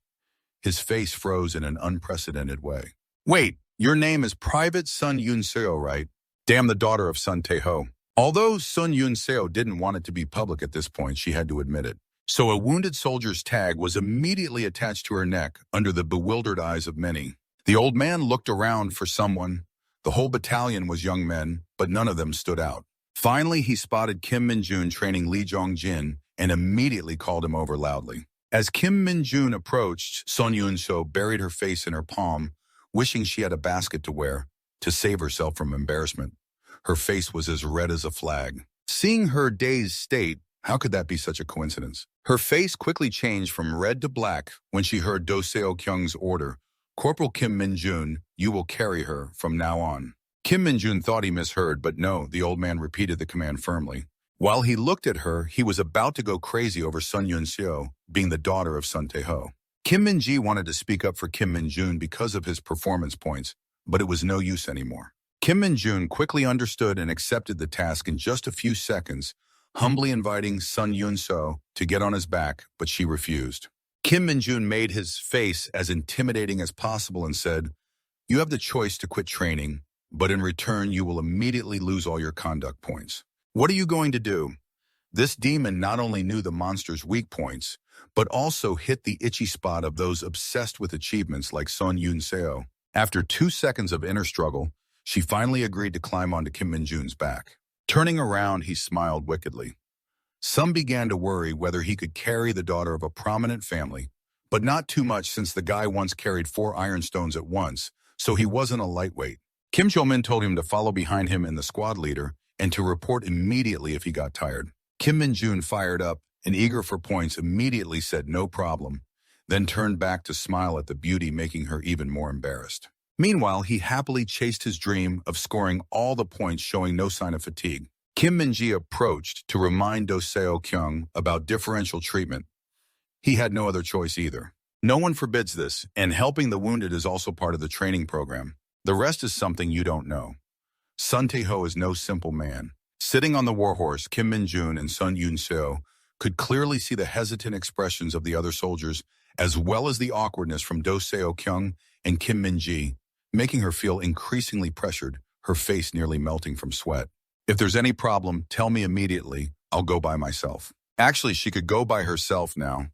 His face froze in an unprecedented way. "Wait, your name is Private Sun Yun-seo, right? Damn the daughter of Sun Tae-ho." Although Sun Yun-seo didn't want it to be public at this point, she had to admit it. So a wounded soldier's tag was immediately attached to her neck under the bewildered eyes of many. The old man looked around for someone. The whole battalion was young men, but none of them stood out. Finally, he spotted Kim Min-jun training Lee Jong-jin and immediately called him over loudly. As Kim Min-jun approached, Sun Yun-seo buried her face in her palm, wishing she had a basket to wear to save herself from embarrassment. Her face was as red as a flag. Seeing her dazed state, how could that be such a coincidence? Her face quickly changed from red to black when she heard Do Seo-kyung's order, "Corporal Kim Min-jun, you will carry her from now on." Kim Min-jun thought he misheard, but no, the old man repeated the command firmly. While he looked at her, he was about to go crazy over Sun Yun-seo being the daughter of Sun Tae-ho. Kim Min-ji wanted to speak up for Kim Min-jun because of his performance points, but it was no use anymore. Kim Min-jun quickly understood and accepted the task in just a few seconds, humbly inviting Sun Yun-seo to get on his back, but she refused. Kim Min-jun made his face as intimidating as possible and said, "You have the choice to quit training, but in return you will immediately lose all your conduct points. What are you going to do?" This demon not only knew the monster's weak points, but also hit the itchy spot of those obsessed with achievements like Sun Yun-seo. After 2 seconds of inner struggle, she finally agreed to climb onto Kim Min-jun's back. Turning around, he smiled wickedly. Some began to worry whether he could carry the daughter of a prominent family, but not too much since the guy once carried 4 ironstones at once, so he wasn't a lightweight. Kim Chul-min told him to follow behind him and the squad leader and to report immediately if he got tired. Kim Min-jun fired up and eager for points immediately said no problem, then turned back to smile at the beauty, making her even more embarrassed. Meanwhile, he happily chased his dream of scoring all the points, showing no sign of fatigue. Kim Min-ji approached to remind Do Seo-kyung about differential treatment. He had no other choice either. No one forbids this, and helping the wounded is also part of the training program. The rest is something you don't know. Sun Tae-ho is no simple man. Sitting on the warhorse, Kim Min-jun and Sun Yoon-seo could clearly see the hesitant expressions of the other soldiers, as well as the awkwardness from Do Seo-kyung and Kim Min-ji, making her feel increasingly pressured, her face nearly melting from sweat. If there's any problem, tell me immediately. I'll go by myself. Actually, she could go by herself now.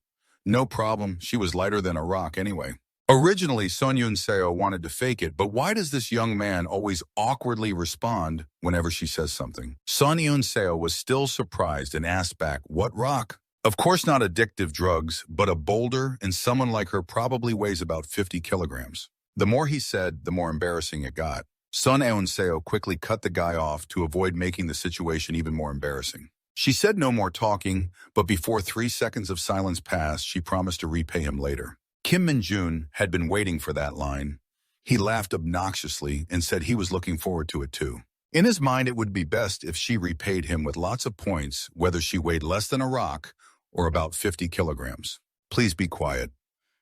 No problem, she was lighter than a rock anyway. Originally, Sun Yoon-seo wanted to fake it, but why does this young man always awkwardly respond whenever she says something? Sun Yoon-seo was still surprised and asked back, "What rock?" Of course not addictive drugs, but a boulder, and someone like her probably weighs about 50 kilograms. The more he said, the more embarrassing it got. Sun Yoon-seo quickly cut the guy off to avoid making the situation even more embarrassing. She said no more talking, but before 3 seconds of silence passed, she promised to repay him later. Kim Min-jun had been waiting for that line. He laughed obnoxiously and said he was looking forward to it too. In his mind, it would be best if she repaid him with lots of points, whether she weighed less than a rock or about 50 kilograms. Please be quiet.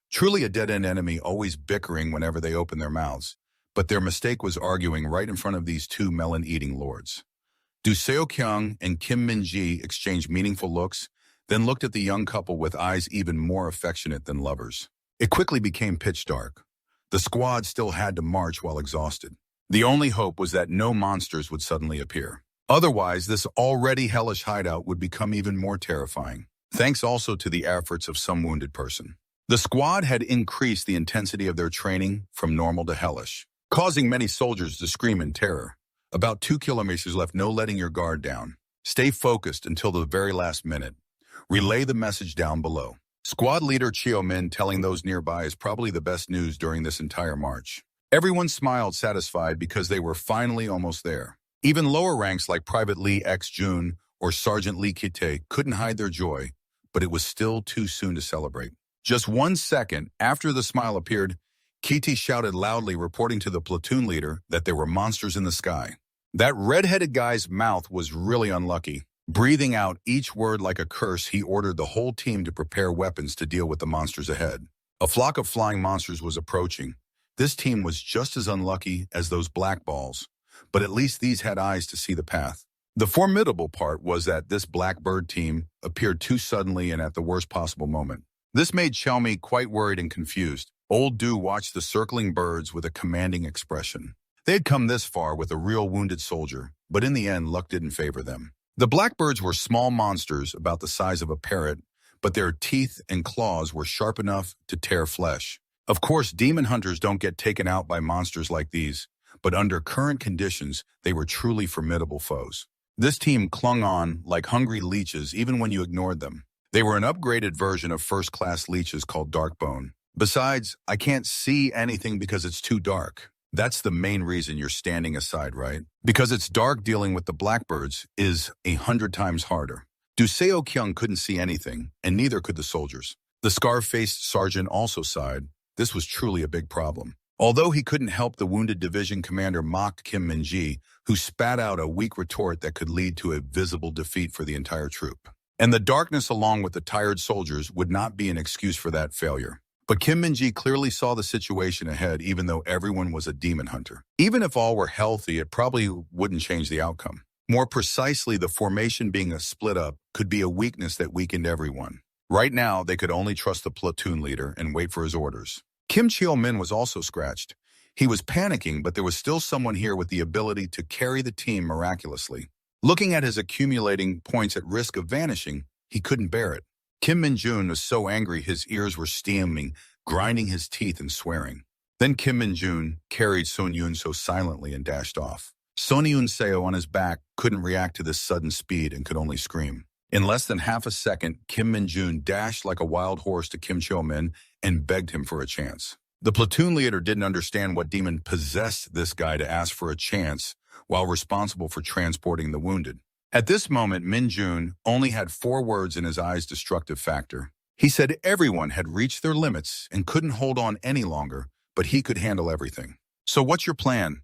Truly a dead-end enemy, always bickering whenever they open their mouths. But their mistake was arguing right in front of these two melon-eating lords. Do Seo-kyung and Kim Min-ji exchanged meaningful looks, then looked at the young couple with eyes even more affectionate than lovers. It quickly became pitch dark. The squad still had to march while exhausted. The only hope was that no monsters would suddenly appear. Otherwise, this already hellish hideout would become even more terrifying, thanks also to the efforts of some wounded person. The squad had increased the intensity of their training from normal to hellish, causing many soldiers to scream in terror. About 2 kilometers left, no letting your guard down. Stay focused until the very last minute. Relay the message down below. Squad leader Chio Min telling those nearby is probably the best news during this entire march. Everyone smiled satisfied because they were finally almost there. Even lower ranks like Private Lee X Jun or Sergeant Lee Kite couldn't hide their joy, but it was still too soon to celebrate. Just 1 second after the smile appeared, Kite shouted loudly, reporting to the platoon leader that there were monsters in the sky. That red-headed guy's mouth was really unlucky. Breathing out each word like a curse, he ordered the whole team to prepare weapons to deal with the monsters ahead. A flock of flying monsters was approaching. This team was just as unlucky as those black balls, but at least these had eyes to see the path. The formidable part was that this blackbird team appeared too suddenly and at the worst possible moment. This made Xiaomi quite worried and confused. Old Du watched the circling birds with a commanding expression. They had come this far with a real wounded soldier, but in the end, luck didn't favor them. The blackbirds were small monsters about the size of a parrot, but their teeth and claws were sharp enough to tear flesh. Of course, demon hunters don't get taken out by monsters like these, but under current conditions, they were truly formidable foes. This team clung on like hungry leeches even when you ignored them. They were an upgraded version of first-class leeches called Darkbone. Besides, I can't see anything because it's too dark. That's the main reason you're standing aside, right? Because it's dark, dealing with the blackbirds is 100 times harder. Do Seo-kyung couldn't see anything, and neither could the soldiers. The scar-faced sergeant also sighed. This was truly a big problem. Although he couldn't help, the wounded division commander mocked Kim Min-ji, who spat out a weak retort that could lead to a visible defeat for the entire troop. And the darkness along with the tired soldiers would not be an excuse for that failure. But Kim Min-ji clearly saw the situation ahead, even though everyone was a demon hunter. Even if all were healthy, it probably wouldn't change the outcome. More precisely, the formation being a split up could be a weakness that weakened everyone. Right now, they could only trust the platoon leader and wait for his orders. Kim Chio-min was also scratched. He was panicking, but there was still someone here with the ability to carry the team miraculously. Looking at his accumulating points at risk of vanishing, he couldn't bear it. Kim Min-jun was so angry his ears were steaming, grinding his teeth and swearing. Then Kim Min-jun carried Sun Yoon-seo silently and dashed off. Sun Yoon-seo on his back couldn't react to this sudden speed and could only scream. In less than half a second, Kim Min-jun dashed like a wild horse to Kim Chio-min and begged him for a chance. The platoon leader didn't understand what demon possessed this guy to ask for a chance while responsible for transporting the wounded. At this moment, Min-jun only had 4 words in his eyes' destructive factor. He said everyone had reached their limits and couldn't hold on any longer, but he could handle everything. So what's your plan?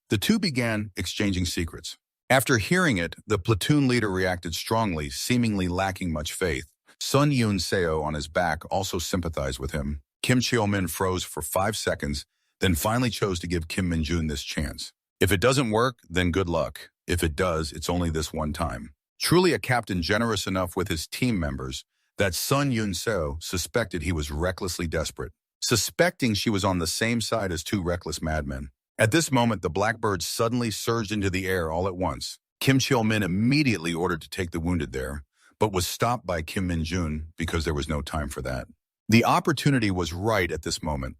The two began exchanging secrets. After hearing it, the platoon leader reacted strongly, seemingly lacking much faith. Sun Yoon-seo on his back also sympathized with him. Kim Cheo-min froze for 5 seconds, then finally chose to give Kim Min-jun this chance. If it doesn't work, then good luck. If it does, it's only this one time. Truly a captain generous enough with his team members that Sun Yoon-seo suspected he was recklessly desperate, suspecting she was on the same side as 2 reckless madmen. At this moment, the blackbird suddenly surged into the air all at once. Kim Cheo-min immediately ordered to take the wounded there, but was stopped by Kim Min-jun because there was no time for that. The opportunity was right at this moment.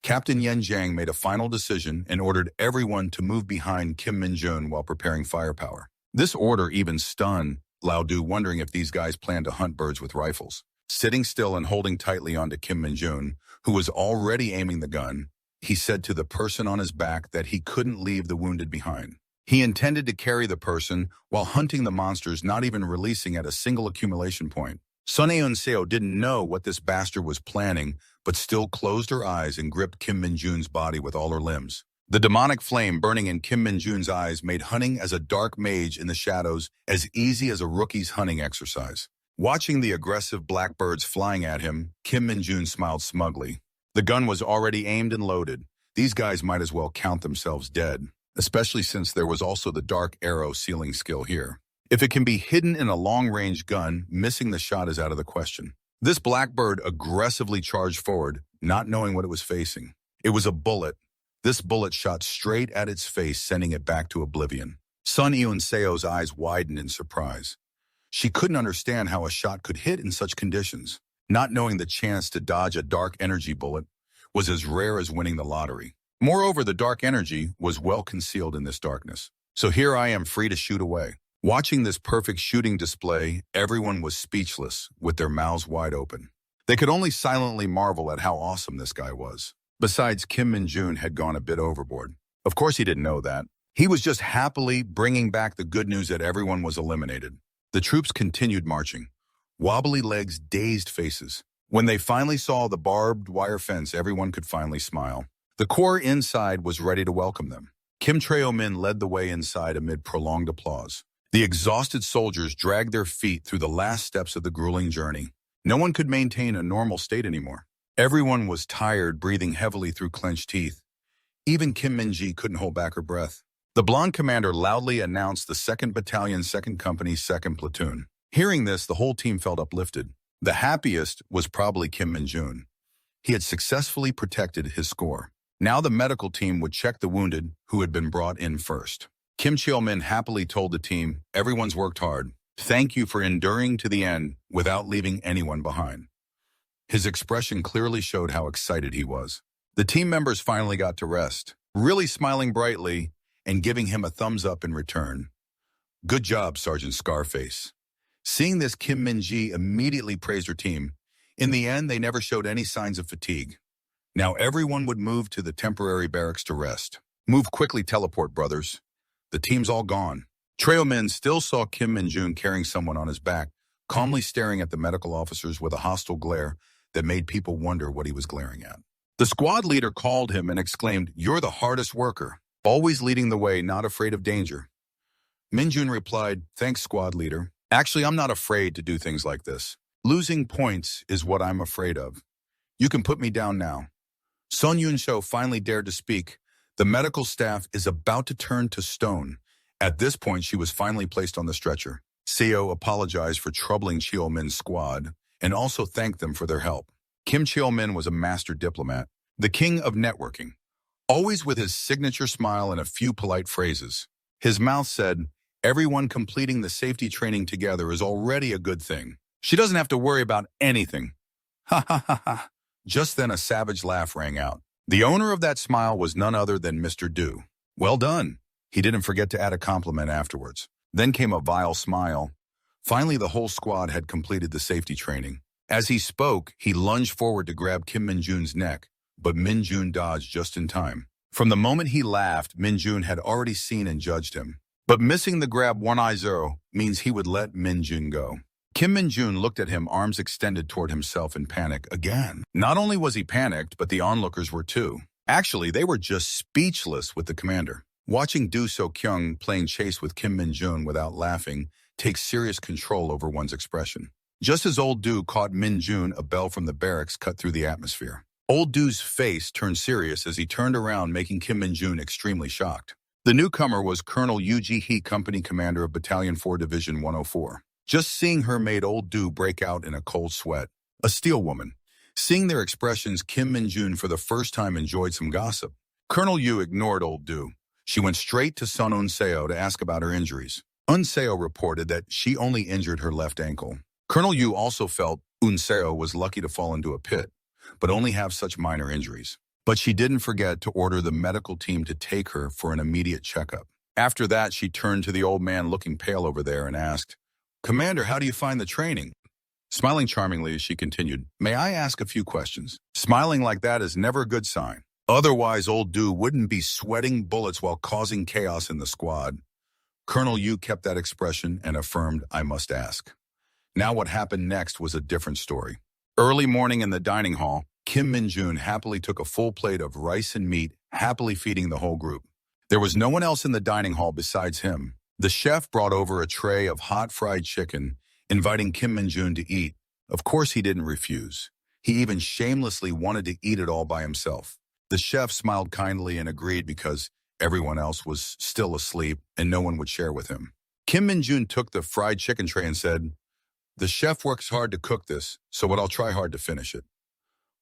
Captain Yen Jiang made a final decision and ordered everyone to move behind Kim Min-jun while preparing firepower. This order even stunned Lao Du, wondering if these guys planned to hunt birds with rifles. Sitting still and holding tightly onto Kim Min-jun, who was already aiming the gun, he said to the person on his back that he couldn't leave the wounded behind. He intended to carry the person while hunting the monsters, not even releasing at a single accumulation point. Sun Yoon-seo didn't know what this bastard was planning, but still closed her eyes and gripped Kim Min-jun's body with all her limbs. The demonic flame burning in Kim Min-jun's eyes made hunting as a dark mage in the shadows as easy as a rookie's hunting exercise. Watching the aggressive blackbirds flying at him, Kim Min-jun smiled smugly. The gun was already aimed and loaded. These guys might as well count themselves dead, especially since there was also the dark arrow sealing skill here. If it can be hidden in a long-range gun, missing the shot is out of the question. This blackbird aggressively charged forward, not knowing what it was facing. It was a bullet. This bullet shot straight at its face, sending it back to oblivion. Sun Yoon-seo's eyes widened in surprise. She couldn't understand how a shot could hit in such conditions. Not knowing the chance to dodge a dark energy bullet was as rare as winning the lottery. Moreover, the dark energy was well concealed in this darkness. So here I am, free to shoot away. Watching this perfect shooting display, everyone was speechless, with their mouths wide open. They could only silently marvel at how awesome this guy was. Besides, Kim Min-jun had gone a bit overboard. Of course he didn't know that. He was just happily bringing back the good news that everyone was eliminated. The troops continued marching. Wobbly legs, dazed faces. When they finally saw the barbed wire fence, everyone could finally smile. The corps inside was ready to welcome them. Kim Cheo-min led the way inside amid prolonged applause. The exhausted soldiers dragged their feet through the last steps of the grueling journey. No one could maintain a normal state anymore. Everyone was tired, breathing heavily through clenched teeth. Even Kim Min-ji couldn't hold back her breath. The blonde commander loudly announced the 2nd Battalion, 2nd Company, 2nd Platoon. Hearing this, the whole team felt uplifted. The happiest was probably Kim Min-jun. He had successfully protected his score. Now the medical team would check the wounded who had been brought in first. Kim Cheo-min happily told the team, "Everyone's worked hard. Thank you for enduring to the end without leaving anyone behind." His expression clearly showed how excited he was. The team members finally got to rest, really smiling brightly and giving him a thumbs up in return. "Good job, Sergeant Scarface." Seeing this, Kim Min-ji immediately praised her team. In the end, they never showed any signs of fatigue. Now everyone would move to the temporary barracks to rest. "Move quickly, teleport, brothers. The team's all gone." Cheo-min still saw Kim Min-jun carrying someone on his back, calmly staring at the medical officers with a hostile glare that made people wonder what he was glaring at. The squad leader called him and exclaimed, "You're the hardest worker, always leading the way, not afraid of danger." Min-jun replied, "Thanks, squad leader. Actually, I'm not afraid to do things like this. Losing points is what I'm afraid of. You can put me down now." Sun Yoon-seo finally dared to speak. The medical staff is about to turn to stone. At this point, she was finally placed on the stretcher. Seo apologized for troubling Cheo-min's squad and also thanked them for their help. Kim Cheo-min was a master diplomat, the king of networking, always with his signature smile and a few polite phrases. His mouth said, "Everyone completing the safety training together is already a good thing. She doesn't have to worry about anything." Ha ha ha ha. Just then a savage laugh rang out. The owner of that smile was none other than Mr. Du. "Well done." He didn't forget to add a compliment afterwards. Then came a vile smile. Finally, the whole squad had completed the safety training. As he spoke, he lunged forward to grab Kim Min-jun's neck, but Min-jun dodged just in time. From the moment he laughed, Min-jun had already seen and judged him. But missing the grab 1-0 means he would let Min-jun go. Kim Min-jun looked at him, arms extended toward himself in panic again. Not only was he panicked, but the onlookers were too. Actually, they were just speechless with the commander. Watching Do So-kyung playing chase with Kim Min-jun without laughing takes serious control over one's expression. Just as old Du caught Min Jun, a bell from the barracks cut through the atmosphere. Old Du's face turned serious as he turned around, making Kim Min Jun extremely shocked. The newcomer was Colonel Yu Ji-hee, company commander of Battalion 4 Division 104. Just seeing her made old Du break out in a cold sweat. A steel woman. Seeing their expressions, Kim Min Jun for the first time enjoyed some gossip. Colonel Yu ignored old Du. She went straight to Sun Un-seo to ask about her injuries. Un-seo reported that she only injured her left ankle. Colonel Yu also felt Un-seo was lucky to fall into a pit, but only have such minor injuries. But she didn't forget to order the medical team to take her for an immediate checkup. After that, she turned to the old man looking pale over there and asked, "Commander, how do you find the training?" Smiling charmingly, she continued, "May I ask a few questions?" Smiling like that is never a good sign. Otherwise, old Du wouldn't be sweating bullets while causing chaos in the squad. Colonel Yu kept that expression and affirmed, "I must ask." Now what happened next was a different story. Early morning in the dining hall, Kim Min Jun happily took a full plate of rice and meat, happily feeding the whole group. There was no one else in the dining hall besides him. The chef brought over a tray of hot fried chicken, inviting Kim Min Jun to eat. Of course he didn't refuse. He even shamelessly wanted to eat it all by himself. The chef smiled kindly and agreed because everyone else was still asleep and no one would share with him. Kim Min Jun took the fried chicken tray and said, "The chef works hard to cook this, so I'll try hard to finish it."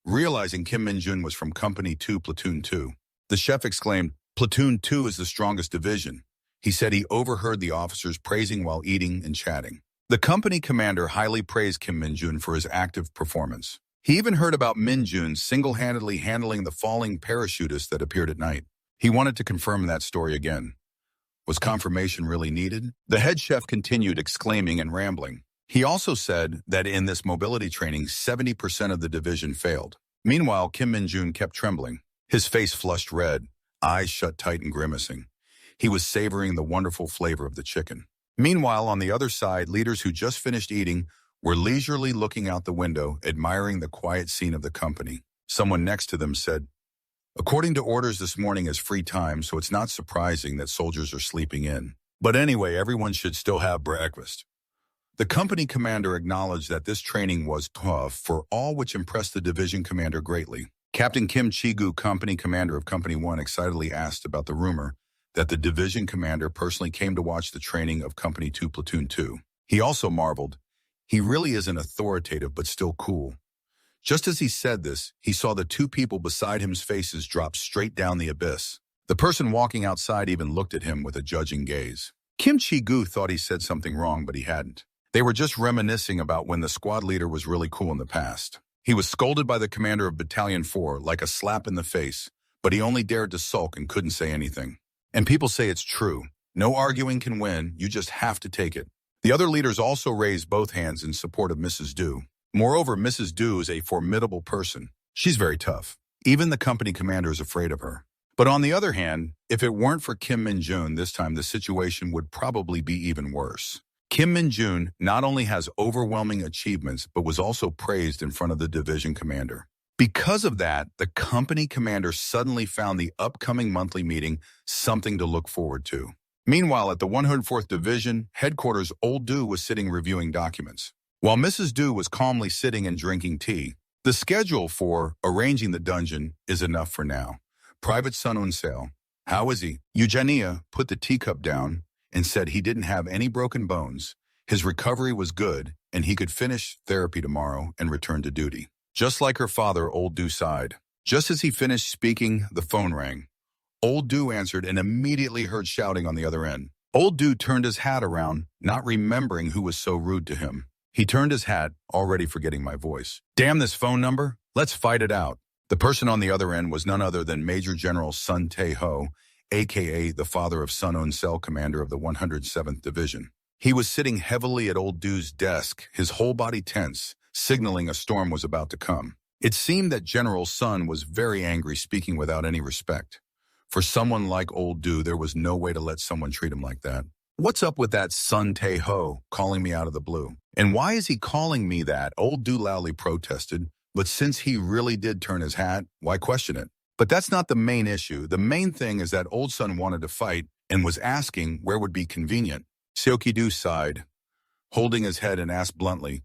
Realizing Kim Min Jun was from Company 2, Platoon 2, the chef exclaimed, "Platoon 2 is the strongest division." He said he overheard the officers praising while eating and chatting. The company commander highly praised Kim Min Jun for his active performance. He even heard about Min Jun single-handedly handling the falling parachutist that appeared at night. He wanted to confirm that story again. Was confirmation really needed? The head chef continued exclaiming and rambling. He also said that in this mobility training, 70% of the division failed. Meanwhile, Kim Min Jun kept trembling. His face flushed red, eyes shut tight and grimacing. He was savoring the wonderful flavor of the chicken. Meanwhile, on the other side, leaders who just finished eating were leisurely looking out the window, admiring the quiet scene of the company. Someone next to them said, "According to orders, this morning is free time, so it's not surprising that soldiers are sleeping in. But anyway, everyone should still have breakfast." The company commander acknowledged that this training was tough for all, which impressed the division commander greatly. Captain Kim Chi-gu, company commander of Company 1, excitedly asked about the rumor that the division commander personally came to watch the training of Company 2, Platoon 2. He also marveled, "He really isn't authoritative but still cool." Just as he said this, he saw the two people beside him's faces drop straight down the abyss. The person walking outside even looked at him with a judging gaze. Kim Chi-gu thought he said something wrong, but he hadn't. They were just reminiscing about when the squad leader was really cool in the past. He was scolded by the commander of Battalion 4 like a slap in the face, but he only dared to sulk and couldn't say anything. And people say it's true. No arguing can win, you just have to take it. The other leaders also raised both hands in support of Mrs. Du. Moreover, Mrs. Du is a formidable person. She's very tough. Even the company commander is afraid of her. But on the other hand, if it weren't for Kim Min Jun this time, the situation would probably be even worse. Kim Min Jun not only has overwhelming achievements, but was also praised in front of the division commander. Because of that, the company commander suddenly found the upcoming monthly meeting something to look forward to. Meanwhile, at the 104th Division headquarters, old Du was sitting reviewing documents. While Mrs. Du was calmly sitting and drinking tea, the schedule for arranging the dungeon is enough for now. Private Sun Un-seo, how is he? Eugenia put the teacup down and said he didn't have any broken bones, his recovery was good, and he could finish therapy tomorrow and return to duty. Just like her father, old Du sighed. Just as he finished speaking, the phone rang. Old Du answered and immediately heard shouting on the other end. Old Du turned his hat around, not remembering who was so rude to him. He turned his hat, already forgetting my voice. "Damn this phone number! Let's fight it out." The person on the other end was none other than Major General Sun Tae-ho, a.k.a. the father of Sun Un-seo, commander of the 107th Division. He was sitting heavily at old Du's desk, his whole body tense, signaling a storm was about to come. It seemed that General Sun was very angry, speaking without any respect. For someone like old Du, there was no way to let someone treat him like that. "What's up with that Sun Tae-ho calling me out of the blue? And why is he calling me that?" Old Du loudly protested, but since he really did turn his hat, why question it? But that's not the main issue. The main thing is that old Sun wanted to fight and was asking where would be convenient. Seoki-do sighed, holding his head and asked bluntly,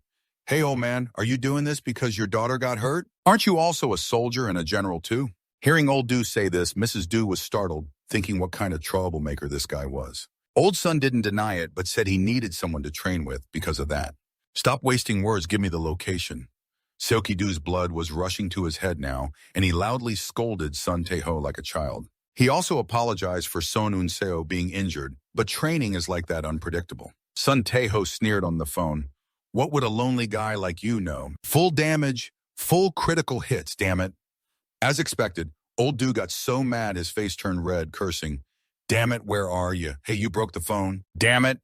Hey, old man, are you doing this because your daughter got hurt? Aren't you also a soldier and a general too? Hearing old Do say this, Mrs. Do was startled, thinking what kind of troublemaker this guy was. Old Son didn't deny it, but said he needed someone to train with because of that. Stop wasting words, give me the location. Seoki Do's blood was rushing to his head now, and he loudly scolded Sun Tae-ho like a child. He also apologized for Son Un-seo being injured, but training is like that unpredictable. Sun Tae-ho sneered on the phone. What would a lonely guy like you know? Full damage, full critical hits, damn it. As expected, old Do got so mad his face turned red, cursing, Damn it, where are you? Hey, you broke the phone. Damn it.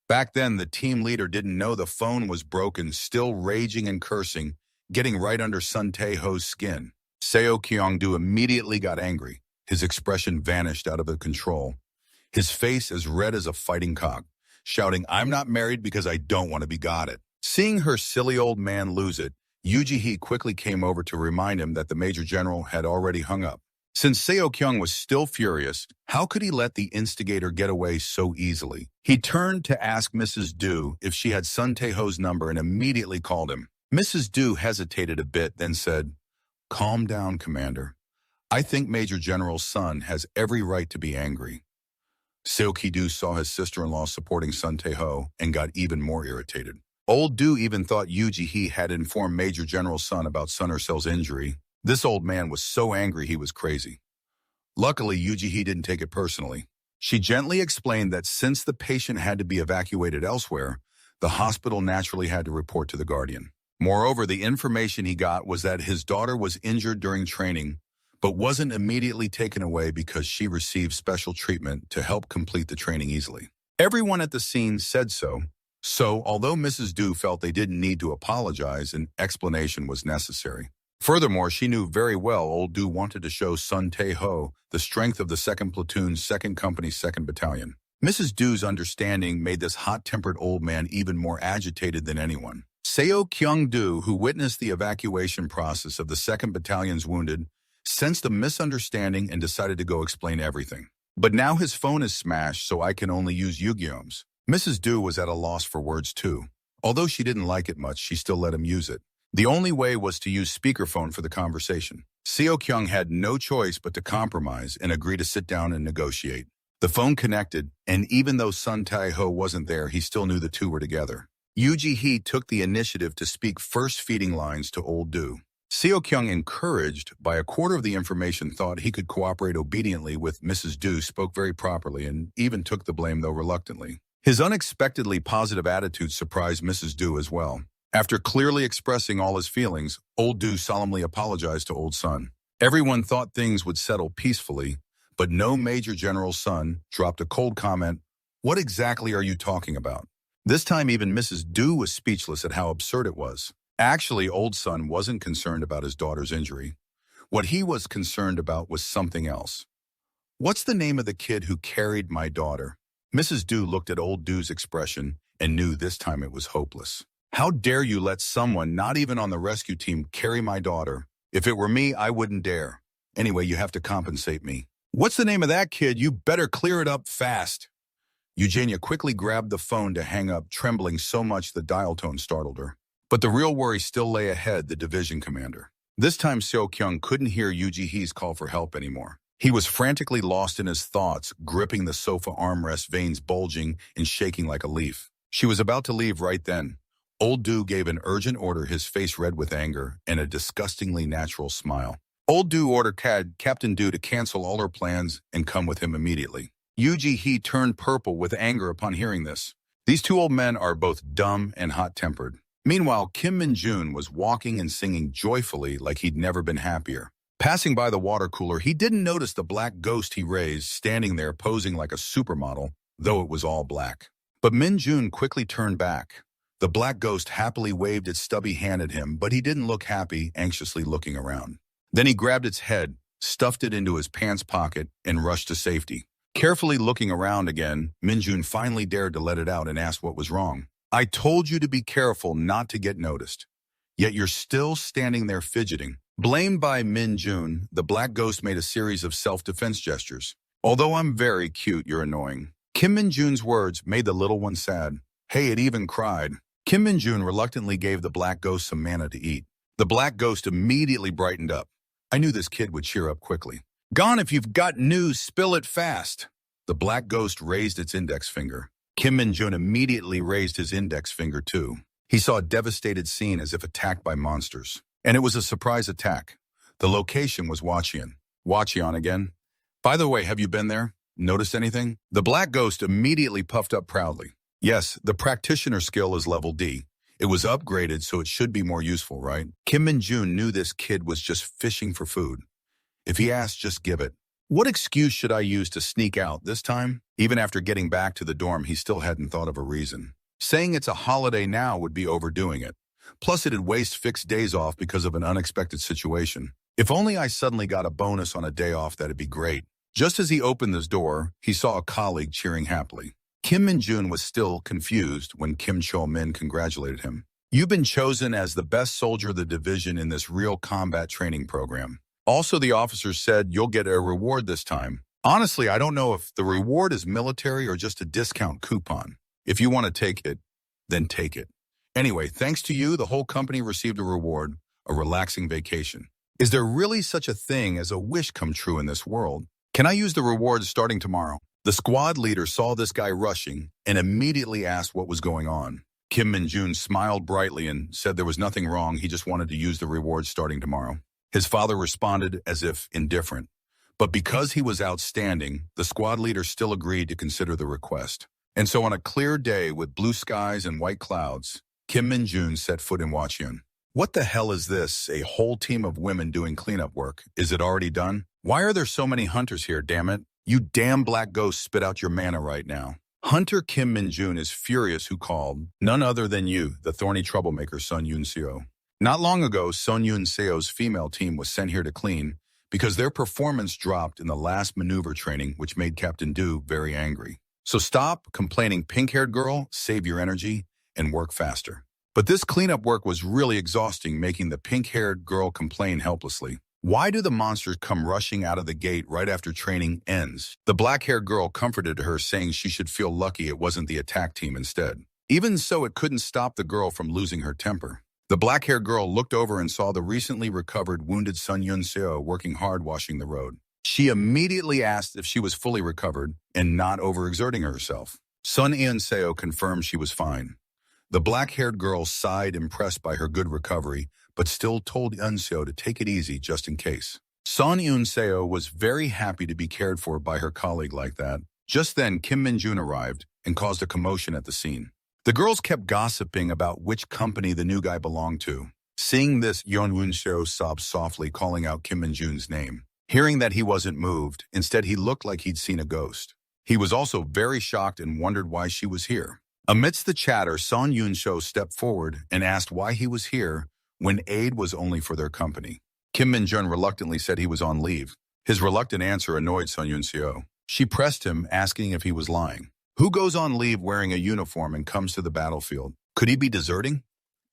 Back then, the team leader didn't know the phone was broken, still raging and cursing, getting right under Sun Tae-ho's skin. Seo Kyung-do immediately got angry. His expression vanished out of control. His face as red as a fighting cock, shouting, I'm not married because I don't want to be got it. Seeing her silly old man lose it, Yoo Ji-hee quickly came over to remind him that the Major General had already hung up. Since Seo Kyung was still furious, how could he let the instigator get away so easily? He turned to ask Mrs. Do if she had Sun Tae-ho's number and immediately called him. Mrs. Do hesitated a bit, then said, Calm down, Commander. I think Major General's son has every right to be angry. Seo Ki-do saw his sister-in-law supporting Sun Tae-ho and got even more irritated. Old Do even thought Yoo Ji-hee had informed Major General's son about Sun Er-sel's injury. This old man was so angry he was crazy. Luckily, Yoo Ji-hee didn't take it personally. She gently explained that since the patient had to be evacuated elsewhere, the hospital naturally had to report to the guardian. Moreover, the information he got was that his daughter was injured during training, but wasn't immediately taken away because she received special treatment to help complete the training easily. Everyone at the scene said so. So, although Mrs. Do felt they didn't need to apologize, an explanation was necessary. Furthermore, she knew very well old Do wanted to show Sun Tae-ho the strength of the 2nd Platoon's 2nd Company's 2nd Battalion. Mrs. Do's understanding made this hot-tempered old man even more agitated than anyone. Seo Kyung-do, who witnessed the evacuation process of the 2nd Battalion's wounded, sensed a misunderstanding and decided to go explain everything. But now his phone is smashed, so I can only use Yu-Gi-Oh's. Mrs. Do was at a loss for words too. Although she didn't like it much, she still let him use it. The only way was to use speakerphone for the conversation. Seo Kyung had no choice but to compromise and agree to sit down and negotiate. The phone connected, and even though Sun Tae-ho wasn't there, he still knew the two were together. Yoo Ji-hee took the initiative to speak first feeding lines to old Do. Seo Kyung, encouraged by a quarter of the information, thought he could cooperate obediently with Mrs. Do, spoke very properly, and even took the blame, though reluctantly. His unexpectedly positive attitude surprised Mrs. Do as well. After clearly expressing all his feelings, old Do solemnly apologized to old Son. Everyone thought things would settle peacefully, but no Major General's son dropped a cold comment, What exactly are you talking about? This time even Mrs. Do was speechless at how absurd it was. Actually, old Son wasn't concerned about his daughter's injury. What he was concerned about was something else. What's the name of the kid who carried my daughter? Mrs. Do looked at old Do's expression and knew this time it was hopeless. How dare you let someone not even on the rescue team carry my daughter? If it were me, I wouldn't dare. Anyway, you have to compensate me. What's the name of that kid? You better clear it up fast. Eugenia quickly grabbed the phone to hang up, trembling so much the dial tone startled her. But the real worry still lay ahead, the division commander. This time Seo Kyung couldn't hear Yoo Ji-hee's call for help anymore. He was frantically lost in his thoughts, gripping the sofa armrest, veins bulging and shaking like a leaf. She was about to leave right then. Old Do gave an urgent order, his face red with anger and a disgustingly natural smile. Old Do ordered Captain Do to cancel all her plans and come with him immediately. Yoo Ji-hee turned purple with anger upon hearing this. These two old men are both dumb and hot-tempered. Meanwhile, Kim Min-jun was walking and singing joyfully like he'd never been happier. Passing by the water cooler, he didn't notice the black ghost he raised standing there posing like a supermodel, though it was all black. But Min-jun quickly turned back. The black ghost happily waved its stubby hand at him, but he didn't look happy, anxiously looking around. Then he grabbed its head, stuffed it into his pants pocket, and rushed to safety. Carefully looking around again, Min-jun finally dared to let it out and asked what was wrong. I told you to be careful not to get noticed. Yet you're still standing there fidgeting. Blamed by Min-jun, the black ghost made a series of self-defense gestures. Although I'm very cute, you're annoying. Kim Min-jun's words made the little one sad. Hey, it even cried. Kim Min-jun reluctantly gave the black ghost some manna to eat. The black ghost immediately brightened up. I knew this kid would cheer up quickly. Gone if you've got news, spill it fast. The black ghost raised its index finger. Kim Min-jun immediately raised his index finger too. He saw a devastated scene as if attacked by monsters. And it was a surprise attack. The location was Wachian. Wachian again? By the way, have you been there? Noticed anything? The black ghost immediately puffed up proudly. Yes, the practitioner skill is level D. It was upgraded, so it should be more useful, right? Kim Min-jun knew this kid was just fishing for food. If he asked, just give it. What excuse should I use to sneak out this time? Even after getting back to the dorm, he still hadn't thought of a reason. Saying it's a holiday now would be overdoing it. Plus, it'd waste fixed days off because of an unexpected situation. If only I suddenly got a bonus on a day off, that'd be great. Just as he opened this door, he saw a colleague cheering happily. Kim Min-jun was still confused when Kim Cho-min congratulated him. You've been chosen as the best soldier of the division in this real combat training program. Also, the officers said you'll get a reward this time. Honestly, I don't know if the reward is military or just a discount coupon. If you want to take it, then take it. Anyway, thanks to you, the whole company received a reward, a relaxing vacation. Is there really such a thing as a wish come true in this world? Can I use the rewards starting tomorrow? The squad leader saw this guy rushing and immediately asked what was going on. Kim Min-jun smiled brightly and said there was nothing wrong, he just wanted to use the rewards starting tomorrow. His father responded as if indifferent. But because he was outstanding, the squad leader still agreed to consider the request. And so on a clear day with blue skies and white clouds, Kim Min-jun set foot in Wachian. What the hell is this? A whole team of women doing cleanup work. Is it already done? Why are there so many hunters here, damn it? You damn black ghost, spit out your mana right now. Hunter Kim Min-jun is furious who called, none other than you, the thorny troublemaker Sun Yun-seo. Not long ago, Sun Yun-seo's female team was sent here to clean because their performance dropped in the last maneuver training, which made Captain Du very angry. So stop complaining, pink-haired girl, save your energy, and work faster. But this cleanup work was really exhausting, making the pink-haired girl complain helplessly. Why do the monsters come rushing out of the gate right after training ends? The black-haired girl comforted her, saying she should feel lucky it wasn't the attack team instead. Even so, it couldn't stop the girl from losing her temper. The black-haired girl looked over and saw the recently recovered wounded Sun Yun-seo working hard washing the road. She immediately asked if she was fully recovered and not overexerting herself. Sun Yun-seo confirmed she was fine. The black-haired girl sighed, impressed by her good recovery, but still told Yun-seo to take it easy just in case. Sun Yun-seo was very happy to be cared for by her colleague like that. Just then, Kim Min-jun arrived and caused a commotion at the scene. The girls kept gossiping about which company the new guy belonged to. Seeing this, Yun-seo sobbed softly, calling out Kim Min-jun's name. Hearing that he wasn't moved, instead he looked like he'd seen a ghost. He was also very shocked and wondered why she was here. Amidst the chatter, Sun Yun-seo stepped forward and asked why he was here when aid was only for their company. Kim Min-jun reluctantly said he was on leave. His reluctant answer annoyed Sun Yun-seo. She pressed him, asking if he was lying. Who goes on leave wearing a uniform and comes to the battlefield? Could he be deserting?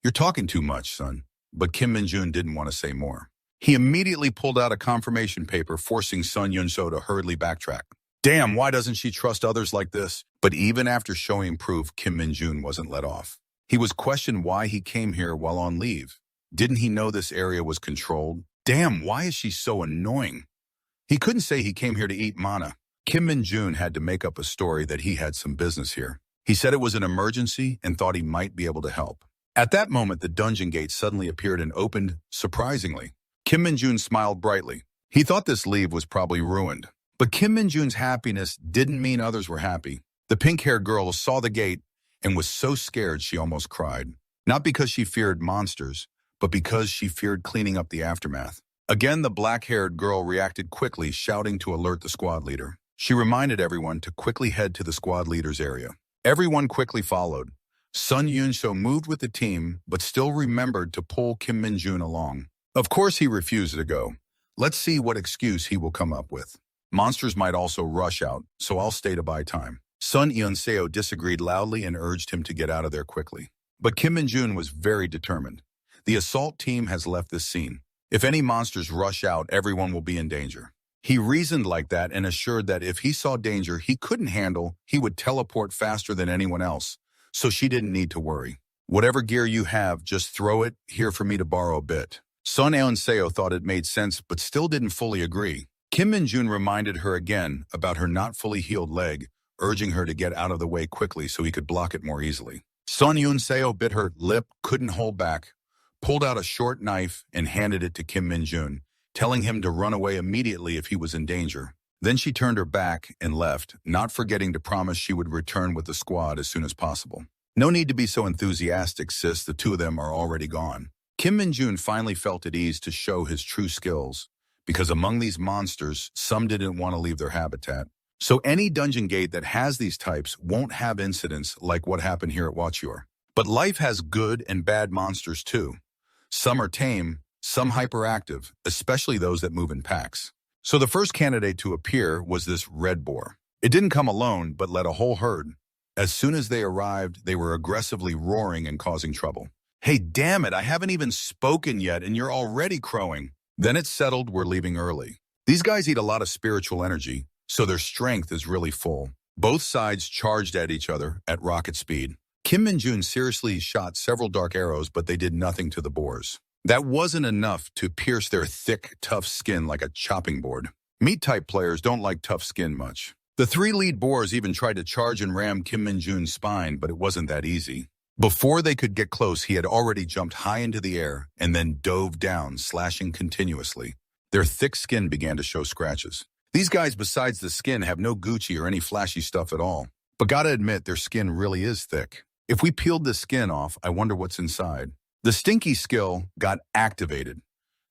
You're talking too much, son. But Kim Min-jun didn't want to say more. He immediately pulled out a confirmation paper, forcing Sun Yun-seo to hurriedly backtrack. Damn, why doesn't she trust others like this? But even after showing proof, Kim Min-jun wasn't let off. He was questioned why he came here while on leave. Didn't he know this area was controlled? Damn, why is she so annoying? He couldn't say he came here to eat mana. Kim Min-jun had to make up a story that he had some business here. He said it was an emergency and thought he might be able to help. At that moment, the dungeon gate suddenly appeared and opened, surprisingly. Kim Min-jun smiled brightly. He thought this leave was probably ruined. But Kim Min-jun's happiness didn't mean others were happy. The pink-haired girl saw the gate and was so scared she almost cried. Not because she feared monsters, but because she feared cleaning up the aftermath. Again, the black-haired girl reacted quickly, shouting to alert the squad leader. She reminded everyone to quickly head to the squad leader's area. Everyone quickly followed. Sun Yun-seo moved with the team, but still remembered to pull Kim Min-jun along. Of course he refused to go. Let's see what excuse he will come up with. Monsters might also rush out, so I'll stay to buy time. Sun Yun-seo disagreed loudly and urged him to get out of there quickly. But Kim Min-jun was very determined. The assault team has left this scene. If any monsters rush out, everyone will be in danger. He reasoned like that and assured that if he saw danger he couldn't handle, he would teleport faster than anyone else, so she didn't need to worry. Whatever gear you have, just throw it here for me to borrow a bit. Son Eun-seo thought it made sense but still didn't fully agree. Kim Min-jun reminded her again about her not fully healed leg, urging her to get out of the way quickly so he could block it more easily. Son Eun-seo bit her lip, couldn't hold back, pulled out a short knife and handed it to Kim Min-jun, telling him to run away immediately if he was in danger. Then she turned her back and left, not forgetting to promise she would return with the squad as soon as possible. No need to be so enthusiastic, sis, the two of them are already gone. Kim Min-jun finally felt at ease to show his true skills, because among these monsters, some didn't want to leave their habitat. So any dungeon gate that has these types won't have incidents like what happened here at Watchyor. But life has good and bad monsters too. Some are tame, some hyperactive, especially those that move in packs. So the first candidate to appear was this red boar. It didn't come alone, but led a whole herd. As soon as they arrived, they were aggressively roaring and causing trouble. Hey, damn it, I haven't even spoken yet and you're already crowing. Then it's settled, we're leaving early. These guys eat a lot of spiritual energy, so their strength is really full. Both sides charged at each other at rocket speed. Kim Min-jun seriously shot several dark arrows, but they did nothing to the boars. That wasn't enough to pierce their thick, tough skin like a chopping board. Meat-type players don't like tough skin much. The three lead boars even tried to charge and ram Kim Min-jun's spine, but it wasn't that easy. Before they could get close, he had already jumped high into the air and then dove down, slashing continuously. Their thick skin began to show scratches. These guys, besides the skin, have no Gucci or any flashy stuff at all. But gotta admit, their skin really is thick. If we peeled the skin off, I wonder what's inside. The stinky skill got activated.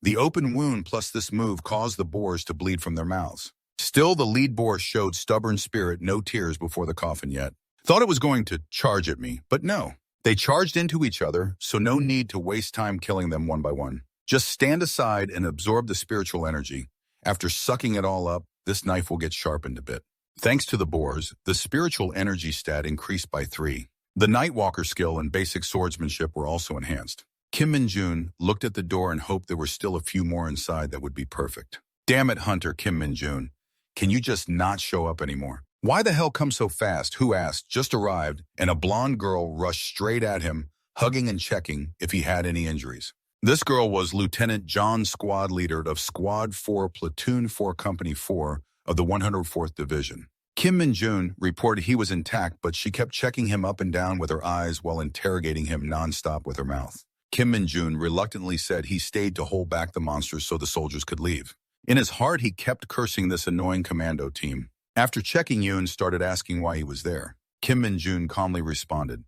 The open wound plus this move caused the boars to bleed from their mouths. Still, the lead boar showed stubborn spirit, no tears before the coffin yet. Thought it was going to charge at me, but no. They charged into each other, so no need to waste time killing them one by one. Just stand aside and absorb the spiritual energy. After sucking it all up, this knife will get sharpened a bit. Thanks to the boars, the spiritual energy stat increased by 3. The Nightwalker skill and basic swordsmanship were also enhanced. Kim Min-jun looked at the door and hoped there were still a few more inside that would be perfect. Damn it, Hunter, Kim Min-jun. Can you just not show up anymore? Why the hell come so fast? Who asked? Just arrived, and a blonde girl rushed straight at him, hugging and checking if he had any injuries. This girl was Lieutenant John, squad leader of Squad 4, Platoon 4, Company 4 of the 104th Division. Kim Min-jun reported he was intact, but she kept checking him up and down with her eyes while interrogating him nonstop with her mouth. Kim Min-jun reluctantly said he stayed to hold back the monsters so the soldiers could leave. In his heart, he kept cursing this annoying commando team. After checking Yoon started asking why he was there, Kim Min-jun calmly responded.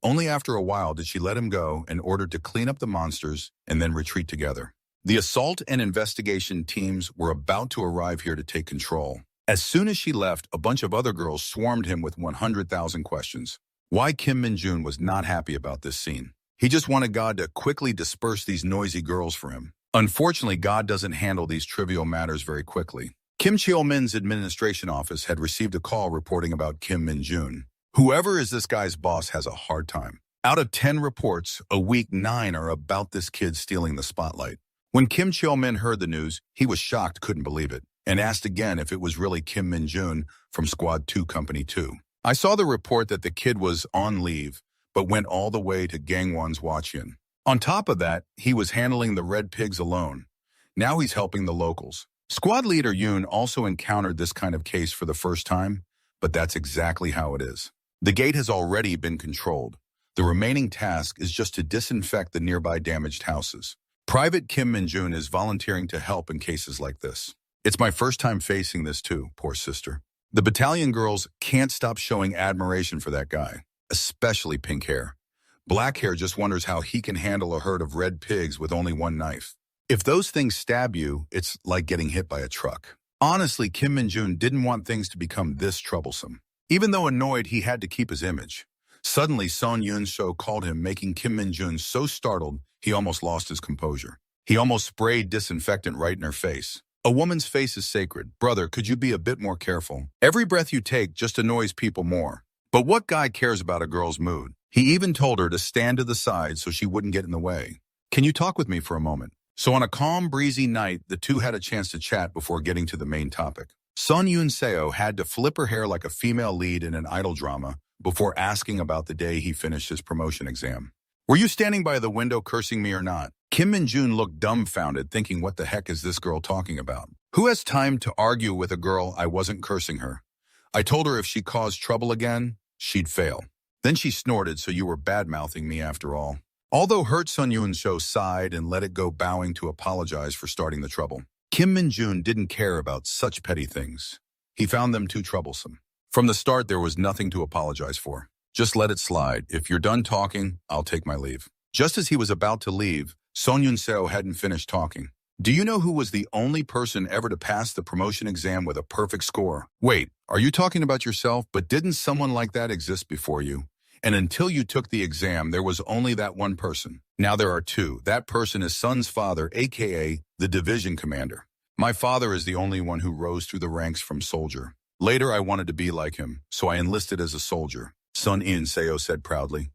Only after a while did she let him go and ordered to clean up the monsters and then retreat together. The assault and investigation teams were about to arrive here to take control. As soon as she left, a bunch of other girls swarmed him with 100,000 questions. Why Kim Min-jun was not happy about this scene. He just wanted God to quickly disperse these noisy girls for him. Unfortunately, God doesn't handle these trivial matters very quickly. Kim Cheol-min's administration office had received a call reporting about Kim Min-jun. Whoever is this guy's boss has a hard time. Out of 10 reports, a week 9 are about this kid stealing the spotlight. When Kim Cheol-min heard the news, he was shocked, couldn't believe it, and asked again if it was really Kim Min-jun from Squad 2, Company 2. I saw the report that the kid was on leave, but went all the way to Gangwon's watch-in. On top of that, he was handling the red pigs alone. Now he's helping the locals. Squad leader Yoon also encountered this kind of case for the first time, but that's exactly how it is. The gate has already been controlled. The remaining task is just to disinfect the nearby damaged houses. Private Kim Min-jun is volunteering to help in cases like this. It's my first time facing this too, poor sister. The battalion girls can't stop showing admiration for that guy, especially pink hair. Black hair just wonders how he can handle a herd of red pigs with only one knife. If those things stab you, it's like getting hit by a truck. Honestly, Kim Min-jun didn't want things to become this troublesome. Even though annoyed, he had to keep his image. Suddenly, Son Yoon-seo called him, making Kim Min-jun so startled he almost lost his composure. He almost sprayed disinfectant right in her face. A woman's face is sacred. Brother, could you be a bit more careful? Every breath you take just annoys people more. But what guy cares about a girl's mood? He even told her to stand to the side so she wouldn't get in the way. Can you talk with me for a moment? So on a calm, breezy night, the two had a chance to chat before getting to the main topic. Son Yoon-seo had to flip her hair like a female lead in an idol drama before asking about the day he finished his promotion exam. Were you standing by the window cursing me or not? Kim Min-jun looked dumbfounded, thinking, what the heck is this girl talking about? Who has time to argue with a girl? I wasn't cursing her. I told her if she caused trouble again, she'd fail. Then she snorted, so you were bad-mouthing me after all. Although hurt, Sun Yoon-seo sighed and let it go, bowing to apologize for starting the trouble. Kim Min-jun didn't care about such petty things. He found them too troublesome. From the start, there was nothing to apologize for. Just let it slide. If you're done talking, I'll take my leave. Just as he was about to leave, Sun Yoon-seo hadn't finished talking. Do you know who was the only person ever to pass the promotion exam with a perfect score? Wait, are you talking about yourself? But didn't someone like that exist before you? And until you took the exam, there was only that one person. Now there are two. That person is Sun's father, aka the division commander. My father is the only one who rose through the ranks from soldier. Later, I wanted to be like him, so I enlisted as a soldier, Sun In-seo said proudly.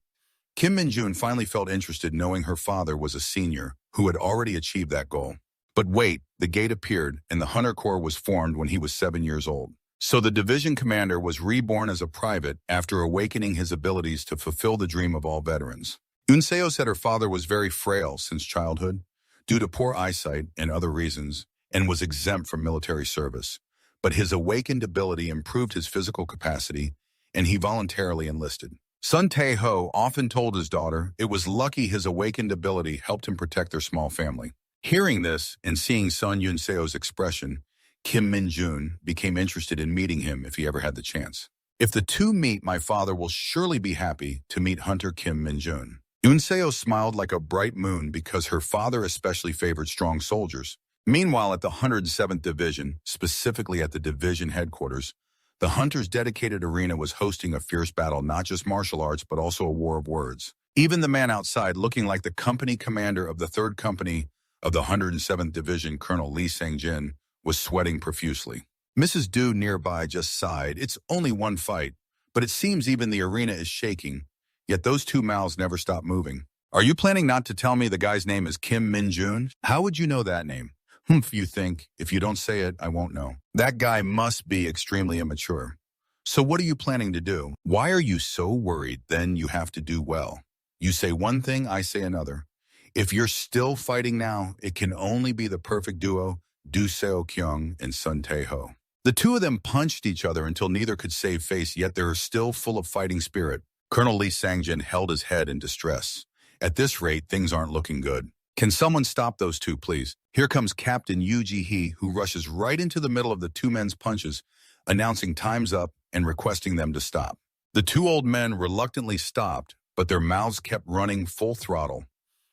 Kim Min-jun finally felt interested, knowing her father was a senior who had already achieved that goal. But wait, the gate appeared, and the Hunter Corps was formed when he was 7 years old. So the division commander was reborn as a private after awakening his abilities to fulfill the dream of all veterans. Yoon-seo said her father was very frail since childhood, due to poor eyesight and other reasons, and was exempt from military service. But his awakened ability improved his physical capacity, and he voluntarily enlisted. Sun Tae-ho often told his daughter it was lucky his awakened ability helped him protect their small family. Hearing this and seeing Sun Yoon-seo's expression, Kim Min-jun became interested in meeting him if he ever had the chance. If the two meet, my father will surely be happy to meet Hunter Kim Min-jun. Yoon-seo smiled like a bright moon because her father especially favored strong soldiers. Meanwhile, at the 107th Division, specifically at the division headquarters, the Hunter's dedicated arena was hosting a fierce battle, not just martial arts, but also a war of words. Even the man outside, looking like the company commander of the 3rd Company of the 107th Division, Colonel Lee Sang-jin, was sweating profusely. Mrs. Du nearby just sighed. It's only one fight, but it seems even the arena is shaking, yet those two mouths never stop moving. Are you planning not to tell me the guy's name is Kim Min-jun? How would you know that name? Humph, you think. If you don't say it, I won't know. That guy must be extremely immature. So what are you planning to do? Why are you so worried? Then you have to do well. You say one thing, I say another. If you're still fighting now, it can only be the perfect duo, Do Seo-kyung and Sun Tae-ho. The two of them punched each other until neither could save face, yet they're still full of fighting spirit. Colonel Lee Sang-jin held his head in distress. At this rate, things aren't looking good. Can someone stop those two, please? Here comes Captain Yoo Ji-hee, who rushes right into the middle of the two men's punches, announcing time's up and requesting them to stop. The two old men reluctantly stopped, but their mouths kept running full throttle.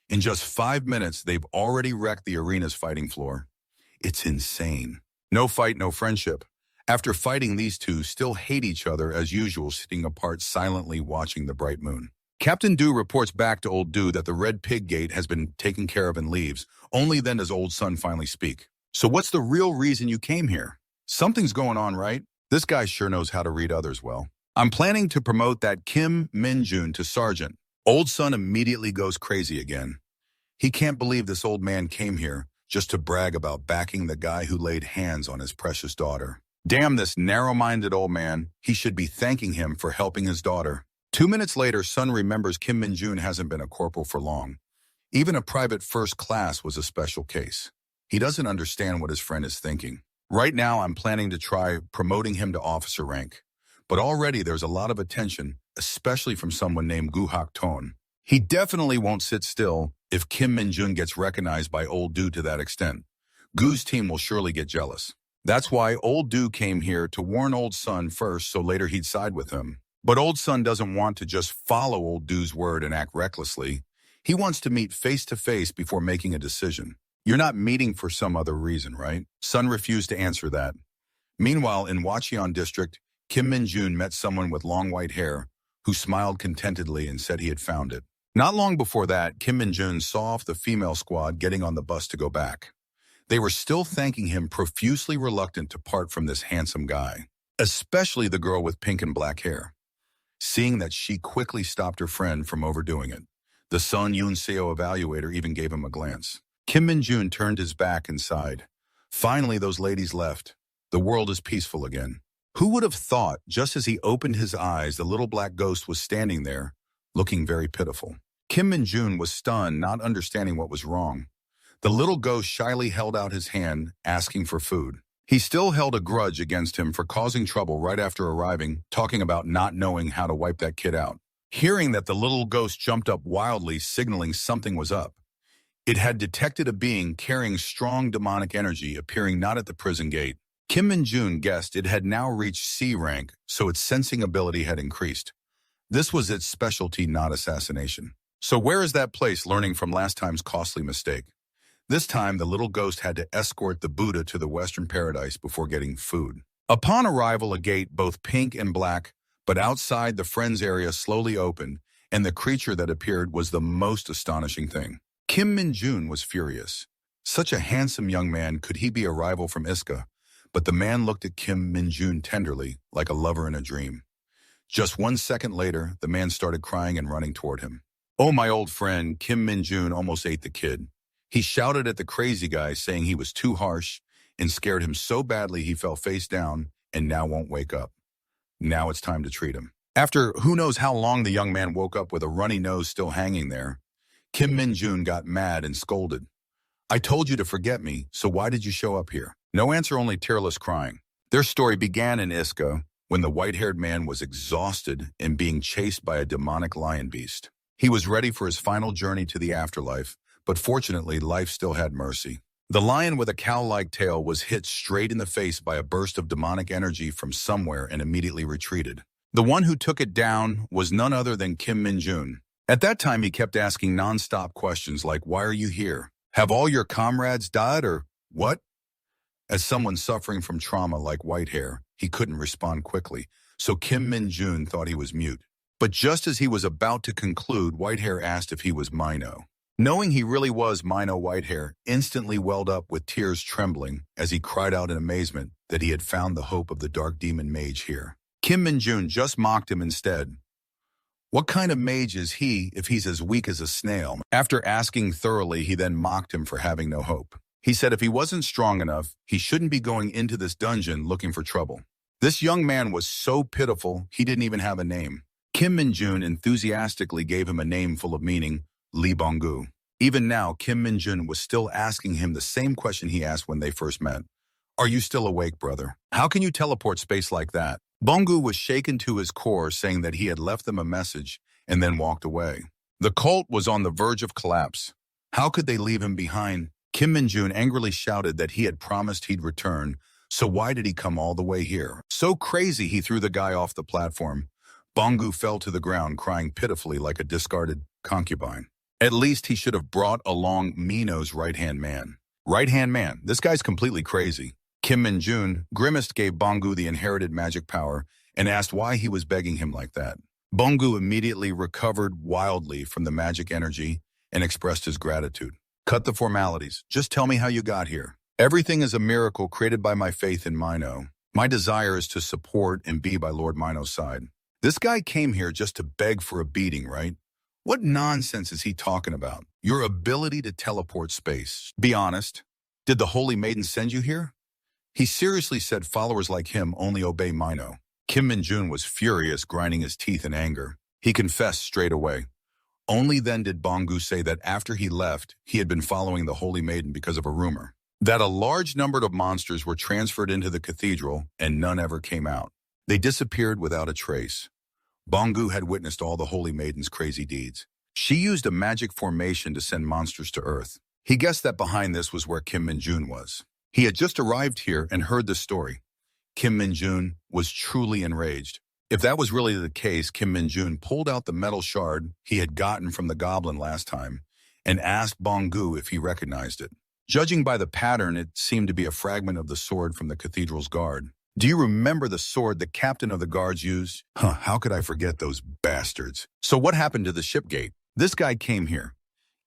In just 5 minutes, they've already wrecked the arena's fighting floor. It's insane. No fight, no friendship. After fighting, these two still hate each other as usual, sitting apart silently watching the bright moon. Captain Du reports back to old Du that the Red Pig Gate has been taken care of and leaves. Only then does old Sun finally speak. So what's the real reason you came here? Something's going on, right? This guy sure knows how to read others well. I'm planning to promote that Kim Min-jun to sergeant. Old Sun immediately goes crazy again. He can't believe this old man came here just to brag about backing the guy who laid hands on his precious daughter. Damn this narrow-minded old man. He should be thanking him for helping his daughter. 2 minutes later, Sun remembers Kim Min-jun hasn't been a corporal for long. Even a private first class was a special case. He doesn't understand what his friend is thinking. Right now, I'm planning to try promoting him to officer rank. But already there's a lot of attention, especially from someone named Gu Hak-ton. He definitely won't sit still if Kim Min-jun gets recognized by old Du to that extent. Gu's team will surely get jealous. That's why old Du came here to warn old Sun first so later he'd side with him. But old Sun doesn't want to just follow old Du's word and act recklessly. He wants to meet face to face before making a decision. You're not meeting for some other reason, right? Sun refused to answer that. Meanwhile, in Wacheon District, Kim Min-jun met someone with long white hair who smiled contentedly and said he had found it. Not long before that, Kim Min-jun saw off the female squad getting on the bus to go back. They were still thanking him, profusely reluctant to part from this handsome guy, especially the girl with pink and black hair. Seeing that she quickly stopped her friend from overdoing it, the Sun Yoon-seo evaluator even gave him a glance. Kim Min-jun turned his back and sighed. Finally, those ladies left. The world is peaceful again. Who would have thought, just as he opened his eyes, the little black ghost was standing there, looking very pitiful. Kim Min-jun was stunned, not understanding what was wrong. The little ghost shyly held out his hand, asking for food. He still held a grudge against him for causing trouble right after arriving, talking about not knowing how to wipe that kid out. Hearing that, the little ghost jumped up wildly, signaling something was up. It had detected a being carrying strong demonic energy appearing not at the prison gate. Kim Min-jun guessed it had now reached C rank, so its sensing ability had increased. This was its specialty, not assassination. So where is that place, learning from last time's costly mistake? This time, the little ghost had to escort the Buddha to the Western Paradise before getting food. Upon arrival, a gate, both pink and black, but outside the friends area, slowly opened, and the creature that appeared was the most astonishing thing. Kim Min-jun was furious. Such a handsome young man, could he be a rival from Iska? But the man looked at Kim Min-jun tenderly, like a lover in a dream. Just 1 second later, the man started crying and running toward him. Oh, my old friend, Kim Min-jun almost ate the kid. He shouted at the crazy guy, saying he was too harsh, and scared him so badly he fell face down and now won't wake up. Now it's time to treat him. After who knows how long, the young man woke up with a runny nose still hanging there. Kim Min-jun got mad and scolded. I told you to forget me, so why did you show up here? No answer, only tearless crying. Their story began in Iska, when the white-haired man was exhausted and being chased by a demonic lion beast. He was ready for his final journey to the afterlife, but fortunately, life still had mercy. The lion with a cow-like tail was hit straight in the face by a burst of demonic energy from somewhere and immediately retreated. The one who took it down was none other than Kim Min-jun. At that time, he kept asking non-stop questions like, why are you here? Have all your comrades died, or what? As someone suffering from trauma like white hair, he couldn't respond quickly, so Kim Min-jun thought he was mute. But just as he was about to conclude, Whitehair asked if he was Mino. Knowing he really was Mino, Whitehair instantly welled up with tears trembling as he cried out in amazement that he had found the hope of the dark demon Mage here. Kim Min-jun just mocked him instead. What kind of mage is he if he's as weak as a snail? After asking thoroughly, he then mocked him for having no hope. He said if he wasn't strong enough, he shouldn't be going into this dungeon looking for trouble. This young man was so pitiful, he didn't even have a name. Kim Min-jun enthusiastically gave him a name full of meaning, Lee Bong-gu. Even now, Kim Min-jun was still asking him the same question he asked when they first met. Are you still awake, brother? How can you teleport space like that? Bong-gu was shaken to his core, saying that he had left them a message and then walked away. The cult was on the verge of collapse. How could they leave him behind? Kim Min-jun angrily shouted that he had promised he'd return, so why did he come all the way here? So crazy, he threw the guy off the platform. Bong-gu fell to the ground, crying pitifully like a discarded concubine. At least he should have brought along Mino's right-hand man. Right-hand man? This guy's completely crazy. Kim Min-jun grimaced, gave Bong-gu the inherited magic power, and asked why he was begging him like that. Bong-gu immediately recovered wildly from the magic energy and expressed his gratitude. Cut the formalities. Just tell me how you got here. Everything is a miracle created by my faith in Mino. My desire is to support and be by Lord Mino's side. This guy came here just to beg for a beating, right? What nonsense is he talking about? Your ability to teleport space. Be honest. Did the Holy Maiden send you here? He seriously said followers like him only obey Mino. Kim Min-jun was furious, grinding his teeth in anger. He confessed straight away. Only then did Bong-gu say that after he left, he had been following the Holy Maiden because of a rumor that a large number of monsters were transferred into the cathedral and none ever came out. They disappeared without a trace. Bong-gu had witnessed all the Holy Maiden's crazy deeds. She used a magic formation to send monsters to Earth. He guessed that behind this was where Kim Min-jun was. He had just arrived here and heard the story. Kim Min-jun was truly enraged. If that was really the case, Kim Min-jun pulled out the metal shard he had gotten from the goblin last time and asked Bong-gu if he recognized it. Judging by the pattern, it seemed to be a fragment of the sword from the cathedral's guard. Do you remember the sword the captain of the guards used? How could I forget those bastards? So what happened to the ship gate? This guy came here.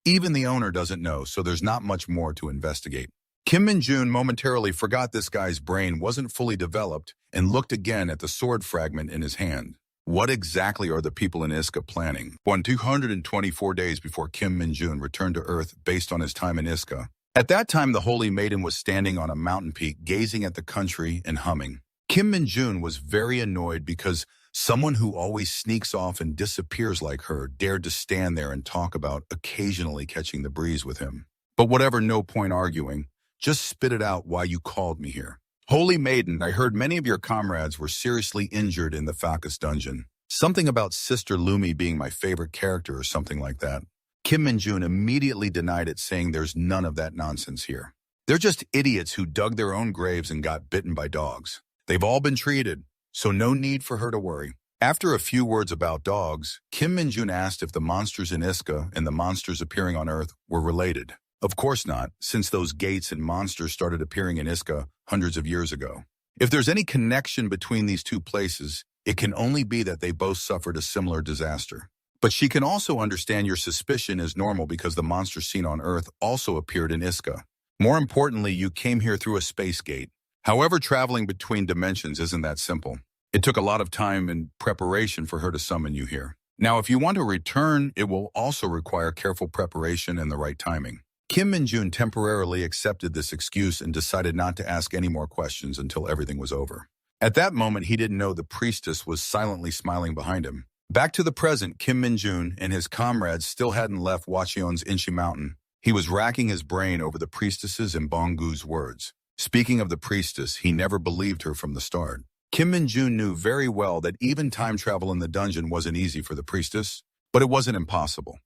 Even the owner doesn't know, so there's not much more to investigate. Kim Min-jun momentarily forgot this guy's brain wasn't fully developed and looked again at the sword fragment in his hand. What exactly are the people in Iska planning? 224 days before Kim Min-jun returned to Earth based on his time in Iska. At that time, the Holy Maiden was standing on a mountain peak, gazing at the country and humming. Kim Min-jun was very annoyed because Someone who always sneaks off and disappears like her dared to stand there and talk about occasionally catching the breeze with him. But whatever, no point arguing. Just spit it out why you called me here. Holy Maiden, I heard many of your comrades were seriously injured in the Facus dungeon. Something about Sister Lumi being my favorite character or something like that. Kim Min-jun immediately denied it, saying there's none of that nonsense here. They're just idiots who dug their own graves and got bitten by dogs. They've all been treated, so no need for her to worry. After a few words about dogs, Kim Min-jun asked if the monsters in Iska and the monsters appearing on Earth were related. Of course not, since those gates and monsters started appearing in Iska hundreds of years ago. If there's any connection between these two places, it can only be that they both suffered a similar disaster. But she can also understand your suspicion is normal because the monsters seen on Earth also appeared in Iska. More importantly, you came here through a space gate. However, traveling between dimensions isn't that simple. It took a lot of time and preparation for her to summon you here. Now, if you want to return, it will also require careful preparation and the right timing. Kim Min-jun temporarily accepted this excuse and decided not to ask any more questions until everything was over. At that moment, he didn't know the priestess was silently smiling behind him. Back to the present, Kim Min-jun and his comrades still hadn't left Wachion's Inchi Mountain. He was racking his brain over the priestess's and Bongu's words. Speaking of the priestess, he never believed her from the start. Kim Min-jun knew very well that even time travel in the dungeon wasn't easy for the priestess, but it wasn't impossible.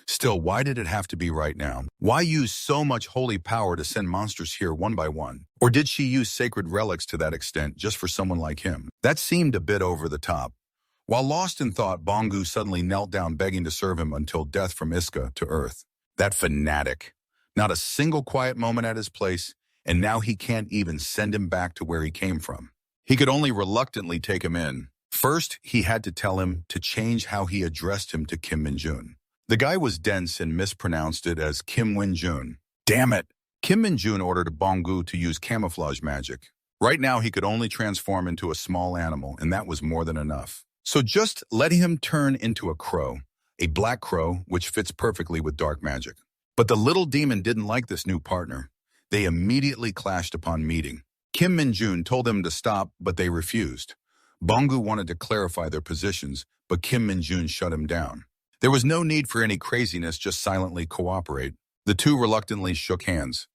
Still, why did it have to be right now? Why use so much holy power to send monsters here one by one? Or did she use sacred relics to that extent just for someone like him? That seemed a bit over the top. While lost in thought, Bongu suddenly knelt down begging to serve him until death from Iska to Earth. That fanatic. Not a single quiet moment at his place, and now he can't even send him back to where he came from. He could only reluctantly take him in. First, he had to tell him to change how he addressed him to Kim Min-jun. The guy was dense and mispronounced it as Kim Win-jun. Damn it! Kim Min-jun ordered Bongu to use camouflage magic. Right now, he could only transform into a small animal, and that was more than enough. So just let him turn into a crow, a black crow, which fits perfectly with dark magic. But the little demon didn't like this new partner. They immediately clashed upon meeting. Kim Min-jun told them to stop, but they refused. Bongu wanted to clarify their positions, but Kim Min-jun shut him down. There was no need for any craziness, just silently cooperate. The two reluctantly shook hands.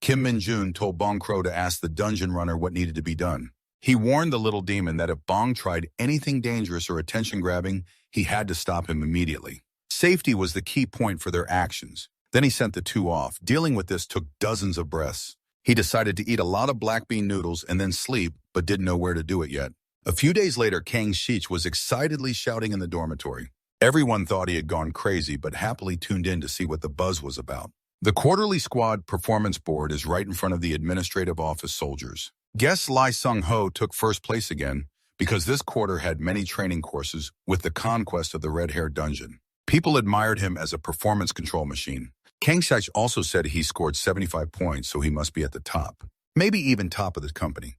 Kim Min-jun told Bong Crow to ask the dungeon runner what needed to be done. He warned the little demon that if Bong tried anything dangerous or attention-grabbing, he had to stop him immediately. Safety was the key point for their actions. Then he sent the two off. Dealing with this took dozens of breaths. He decided to eat a lot of black bean noodles and then sleep, but didn't know where to do it yet. A few days later, Kang Shich was excitedly shouting in the dormitory. Everyone thought he had gone crazy, but happily tuned in to see what the buzz was about. The quarterly squad performance board is right in front of the administrative office soldiers. Guess Lai Sung-ho took first place again because this quarter had many training courses with the conquest of the red-haired dungeon. People admired him as a performance control machine. Kang Shich also said he scored 75 points, so he must be at the top. Maybe even top of the company.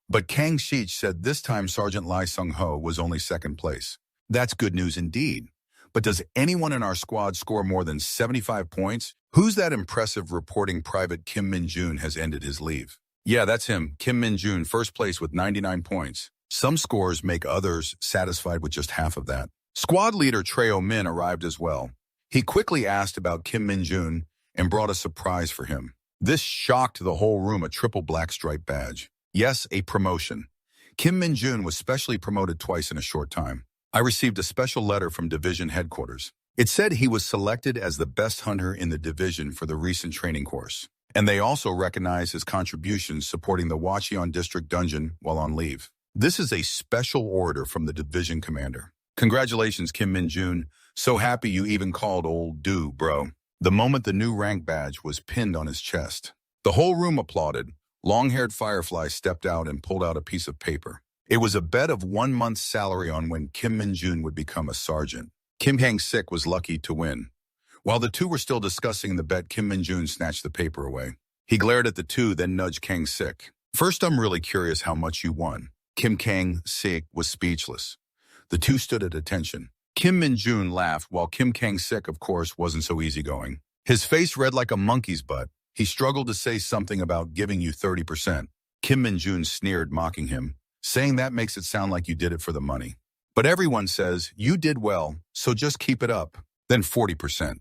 But Kang Shich said this time Sergeant Lai Sung-ho was only second place. That's good news indeed. But does anyone in our squad score more than 75 points? Who's that impressive reporting Private Kim Min-jun has ended his leave? Yeah, that's him, Kim Min-jun, first place with 99 points. Some scores make others satisfied with just half of that. Squad leader Treo Min arrived as well. He quickly asked about Kim Min-jun and brought a surprise for him. This shocked the whole room, a triple black stripe badge. Yes, a promotion. Kim Min-jun was specially promoted twice in a short time. I received a special letter from division headquarters. It said he was selected as the best hunter in the division for the recent training course. And they also recognize his contributions supporting the Wacheon District Dungeon while on leave. This is a special order from the division commander. Congratulations, Kim Min-jun. So happy you even called old dude, bro. The moment the new rank badge was pinned on his chest, the whole room applauded. Long-haired Firefly stepped out and pulled out a piece of paper. It was a bet of 1 month's salary on when Kim Min-jun would become a sergeant. Kim Hang-sik was lucky to win. While the two were still discussing the bet, Kim Min-jun snatched the paper away. He glared at the two, then nudged Kang-sik. First, I'm really curious how much you won. Kim Kang-sik was speechless. The two stood at attention. Kim Min-jun laughed, while Kim Kang-sik, of course, wasn't so easygoing. His face read like a monkey's butt. He struggled to say something about giving you 30%. Kim Min-jun sneered, mocking him, saying that makes it sound like you did it for the money. But everyone says, you did well, so just keep it up. Then 40%.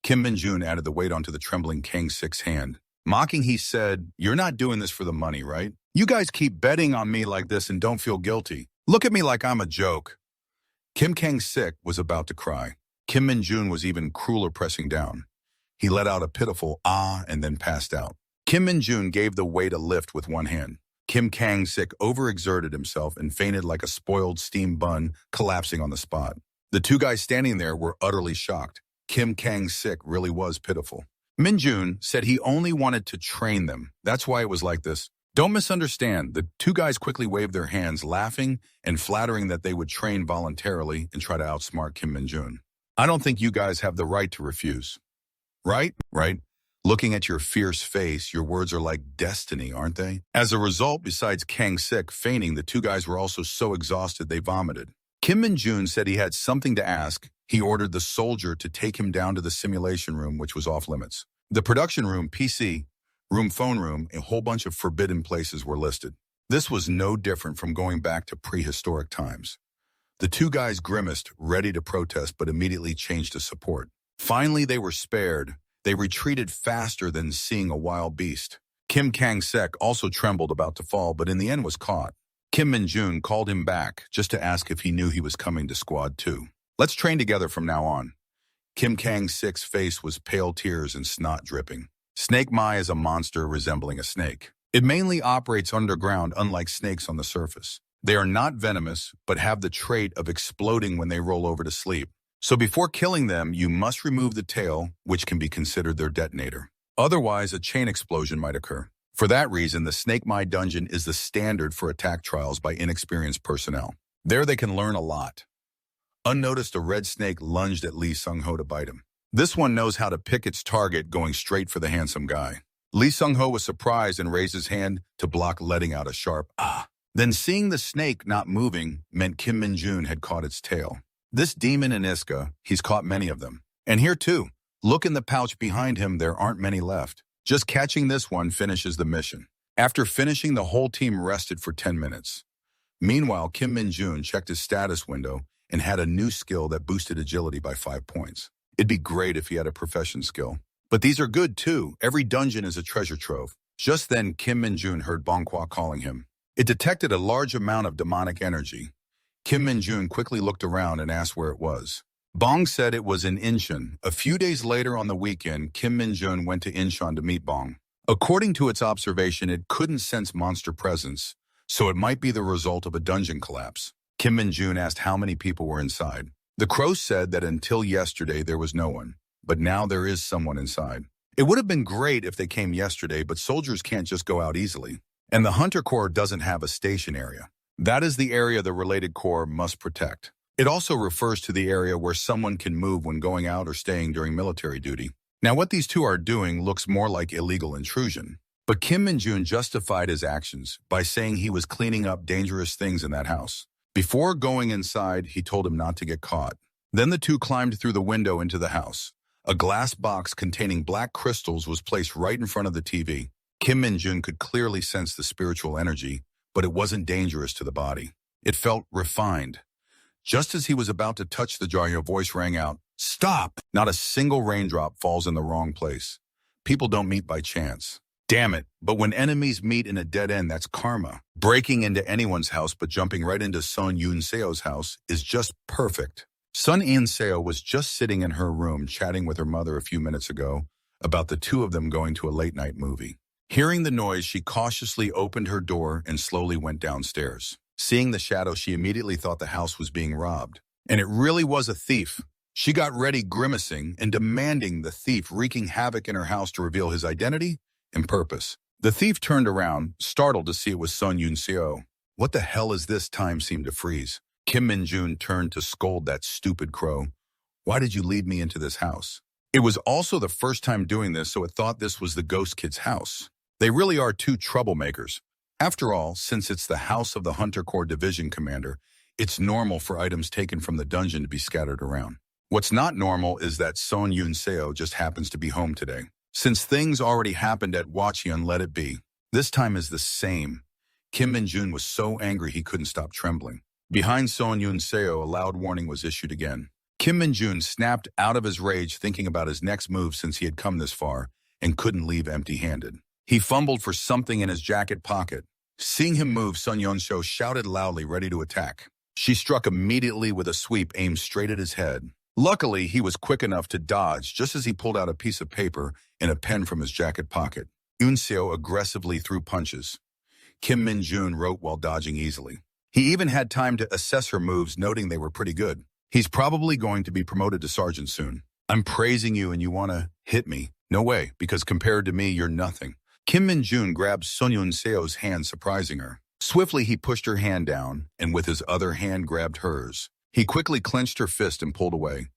Kim Min-jun added the weight onto the trembling Kang-sik's hand. Mocking, he said, you're not doing this for the money, right? You guys keep betting on me like this and don't feel guilty. Look at me like I'm a joke. Kim Kang-sik was about to cry. Kim Min-jun was even crueler, pressing down. He let out a pitiful ah and then passed out. Kim Min-jun gave the weight a lift with one hand. Kim Kang-sik overexerted himself and fainted like a spoiled steam bun, collapsing on the spot. The two guys standing there were utterly shocked. Kim Kang-sik really was pitiful. Min-jun said he only wanted to train them. That's why it was like this. Don't misunderstand. The two guys quickly waved their hands, laughing and flattering that they would train voluntarily and try to outsmart Kim Min-jun. I don't think you guys have the right to refuse. Right? Right. Looking at your fierce face, your words are like destiny, aren't they? As a result, besides Kang-sik fainting, the two guys were also so exhausted they vomited. Kim Min-jun said he had something to ask. He ordered the soldier to take him down to the simulation room, which was off limits. The production room, PC, room, phone room, a whole bunch of forbidden places were listed. This was no different from going back to prehistoric times. The two guys grimaced, ready to protest, but immediately changed to support. Finally, they were spared. They retreated faster than seeing a wild beast. Kim Kang-sik also trembled, about to fall, but in the end was caught. Kim Min-jun called him back just to ask if he knew he was coming to Squad 2. Let's train together from now on. Kim Kang-sik's face was pale, tears and snot dripping. Snake Mai is a monster resembling a snake. It mainly operates underground, unlike snakes on the surface. They are not venomous, but have the trait of exploding when they roll over to sleep. So before killing them, you must remove the tail, which can be considered their detonator. Otherwise, a chain explosion might occur. For that reason, the Snake Mai dungeon is the standard for attack trials by inexperienced personnel. There they can learn a lot. Unnoticed, a red snake lunged at Lee Sung-ho to bite him. This one knows how to pick its target, going straight for the handsome guy. Lee Sung-ho was surprised and raised his hand to block, letting out a sharp ah. Then seeing the snake not moving meant Kim Min-jun had caught its tail. This demon in Iska, he's caught many of them. And here too, look in the pouch behind him, there aren't many left. Just catching this one finishes the mission. After finishing, the whole team rested for 10 minutes. Meanwhile, Kim Min-jun checked his status window and had a new skill that boosted agility by 5 points. It'd be great if he had a profession skill. But these are good too. Every dungeon is a treasure trove. Just then, Kim Min-jun heard Bonghwa calling him. It detected a large amount of demonic energy. Kim Min-jun quickly looked around and asked where it was. Bong said it was in Incheon. A few days later on the weekend, Kim Min-jun went to Incheon to meet Bong. According to its observation, it couldn't sense monster presence, so it might be the result of a dungeon collapse. Kim Min-jun asked how many people were inside. The crow said that until yesterday there was no one, but now there is someone inside. It would have been great if they came yesterday, but soldiers can't just go out easily. And the Hunter Corps doesn't have a station area. That is the area the related corps must protect. It also refers to the area where someone can move when going out or staying during military duty. Now, what these two are doing looks more like illegal intrusion. But Kim Min-jun justified his actions by saying he was cleaning up dangerous things in that house. Before going inside, he told him not to get caught. Then the two climbed through the window into the house. A glass box containing black crystals was placed right in front of the TV. Kim Min-jun could clearly sense the spiritual energy, but it wasn't dangerous to the body. It felt refined. Just as he was about to touch the jar, a voice rang out, "Stop!" Not a single raindrop falls in the wrong place. People don't meet by chance. Damn it, but when enemies meet in a dead end, that's karma. Breaking into anyone's house but jumping right into Sun Yoon-seo's house is just perfect. Sun In-seo was just sitting in her room chatting with her mother a few minutes ago about the two of them going to a late-night movie. Hearing the noise, she cautiously opened her door and slowly went downstairs. Seeing the shadow, she immediately thought the house was being robbed. And it really was a thief. She got ready, grimacing and demanding the thief, wreaking havoc in her house to reveal his identity and purpose. The thief turned around, startled to see it was Sun Yoon-seo. What the hell is this? Time seemed to freeze. Kim Min-jun turned to scold that stupid crow. Why did you lead me into this house? It was also the first time doing this, so it thought this was the ghost kid's house. They really are two troublemakers. After all, since it's the house of the Hunter Corps Division Commander, it's normal for items taken from the dungeon to be scattered around. What's not normal is that Sun Yoon-seo just happens to be home today. Since things already happened at Hwacheon, let it be. This time is the same. Kim Min-jun was so angry he couldn't stop trembling. Behind Son Yun-seo, a loud warning was issued again. Kim Min-jun snapped out of his rage thinking about his next move since he had come this far and couldn't leave empty-handed. He fumbled for something in his jacket pocket. Seeing him move, Sun Yun-seo shouted loudly, ready to attack. She struck immediately with a sweep aimed straight at his head. Luckily, he was quick enough to dodge just as he pulled out a piece of paper and a pen from his jacket pocket. Yun-seo aggressively threw punches. Kim Min-jun wrote while dodging easily. He even had time to assess her moves, noting they were pretty good. He's probably going to be promoted to sergeant soon. I'm praising you and you want to hit me? No way, because compared to me, you're nothing. Kim Min-jun grabbed Sun Yun-seo's hand, surprising her. Swiftly, he pushed her hand down, and with his other hand grabbed hers. He quickly clenched her fist and pulled away.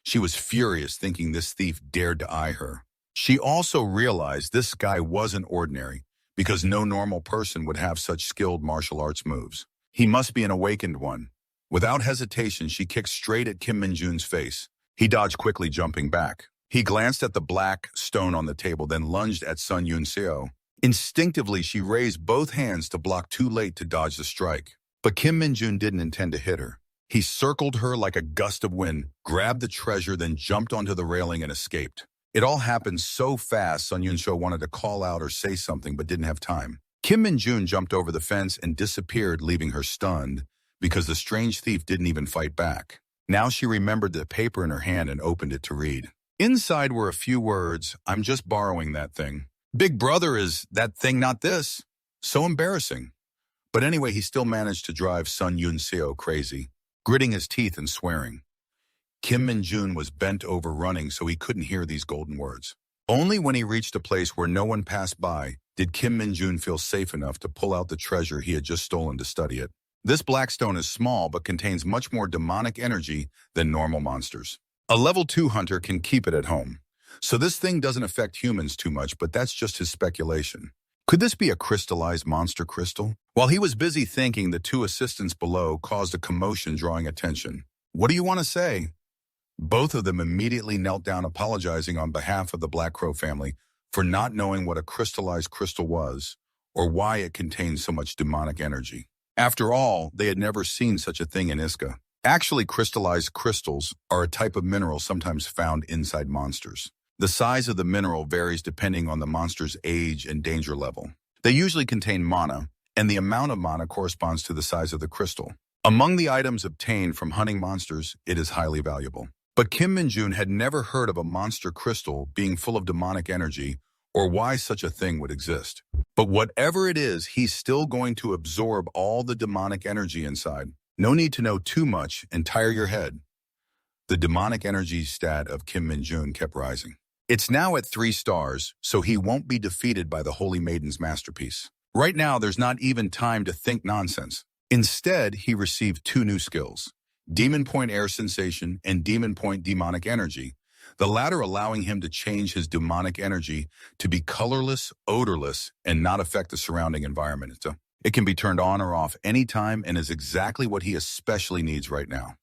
She was furious, thinking this thief dared to eye her. She also realized this guy wasn't ordinary, because no normal person would have such skilled martial arts moves. He must be an awakened one. Without hesitation, she kicked straight at Kim Min-jun's face. He dodged quickly, jumping back. He glanced at the black stone on the table, then lunged at Sun Yun-seo. Instinctively, she raised both hands to block, too late to dodge the strike. But Kim Min-jun didn't intend to hit her. He circled her like a gust of wind, grabbed the treasure, then jumped onto the railing and escaped. It all happened so fast, Sun Yun-seo wanted to call out or say something but didn't have time. Kim Min-jun jumped over the fence and disappeared, leaving her stunned, because the strange thief didn't even fight back. Now she remembered the paper in her hand and opened it to read. Inside were a few words. I'm just borrowing that thing. Big brother is that thing, not this. So embarrassing. But anyway, he still managed to drive Sun Yun-seo crazy, gritting his teeth and swearing. Kim Min-jun was bent over running so he couldn't hear these golden words. Only when he reached a place where no one passed by did Kim Min-jun feel safe enough to pull out the treasure he had just stolen to study it. This black stone is small but contains much more demonic energy than normal monsters. A level 2 hunter can keep it at home. So this thing doesn't affect humans too much, but that's just his speculation. Could this be a crystallized monster crystal? While he was busy thinking, the two assistants below caused a commotion, drawing attention. What do you want to say? Both of them immediately knelt down, apologizing on behalf of the Black Crow family for not knowing what a crystallized crystal was or why it contained so much demonic energy. After all, they had never seen such a thing in Iska. Actually, crystallized crystals are a type of mineral sometimes found inside monsters. The size of the mineral varies depending on the monster's age and danger level. They usually contain mana, and the amount of mana corresponds to the size of the crystal. Among the items obtained from hunting monsters, it is highly valuable. But Kim Min-jun had never heard of a monster crystal being full of demonic energy or why such a thing would exist. But whatever it is, he's still going to absorb all the demonic energy inside. No need to know too much and tire your head. The demonic energy stat of Kim Min-jun kept rising. It's now at 3 stars, so he won't be defeated by the Holy Maiden's masterpiece. Right now, there's not even time to think nonsense. Instead, he received 2 new skills, Demon Point Air Sensation and Demon Point Demonic Energy, the latter allowing him to change his demonic energy to be colorless, odorless, and not affect the surrounding environment. It can be turned on or off anytime and is exactly what he especially needs right now.